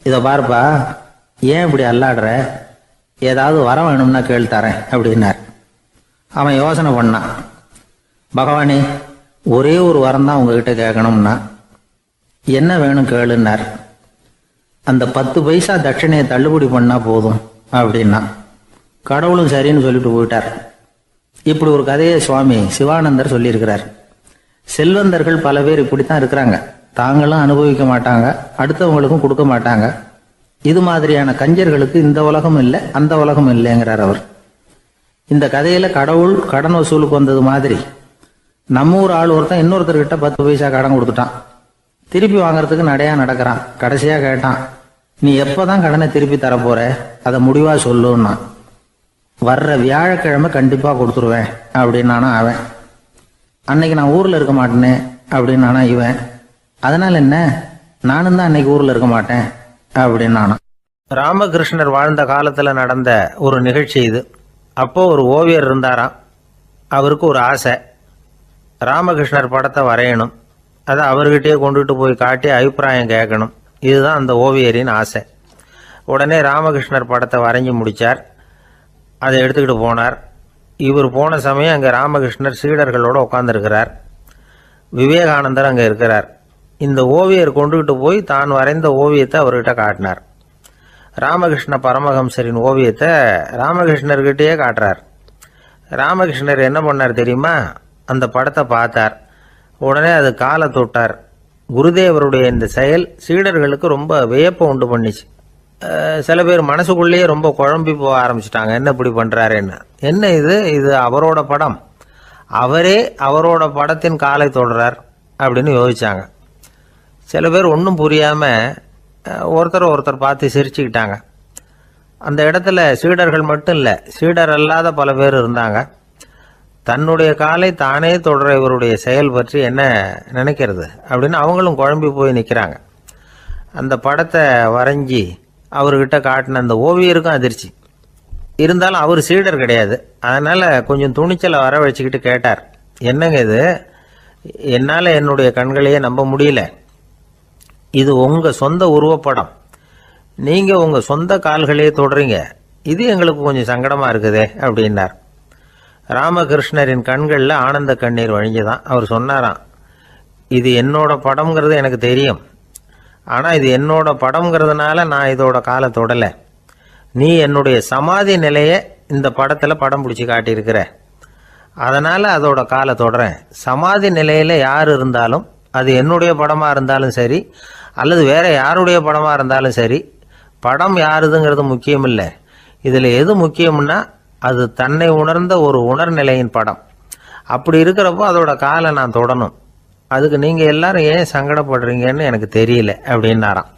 B: இதை பாருப்பா, ஏன் இப்படி அல்லாடுற, ஏதாவது வரம் வேணும்னா கேள் தரேன் அப்படின்னார். அவன் யோசனை பண்ணான். பகவானே, ஒரே ஒரு வரம் தான் உங்ககிட்ட கேட்கணும்னா. என்ன வேணும் கேளுன்னார். அந்த 10 பைசா தட்சணையை தள்ளுபடி பண்ணா போதும் அப்படின்னா. கடவுளும் சரின்னு சொல்லிட்டு போயிட்டார். இப்படி ஒரு கதையை சுவாமி சிவானந்தர் சொல்லியிருக்கிறார். செல்வந்தர்கள் பல பேர் இப்படித்தான் இருக்கிறாங்க, தாங்களும் அனுபவிக்க மாட்டாங்க, அடுத்தவங்களுக்கும் கொடுக்க மாட்டாங்க. இது மாதிரியான கஞ்சர்களுக்கு இந்த உலகம் இல்லை, அந்த உலகம் இல்லைங்கிறார் அவர். இந்த கதையில கடவுள் கடன் வசூலுக்கு வந்தது மாதிரி நம்ம ஊர் ஆள் ஒருத்தன் இன்னொருத்தர்கிட்ட 10 பைசா கடன் கொடுத்துட்டான். திருப்பி வாங்கறதுக்கு நடையா நடக்கிறான். கடைசியா கேட்டான், நீ எப்பதான் கடனை திருப்பி தரப்போற, அதை முடிவா சொல்லுன்னா. வர்ற வியாழக்கிழமை கண்டிப்பா கொடுத்துருவேன் அப்படின்னானா அவன். அன்னைக்கு நான் ஊர்ல இருக்க மாட்டேனே அப்படின்னானா இவன். அதனால என்ன, நானும் தான் அன்னைக்கு ஊர்ல இருக்க மாட்டேன் அப்படின்னானா. ராமகிருஷ்ணர் வாழ்ந்த காலத்துல நடந்த ஒரு நிகழ்ச்சி இது. அப்போ ஒரு ஓவியர் இருந்தாராம். அவருக்கு ஒரு ஆசை, ராமகிருஷ்ணர் படத்தை வரையணும், அதை அவர்கிட்டயே கொண்டுட்டு போய் காட்டி அபிப்பிராயம் கேட்கணும். இதுதான் அந்த ஓவியரின் ஆசை. உடனே ராமகிருஷ்ணர் படத்தை வரைஞ்சி முடித்தார். அதை எடுத்துக்கிட்டு போனார். இவர் போன சமயம் அங்கே ராமகிருஷ்ணர் சீடர்களோடு உட்காந்துருக்கிறார். விவேகானந்தர் அங்கே இருக்கிறார். இந்த ஓவியர் கொண்டுகிட்டு போய் தான் வரைந்த ஓவியத்தை அவர்கிட்ட காட்டினார். ராமகிருஷ்ண பரமஹம்சரின் ஓவியத்தை ராமகிருஷ்ணர்கிட்டயே காட்டுறார். ராமகிருஷ்ணர் என்ன பண்ணார் தெரியுமா, அந்த படத்தை பார்த்தார். உடனே அது காலை தொட்டார். குருதேவருடைய இந்த செயல் சீடர்களுக்கு ரொம்ப வியப்பை உண்டு பண்ணிச்சு. சில பேர் மனசுக்குள்ளேயே ரொம்ப குழம்பி போக ஆரம்பிச்சிட்டாங்க, என்ன இப்படி பண்றாருன்னு. என்ன இது அவரோட படம், அவரே அவரோட படத்தின் காலை தொடுறார் அப்படின்னு யோசிச்சாங்க. சில பேர் ஒன்றும் புரியாம ஒருத்தர் பார்த்து சிரிச்சுக்கிட்டாங்க. அந்த இடத்துல சீடர்கள் மட்டும் இல்லை, சீடர் அல்லாத பல பேர் இருந்தாங்க. தன்னுடைய காலை தானே தொடர இவருடைய செயல் பற்றி என்ன நினைக்கிறது அப்படின்னு அவங்களும் குழம்பி போய் நிற்கிறாங்க. அந்த படத்தை வரைஞ்சி அவர்கிட்ட காட்டின அந்த ஓவியருக்கும் அதிர்ச்சி. இருந்தாலும் அவர் சீடர் கிடையாது. அதனால் கொஞ்சம் துணிச்சலை வர வச்சுக்கிட்டு கேட்டார், என்னங்க இது, என்னால் என்னுடைய கண்களையே நம்ப முடியல. இது உங்கள் சொந்த உருவப்படம், நீங்கள் உங்கள் சொந்த கால்களையே தொடுறீங்க, இது எங்களுக்கு கொஞ்சம் சங்கடமாக இருக்குதே அப்படின்னார். ராமகிருஷ்ணரின் கண்களில் ஆனந்த கண்ணீர் வழிஞ்சுதான். அவர் சொன்னாராம், இது என்னோட படம்ங்கிறது எனக்கு தெரியும், ஆனால் இது என்னோட படம்ங்கிறதுனால நான் இதோட காலை தொடலை. நீ என்னுடைய சமாதி நிலையை இந்த படத்தில் படம் பிடிச்சி காட்டியிருக்கிற, அதனால் அதோட காலை தொடறேன். சமாதி நிலையில் யார் இருந்தாலும், அது என்னுடைய படமாக இருந்தாலும் சரி அல்லது வேற யாருடைய படமாக இருந்தாலும் சரி, படம் யாருதுங்கிறது முக்கியம் இல்லை. இதில் எது முக்கியம்னா அது தன்னை உணர்ந்த ஒரு உணர்நிலையின் படம். அப்படி இருக்கிறப்போ அதோட காலை நான் தொடணும். அதுக்கு நீங்கள் எல்லாரும் ஏன் சங்கடப்படுறீங்கன்னு எனக்கு தெரியல அப்படின்னாராம்.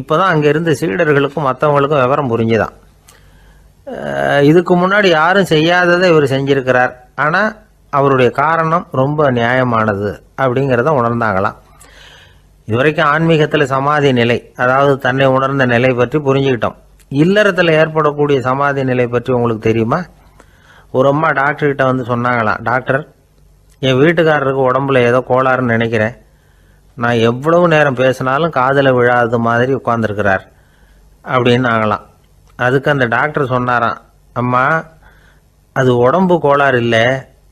B: இப்போ தான் அங்கே இருந்த சீடர்களுக்கும் மற்றவங்களுக்கும் விவரம் புரிஞ்சுதான். இதுக்கு முன்னாடி யாரும் செய்யாததை இவர் செஞ்சிருக்கிறார், ஆனால் அவருடைய காரணம் ரொம்ப நியாயமானது அப்படிங்கிறத உணர்ந்தாங்களாம். இதுவரைக்கும் ஆன்மீகத்தில் சமாதி நிலை, அதாவது தன்னை உணர்ந்த நிலை பற்றி புரிஞ்சுக்கிட்டோம். இல்லறத்தில் ஏற்படக்கூடிய சமாதி நிலை பற்றி உங்களுக்கு தெரியுமா? ஒரு அம்மா டாக்டர்கிட்ட வந்து சொன்னாங்களாம், டாக்டர், என் வீட்டுக்காரருக்கு உடம்புல ஏதோ கோளாறுன்னு நினைக்கிறேன், நான் எவ்வளவு நேரம் பேசினாலும் காதில் விழாத மாதிரி உட்கார்ந்துருக்கிறார் அப்படின்னு ஆகலாம். அதுக்கு அந்த டாக்டர் சொன்னாராம், அம்மா, அது உடம்பு கோளாறு இல்லை,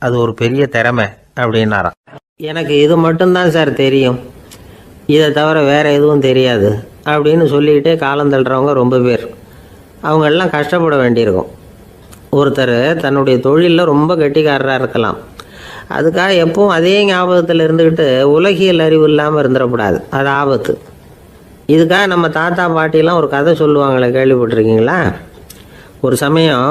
B: அது ஒரு பெரிய திறமை அப்படின்னாராம். எனக்கு இது மட்டும்தான் சார் தெரியும், இதை தவிர வேற எதுவும் தெரியாது அப்படின்னு சொல்லிக்கிட்டே காலம் தள்ளுறவங்க ரொம்ப பேர். அவங்கெல்லாம் கஷ்டப்பட வேண்டியிருக்கும். ஒருத்தர் தன்னுடைய தொழிலில் ரொம்ப கெட்டிக்காரராக இருக்கலாம், அதுக்காக எப்பவும் அதே ஞாபகத்தில் இருந்துக்கிட்டு உலகியல் அறிவு இல்லாமல் இருந்துடக்கூடாது, அது ஆபத்து. இதுக்காக நம்ம தாத்தா பாட்டிலாம் ஒரு கதை சொல்லுவாங்களே, கேள்விப்பட்டிருக்கீங்களா? ஒரு சமயம்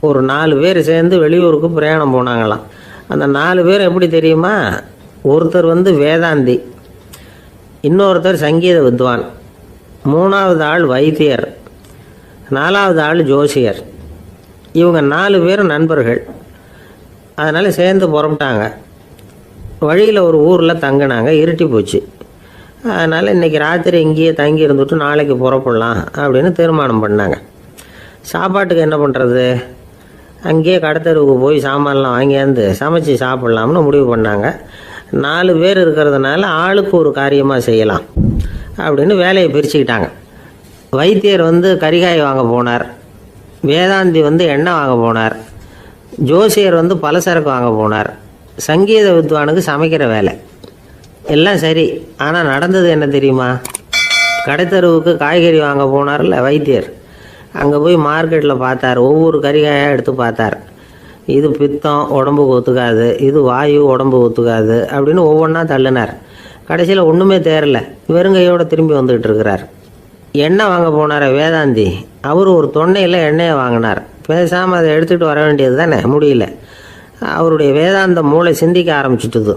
B: ஒரு 4 பேர் சேர்ந்து வெளியூருக்கு பிரயாணம் போனாங்களாம். அந்த 4 பேர் எப்படி தெரியுமா? ஒருத்தர் வந்து வேதாந்தி, இன்னொருத்தர் சங்கீத வித்வான், 3வது ஆள் வைத்தியர், 4வது ஆள் ஜோசியர். இவங்க 4 பேரும் நண்பர்கள். அதனால் சேர்ந்து புறப்பட்டாங்க. வழியில் ஒரு ஊரில் தங்கினாங்க. இருட்டி போச்சு. அதனால் இன்றைக்கி ராத்திரி இங்கேயே தங்கி இருந்துட்டு நாளைக்கு புறப்படலாம் அப்படின்னு தீர்மானம் பண்ணாங்க. சாப்பாட்டுக்கு என்ன பண்ணுறது? அங்கேயே கடத்தெருவுக்கு போய் சாமான்லாம் வாங்கியாந்து சமைச்சு சாப்பிட்லாம்னு முடிவு பண்ணாங்க. 4 பேர் இருக்கிறதுனால ஆளுக்கு ஒரு காரியமாக செய்யலாம் அப்படின்னு வேலையை பிரிச்சுக்கிட்டாங்க. வைத்தியர் வந்து கறிகாய் வாங்க போனார், வேதாந்தி வந்து எண்ணெய் வாங்க போனார், ஜோசியர் வந்து பலசரக்கு வாங்க போனார், சங்கீத வித்வானுக்கு சமைக்கிற வேலை. எல்லாம் சரி, ஆனால் நடந்தது என்ன தெரியுமா? கடைத்தெருவுக்கு காய்கறி வாங்க போனார்ல வைத்தியர், அங்கே போய் மார்க்கெட்டில் பார்த்தார், ஒவ்வொரு கறிகாயாக எடுத்து பார்த்தார். இது பித்தம், உடம்புக்கு ஒத்துக்காது, இது வாயு, உடம்பு ஒத்துக்காது அப்படின்னு ஒவ்வொன்றா தள்ளினார். கடைசியில் ஒன்றுமே தேரல, வெறுங்கையோடு திரும்பி வந்துக்கிட்டு இருக்கிறார். எண்ணெய் வாங்க போனார் வேதாந்தி, அவர் ஒரு தொன்னையில் எண்ணெயை வாங்கினார். பேசாமல் அதை எடுத்துகிட்டு வர வேண்டியது தானே, முடியல. அவருடைய வேதாந்த மூளை சிந்திக்க ஆரம்பிச்சுட்டுது,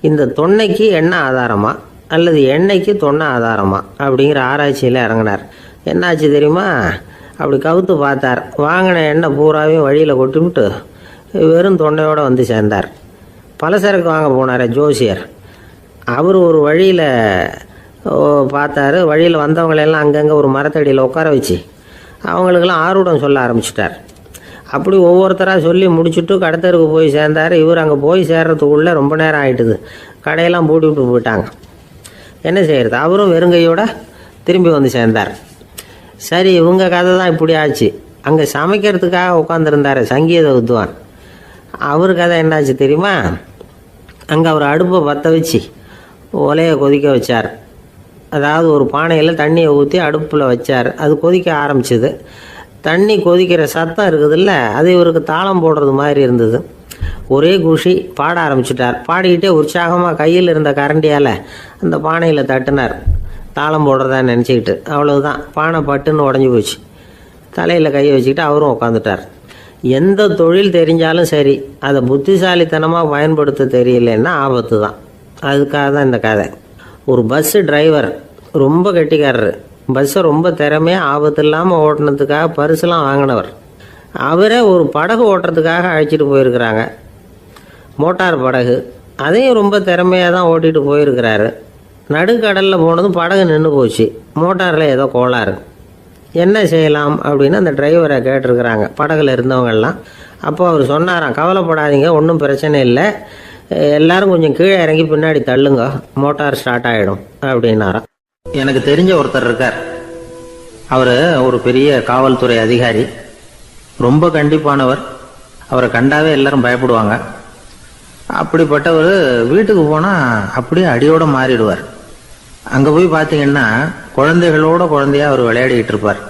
B: இந்த தொன்னைக்கு எண்ணெய் ஆதாரமா அல்லது எண்ணெய்க்கு தொன்னை ஆதாரமா அப்படிங்கிற ஆராய்ச்சியில் இறங்கினார். என்னாச்சு தெரியுமா? அப்படி கவுத்து பார்த்தார், வாங்கின எண்ணெய் பூராவையும் வழியில் கொட்டிவிட்டு வெறும் தொண்டையோடு வந்து சேர்ந்தார். பலசரக்கு வாங்க போனார் ஜோசியர், அவர் ஒரு வழியில் பார்த்தாரு. வழியில் வந்தவங்களெல்லாம் அங்கங்கே ஒரு மரத்தடியில் உட்கார வச்சு அவங்களுக்கெல்லாம் ஆர்வம் சொல்ல ஆரம்பிச்சிட்டார். அப்படி ஒவ்வொருத்தராக சொல்லி முடிச்சுட்டு கடத்தருக்கு போய் சேர்ந்தார். இவர் அங்கே போய் சேர்றதுக்குள்ளே ரொம்ப நேரம் ஆகிட்டுது. கடையெல்லாம் பூட்டி விட்டு போயிட்டாங்க. என்ன செய்கிறது? அவரும் வெறுங்கையோட திரும்பி வந்து சேர்ந்தார். சரி, இவங்க கதை தான் இப்படி ஆச்சு. அங்கே சமைக்கிறதுக்காக உட்காந்துருந்தார் சங்கீத வித்வான், அவர் கதை என்னாச்சு தெரியுமா? அங்கே அவர் அடுப்பை பற்ற வச்சு ஒலையை கொதிக்க வச்சார். அதாவது ஒரு பானையில் தண்ணியை ஊற்றி அடுப்பில் வச்சார். அது கொதிக்க ஆரம்பிச்சிது. தண்ணி கொதிக்கிற சத்தம் இருக்குதுல்ல, அது இவருக்கு தாளம் போடுறது மாதிரி இருந்தது. ஒரே குஷி, பாட ஆரம்பிச்சிட்டார். பாடிக்கிட்டே உற்சாகமாக கையில் இருந்த கரண்டியால் அந்த பானையில் தட்டினார், தாளம் போடுறதா நினச்சிக்கிட்டு. அவ்வளவுதான், பானை பட்டுன்னு உடஞ்சி போச்சு. தலையில் கையை வச்சுக்கிட்டு அவரும் உட்காந்துட்டார். எந்த தொழில் தெரிஞ்சாலும் சரி, அதை புத்திசாலித்தனமாக பயன்படுத்த தெரியலன்னா ஆபத்து தான். அதுக்காக தான் இந்த கதை. ஒரு பஸ்ஸு டிரைவர் ரொம்ப கெட்டிக்காரர், பஸ்ஸை ரொம்ப திறமையாக ஆபத்து இல்லாமல் ஓட்டினதுக்காக பரிசுலாம் வாங்கினவர். அவரே ஒரு படகு ஓட்டுறதுக்காக அழைச்சிட்டு போயிருக்கிறாங்க, மோட்டார் படகு. அதையும் ரொம்ப திறமையாக தான் ஓட்டிகிட்டு போயிருக்கிறாரு. நடுக்கடலில் போனதும் படகு நின்று போச்சு. மோட்டாரில் ஏதோ கோளாறு. என்ன செய்யலாம் அப்படின்னு அந்த டிரைவரை கேட்டிருக்கிறாங்க படகுல இருந்தவங்கெல்லாம். அப்போ அவர் சொன்னாராம், கவலைப்படாதீங்க, ஒன்றும் பிரச்சனை இல்லை, எல்லாரும் கொஞ்சம் கீழே இறங்கி பின்னாடி தள்ளுங்க, மோட்டார் ஸ்டார்ட் ஆகிடும் அப்படின்னாராம். எனக்கு தெரிஞ்ச ஒருத்தர் இருக்கார். அவர் ஒரு பெரிய காவல்துறை அதிகாரி, ரொம்ப கண்டிப்பானவர். அவரை கண்டாவே எல்லாரும் பயப்படுவாங்க. அப்படிப்பட்டவர் வீட்டுக்கு போனால் அப்படியே அடியோடு மாறிடுவார். அங்கே போய் பார்த்தீங்கன்னா குழந்தைகளோட குழந்தையா அவர் விளையாடிக்கிட்டு இருப்பார்.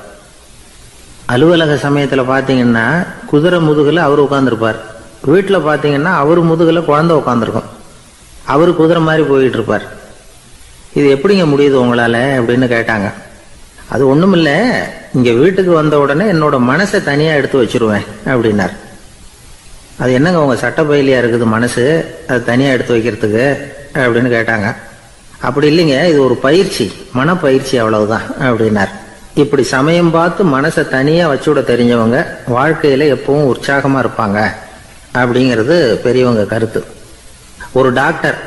B: அலுவலக சமயத்தில் பார்த்தீங்கன்னா குதிரை முதுகில் அவர் உட்காந்துருப்பார். வீட்டில் பார்த்தீங்கன்னா அவர் முதுகில் குழந்தை உட்காந்துருக்கும். அவர் குதிரை மாதிரி போயிட்டு இருப்பார். இது எப்படிங்க முடியுது உங்களால் அப்படின்னு கேட்டாங்க. அது ஒன்றும் இல்லை, இங்கே வீட்டுக்கு வந்த உடனே என்னோட மனசை தனியாக எடுத்து வச்சிருவேன் அப்படின்னார். அது என்னங்க உங்கள் சட்டப்பயிலியாக இருக்குது மனசு, அது தனியாக எடுத்து வைக்கிறதுக்கு அப்படின்னு கேட்டாங்க. அப்படி இல்லைங்க, இது ஒரு பயிற்சி, மனப்பயிற்சி, அவ்வளவுதான் அப்படின்னார். இப்படி சமயம் பார்த்து மனசை தனியாக வச்சுவிட தெரிஞ்சவங்க வாழ்க்கையில் எப்பவும் உற்சாகமாக இருப்பாங்க அப்படிங்கிறது பெரியவங்க கருத்து. ஒரு டாக்டர்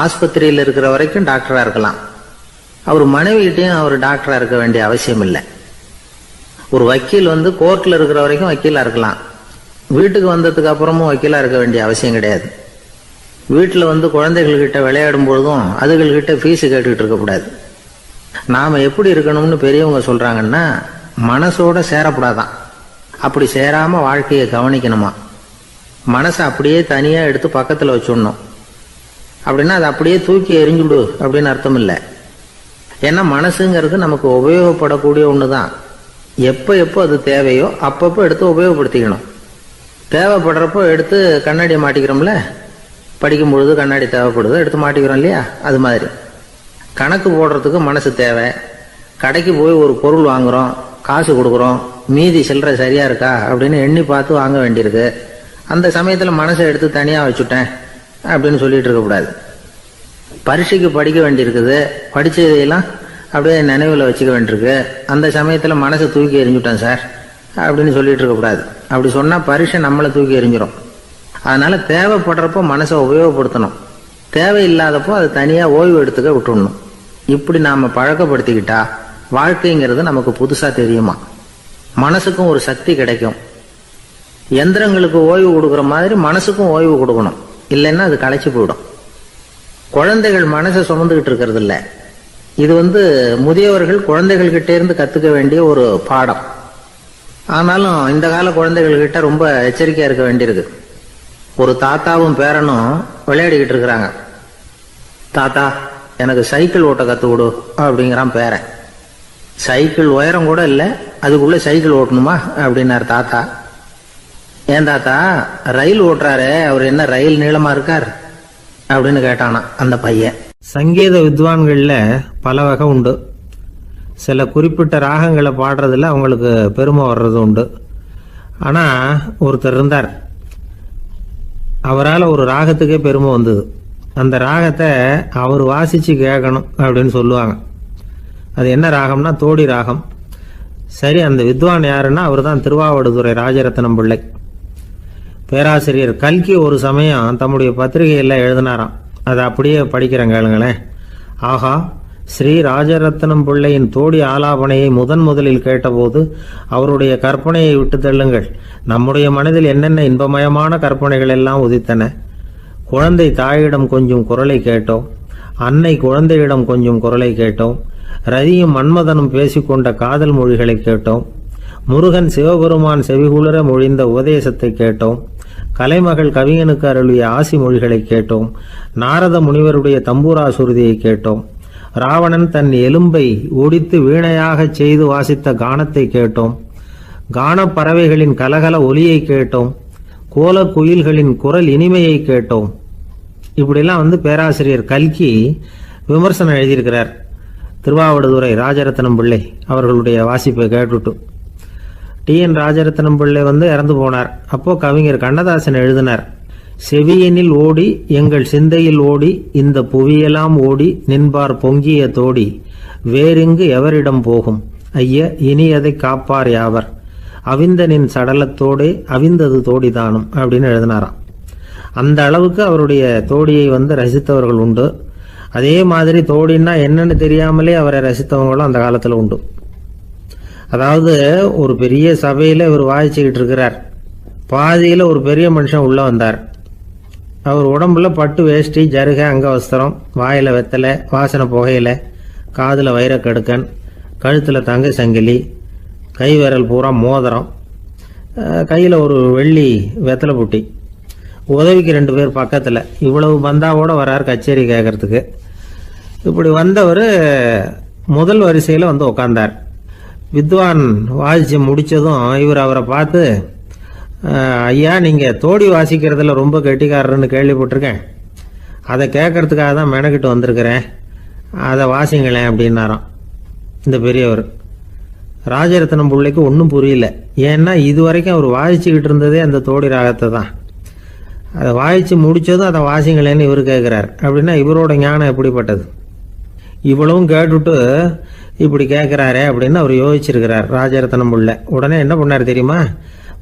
B: ஆஸ்பத்திரியில் இருக்கிற வரைக்கும் டாக்டராக இருக்கலாம். அவர் மனைவிகிட்டையும் அவர் டாக்டராக இருக்க வேண்டிய அவசியம் இல்லை. ஒரு வக்கீல் கோர்ட்டில் இருக்கிற வரைக்கும் வக்கீலாக இருக்கலாம். வீட்டுக்கு வந்ததுக்கு அப்புறமும் வக்கீலாக இருக்க வேண்டிய அவசியம் கிடையாது. வீட்டில் குழந்தைகள்கிட்ட விளையாடும் பொழுதும் அதுகள்கிட்ட ஃபீஸு கேட்டுக்கிட்டு இருக்கக்கூடாது. நாம் எப்படி இருக்கணும்னு பெரியவங்க சொல்கிறாங்கன்னா, மனசோட சேரக்கூடாதான். அப்படி சேராமல் வாழ்க்கையை கவனிக்கணுமா. மனசை அப்படியே தனியாக எடுத்து பக்கத்தில் வச்சுடணும். அப்படின்னா அதை அப்படியே தூக்கி எறிஞ்சுடு அப்படின்னு அர்த்தம் இல்லை. ஏன்னா மனசுங்கிறது நமக்கு உபயோகப்படக்கூடிய ஒன்று தான். எப்போ எப்போ அது தேவையோ அப்பப்போ எடுத்து உபயோகப்படுத்திக்கணும். தேவைப்படுறப்போ எடுத்து கண்ணாடியை மாட்டிக்கிறோம்ல, படிக்கும் பொழுது கண்ணாடி தேவைப்படுது, எடுத்து மாட்டிக்கிறோம் இல்லையா, அது மாதிரி கணக்கு போடுறதுக்கு மனசு தேவை. கடைக்கு போய் ஒரு பொருள் வாங்குகிறோம், காசு கொடுக்குறோம், மீதி சில்லறை சரியாக இருக்கா அப்படின்னு எண்ணி பார்த்து வாங்க வேண்டியிருக்கு. அந்த சமயத்தில் மனசை எடுத்து தனியாக வச்சுட்டேன் அப்படின்னு சொல்லிட்டு இருக்கக்கூடாது. பரீட்சைக்கு படிக்க வேண்டியிருக்குது, படித்ததையெல்லாம் அப்படியே நினைவில் வச்சுக்க வேண்டியிருக்கு. அந்த சமயத்தில் மனசை தூக்கி எறிஞ்சுட்டேன் சார் அப்படின்னு சொல்லிட்டு இருக்கக்கூடாது. அப்படி சொன்னால் பரீட்சை நம்மளை தூக்கி எறிஞ்சிடும். அதனால் தேவைப்படுறப்போ மனசை உபயோகப்படுத்தணும், தேவையில்லாதப்போ அது தனியாக ஓய்வு எடுத்துக்க விட்டுடணும். இப்படி நாம் பழக்கப்படுத்திக்கிட்டா வாழ்க்கைங்கிறது நமக்கு புதுசாக தெரியுமா. மனசுக்கும் ஒரு சக்தி கிடைக்கும். எந்திரங்களுக்கு ஓய்வு கொடுக்குற மாதிரி மனசுக்கும் ஓய்வு கொடுக்கணும், இல்லைன்னா அது களைச்சி போயிடும். குழந்தைகள் மனசை சுமந்துக்கிட்டு இருக்கிறது இல்லை. இது முதியவர்கள் குழந்தைகள்கிட்ட இருந்து கற்றுக்க வேண்டிய ஒரு பாடம். ஆனாலும் இந்த கால குழந்தைகள்கிட்ட ரொம்ப எச்சரிக்கையாக இருக்க வேண்டியிருக்கு. ஒரு தாத்தாவும் பேரனும் விளையாடிக்கிட்டு இருக்கிறாங்க. தாத்தா, எனக்கு சைக்கிள் ஓட்ட கற்றுக் கொடு அப்படிங்கிறான் பேரன். சைக்கிள் உயரம் கூட இல்லை, அதுக்குள்ளே சைக்கிள் ஓட்டணுமா அப்படின்னார் தாத்தா. ஏன் தாத்தா, ரயில் ஓட்டுறாரு, அவர் என்ன ரயில் நீளமாக இருக்கார் அப்படின்னு கேட்டானா அந்த பையன். சங்கீத வித்வான்களில் பல வகை உண்டு. சில குறிப்பிட்ட ராகங்களை பாடுறதுல அவங்களுக்கு பெருமை வர்றது உண்டு. ஆனால் ஒருத்தர் இருந்தார், அவரால் ஒரு ராகத்துக்கே பெருமை வந்தது. அந்த ராகத்தை அவர் வாசித்து கேட்கணும் அப்படின்னு சொல்லுவாங்க. அது என்ன ராகம்னா தோடி ராகம். சரி, அந்த வித்வான் யாருன்னா அவர் தான் திருவாவடுதுறை ராஜரத்னம் பிள்ளை. பேராசிரியர் கல்கி ஒரு சமயம் தம்முடைய பத்திரிகையில் எழுதினாராம். அதை அப்படியே படிக்கிறேன் கேளுங்களேன். ஆகா, ஸ்ரீ ராஜரத்னம் பிள்ளையின் தோடி ஆலாபனையை முதலில் கேட்டபோது அவருடைய கற்பனையை விட்டு தள்ளுங்கள். நம்முடைய மனதில் என்னென்ன இன்பமயமான கற்பனைகள் எல்லாம் உதித்தன. குழந்தை தாயிடம் கொஞ்சம் குரலை கேட்டோம், அன்னை குழந்தையிடம் கொஞ்சம் குரலை கேட்டோம், ரதியும் மன்மதனும் பேசிக்கொண்ட காதல் மொழிகளை கேட்டோம், முருகன் சிவபெருமான் செவிகுளர மொழிந்த உபதேசத்தை கேட்டோம், கலைமகள் கவிஞனுக்கு அருளிய ஆசி மொழிகளை கேட்டோம், நாரத முனிவருடைய தம்பூரா சுருதியை கேட்டோம், ராவணன் தன் எலும்பை ஒடித்து வீணையாகச் செய்து வாசித்த கானத்தை கேட்டோம், கானப் பறவைகளின் கலகல ஒலியை கேட்டோம், கோல குயில்களின் குரல் இனிமையை கேட்டோம். இப்படிலாம் பேராசிரியர் கல்கி விமர்சனம் எழுதியிருக்கிறார். திருவாவடுதுறை ராஜரத்னம் பிள்ளை அவர்களுடைய வாசிப்பை கேட்டுட்டு டி.என். ராஜரத்னம் பிள்ளை இறந்து போனார். அப்போ கவிஞர் கண்ணதாசன் எழுதினார், செவியனில் ஓடி எங்கள் சிந்தையில் ஓடி இந்த புவியெல்லாம் ஓடி நின்பார் பொங்கிய தோடி வேறிங்கு எவரிடம் போகும் ஐய இனி அதை காப்பார் யாவர் அவிந்தனின் சடலத்தோடே அவிந்தது தோடிதானும் அப்படின்னு எழுதினாராம். அந்த அளவுக்கு அவருடைய தோடியை ரசித்தவர்கள் உண்டு. அதே மாதிரி தோடின்னா என்னன்னு தெரியாமலே அவரை ரசித்தவங்களும் அந்த காலத்தில் உண்டு. அதாவது ஒரு பெரிய சபையில் இவர் வாசிச்சுக்கிட்டு இருக்கிறார். பாதியில் ஒரு பெரிய மனுஷன் உள்ளே வந்தார். அவர் உடம்புல பட்டு வேஷ்டி, ஜருகை, அங்கவஸ்திரம், வாயில் வெத்தலை, வாசனை புகையில, காதில் வைரக்கடுக்கன், கழுத்தில் தங்க சங்கிலி, கை விரல் பூரா மோதிரம், கையில் ஒரு வெள்ளி வெத்தலை புட்டி, உதவிக்கு 2 பேர் பக்கத்தில். இவ்வளவு பந்தாவோடு வரார் கச்சேரி கேட்கறதுக்கு. இப்படி வந்தவர் முதல் வரிசையில் வந்து உட்கார்ந்தார். வித்வான் வாசித்து முடித்ததும் இவர் அவரை பார்த்து, ஐயா, நீங்கள் தோடி வாசிக்கிறதுல ரொம்ப கெட்டிக்காரர்னு கேள்விப்பட்டிருக்கேன், அதை கேட்கறதுக்காக தான் மெனக்கிட்டு வந்திருக்கிறேன், அதை வாசிங்களேன் அப்படின்னாராம் இந்த பெரியவர். ராஜரத்னம் பிள்ளைக்கு ஒன்றும் புரியல. ஏன்னா இது வரைக்கும் அவர் வாசிச்சுக்கிட்டு இருந்ததே அந்த தோடி ராகத்தை தான். அதை வாசித்து முடித்ததும் அதை வாசிங்களேன்னு இவர் கேட்குறார். அப்படின்னா இவரோட ஞானம் எப்படிப்பட்டது? இவ்வளவும் கேட்டுட்டு இப்படி கேட்குறாரே அப்படின்னு அவர் யோசிச்சிருக்கிறார் ராஜரத்னம் பிள்ளை. உடனே என்ன பண்ணார் தெரியுமா?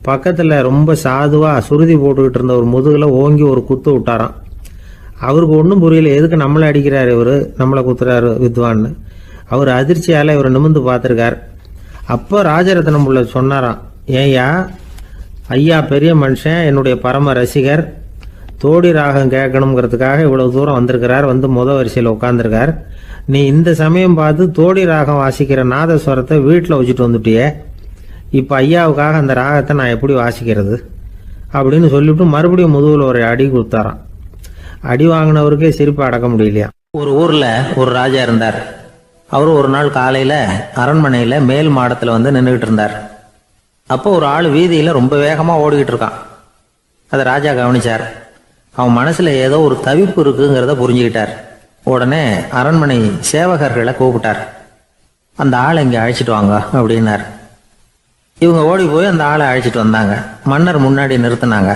B: பக்கத்தில் ரொம்ப சாதுவாக சுருதி போட்டுக்கிட்டு இருந்த ஒரு முதுகில் ஓங்கி ஒரு குத்து விட்டாராம். அவருக்கு ஒன்றும் புரியல, எதுக்கு நம்மளை அடிக்கிறார் இவர், நம்மளை குத்துறாரு வித்வான்னு. அவர் அதிர்ச்சியால் இவரை நிமிர்ந்து பார்த்துருக்கார். அப்போ ராஜரத்னம் பிள்ளை சொன்னாராம், ஏய்யா, ஐயா பெரிய மனுஷன், என்னுடைய பரம ரசிகர், தோடி ராகம் கேட்கணுங்கிறதுக்காக இவ்வளவு தூரம் வந்திருக்கிறார், வந்து வரிசையில் உட்காந்துருக்கார். நீ இந்த சமயம் பார்த்து தோடி ராகம் வாசிக்கிற நாதஸ்வரத்தை வீட்டில் வச்சுட்டு வந்துட்டியே, இப்போ ஐயாவுக்காக அந்த ராகத்தை நான் எப்படி வாசிக்கிறது அப்படின்னு சொல்லிவிட்டு மறுபடியும் முதுகில் ஒரு அடி கொடுத்தாராம். அடி வாங்கினவருக்கே சிரிப்பு அடக்க முடியலையா. ஒரு ஊரில் ஒரு ராஜா இருந்தார். அவர் ஒரு நாள் காலையில் அரண்மனையில் மேல் மாடத்தில் வந்து நின்றுக்கிட்டு இருந்தார். அப்போ ஒரு ஆள் வீதியில் ரொம்ப வேகமாக ஓடிக்கிட்டு இருக்கான். அதை ராஜா கவனிச்சார். அவன் மனசில் ஏதோ ஒரு தவிப்பு இருக்குங்கிறத புரிஞ்சுக்கிட்டார். உடனே அரண்மனை சேவகர்களை கூப்பிட்டார். அந்த ஆளை இங்கே அழைச்சிட்டு வாங்க அப்படின்னார். இவங்க ஓடி போய் அந்த ஆளை அழைச்சிட்டு வந்தாங்க. மன்னர் முன்னாடி நிறுத்தினாங்க.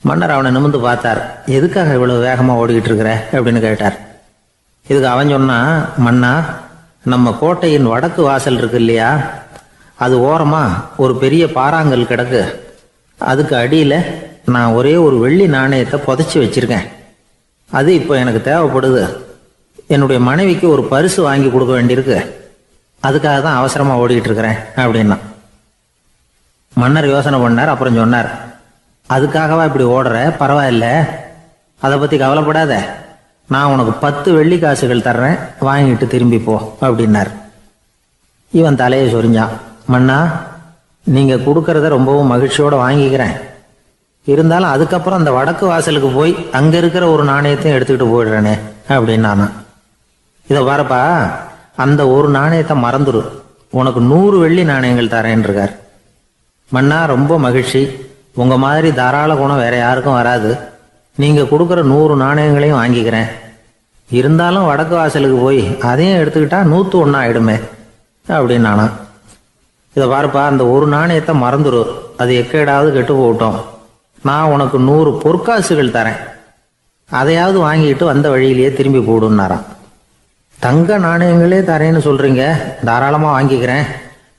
B: மன்னர் அவனை நிமிர்ந்து பார்த்தார். எதுக்காக இவ்வளவு வேகமாக ஓடிக்கிட்டு இருக்கிற அப்படின்னு கேட்டார். இதுக்கு அவன் சொன்னா, மன்னா, நம்ம கோட்டையின் வடக்கு வாசல் இருக்கு இல்லையா, அது ஓரமா ஒரு பெரிய பாறாங்கல் கிடக்கு. அதுக்கு அடியில் நான் ஒரே ஒரு வெள்ளி நாணயத்தை புதைச்சி வச்சிருக்கேன். அது இப்போ எனக்கு தேவைப்படுது. என்னுடைய மனைவிக்கு ஒரு பரிசு வாங்கி கொடுக்க வேண்டியிருக்கு. அதுக்காக தான் அவசரமாக ஓடிக்கிட்டு இருக்கிறேன் அப்படின்னா. மன்னர் யோசனை பண்ணார். அப்புறம் சொன்னார், அதுக்காகவா இப்படி ஓடுற? பரவாயில்ல, அதை பற்றி கவலைப்படாத. நான் உனக்கு 10 வெள்ளி காசுகள் தர்றேன், வாங்கிட்டு திரும்பி போ அப்படின்னார். இவன் தலையை சொரிஞ்சான். மன்னா, நீங்கள் கொடுக்கறத ரொம்பவும் மகிழ்ச்சியோடு வாங்கிக்கிறேன். இருந்தாலும் அதுக்கப்புறம் அந்த வடக்கு வாசலுக்கு போய் அங்கே இருக்கிற ஒரு நாணயத்தையும் எடுத்துக்கிட்டு போயிடுறேனே அப்படின்னானா. இதை பாருப்பா, அந்த ஒரு நாணயத்தை மறந்துடு, உனக்கு 100 வெள்ளி நாணயங்கள் தரேன் இருக்கார். மன்னா, ரொம்ப மகிழ்ச்சி. உங்கள் மாதிரி தாராள குணம் வேற யாருக்கும் வராது. நீங்கள் கொடுக்குற 100 நாணயங்களையும் வாங்கிக்கிறேன். இருந்தாலும் வடக்கு வாசலுக்கு போய் அதையும் எடுத்துக்கிட்டா 101 ஆயிடுமே அப்படின்னானா. இதை பாருப்பா, அந்த ஒரு நாணயத்தை மறந்துடு, அது எக்கேடாவது கெட்டு போகட்டும். நான் உனக்கு 100 பொற்காசுகள் தரேன், அதையாவது வாங்கிட்டு வந்த வழியிலேயே திரும்பி போடுன்னாராம். தங்க நாணயங்களே தரேன்னு சொல்றீங்க, தாராளமாக வாங்கிக்கிறேன்.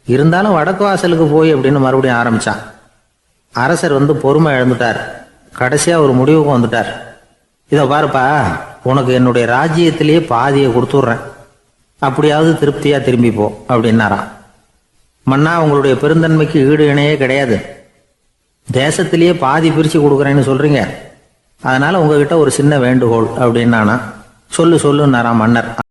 B: இருந்தாலும் வடக்கு வாசலுக்கு போய் அப்படின்னு மறுபடியும் ஆரம்பிச்சான். அரசர் வந்து பொறுமை இழந்துட்டார். கடைசியாக ஒரு முடிவுக்கு வந்துட்டார். இதை பாருப்பா, உனக்கு என்னுடைய ராஜ்யத்திலேயே பாதியை கொடுத்துட்றேன், அப்படியாவது திருப்தியாக திரும்பி போ அப்படின்னாராம். மன்னா, உங்களுடைய பெருந்தன்மைக்கு ஈடு இணையே கிடையாது. தேசத்திலேயே பாதி பிரித்து கொடுக்குறேன்னு சொல்றீங்க, அதனால உங்ககிட்ட ஒரு சின்ன வேண்டுகோள் அப்படின்னானா. சொல்லுன்னாராம் மன்னர்.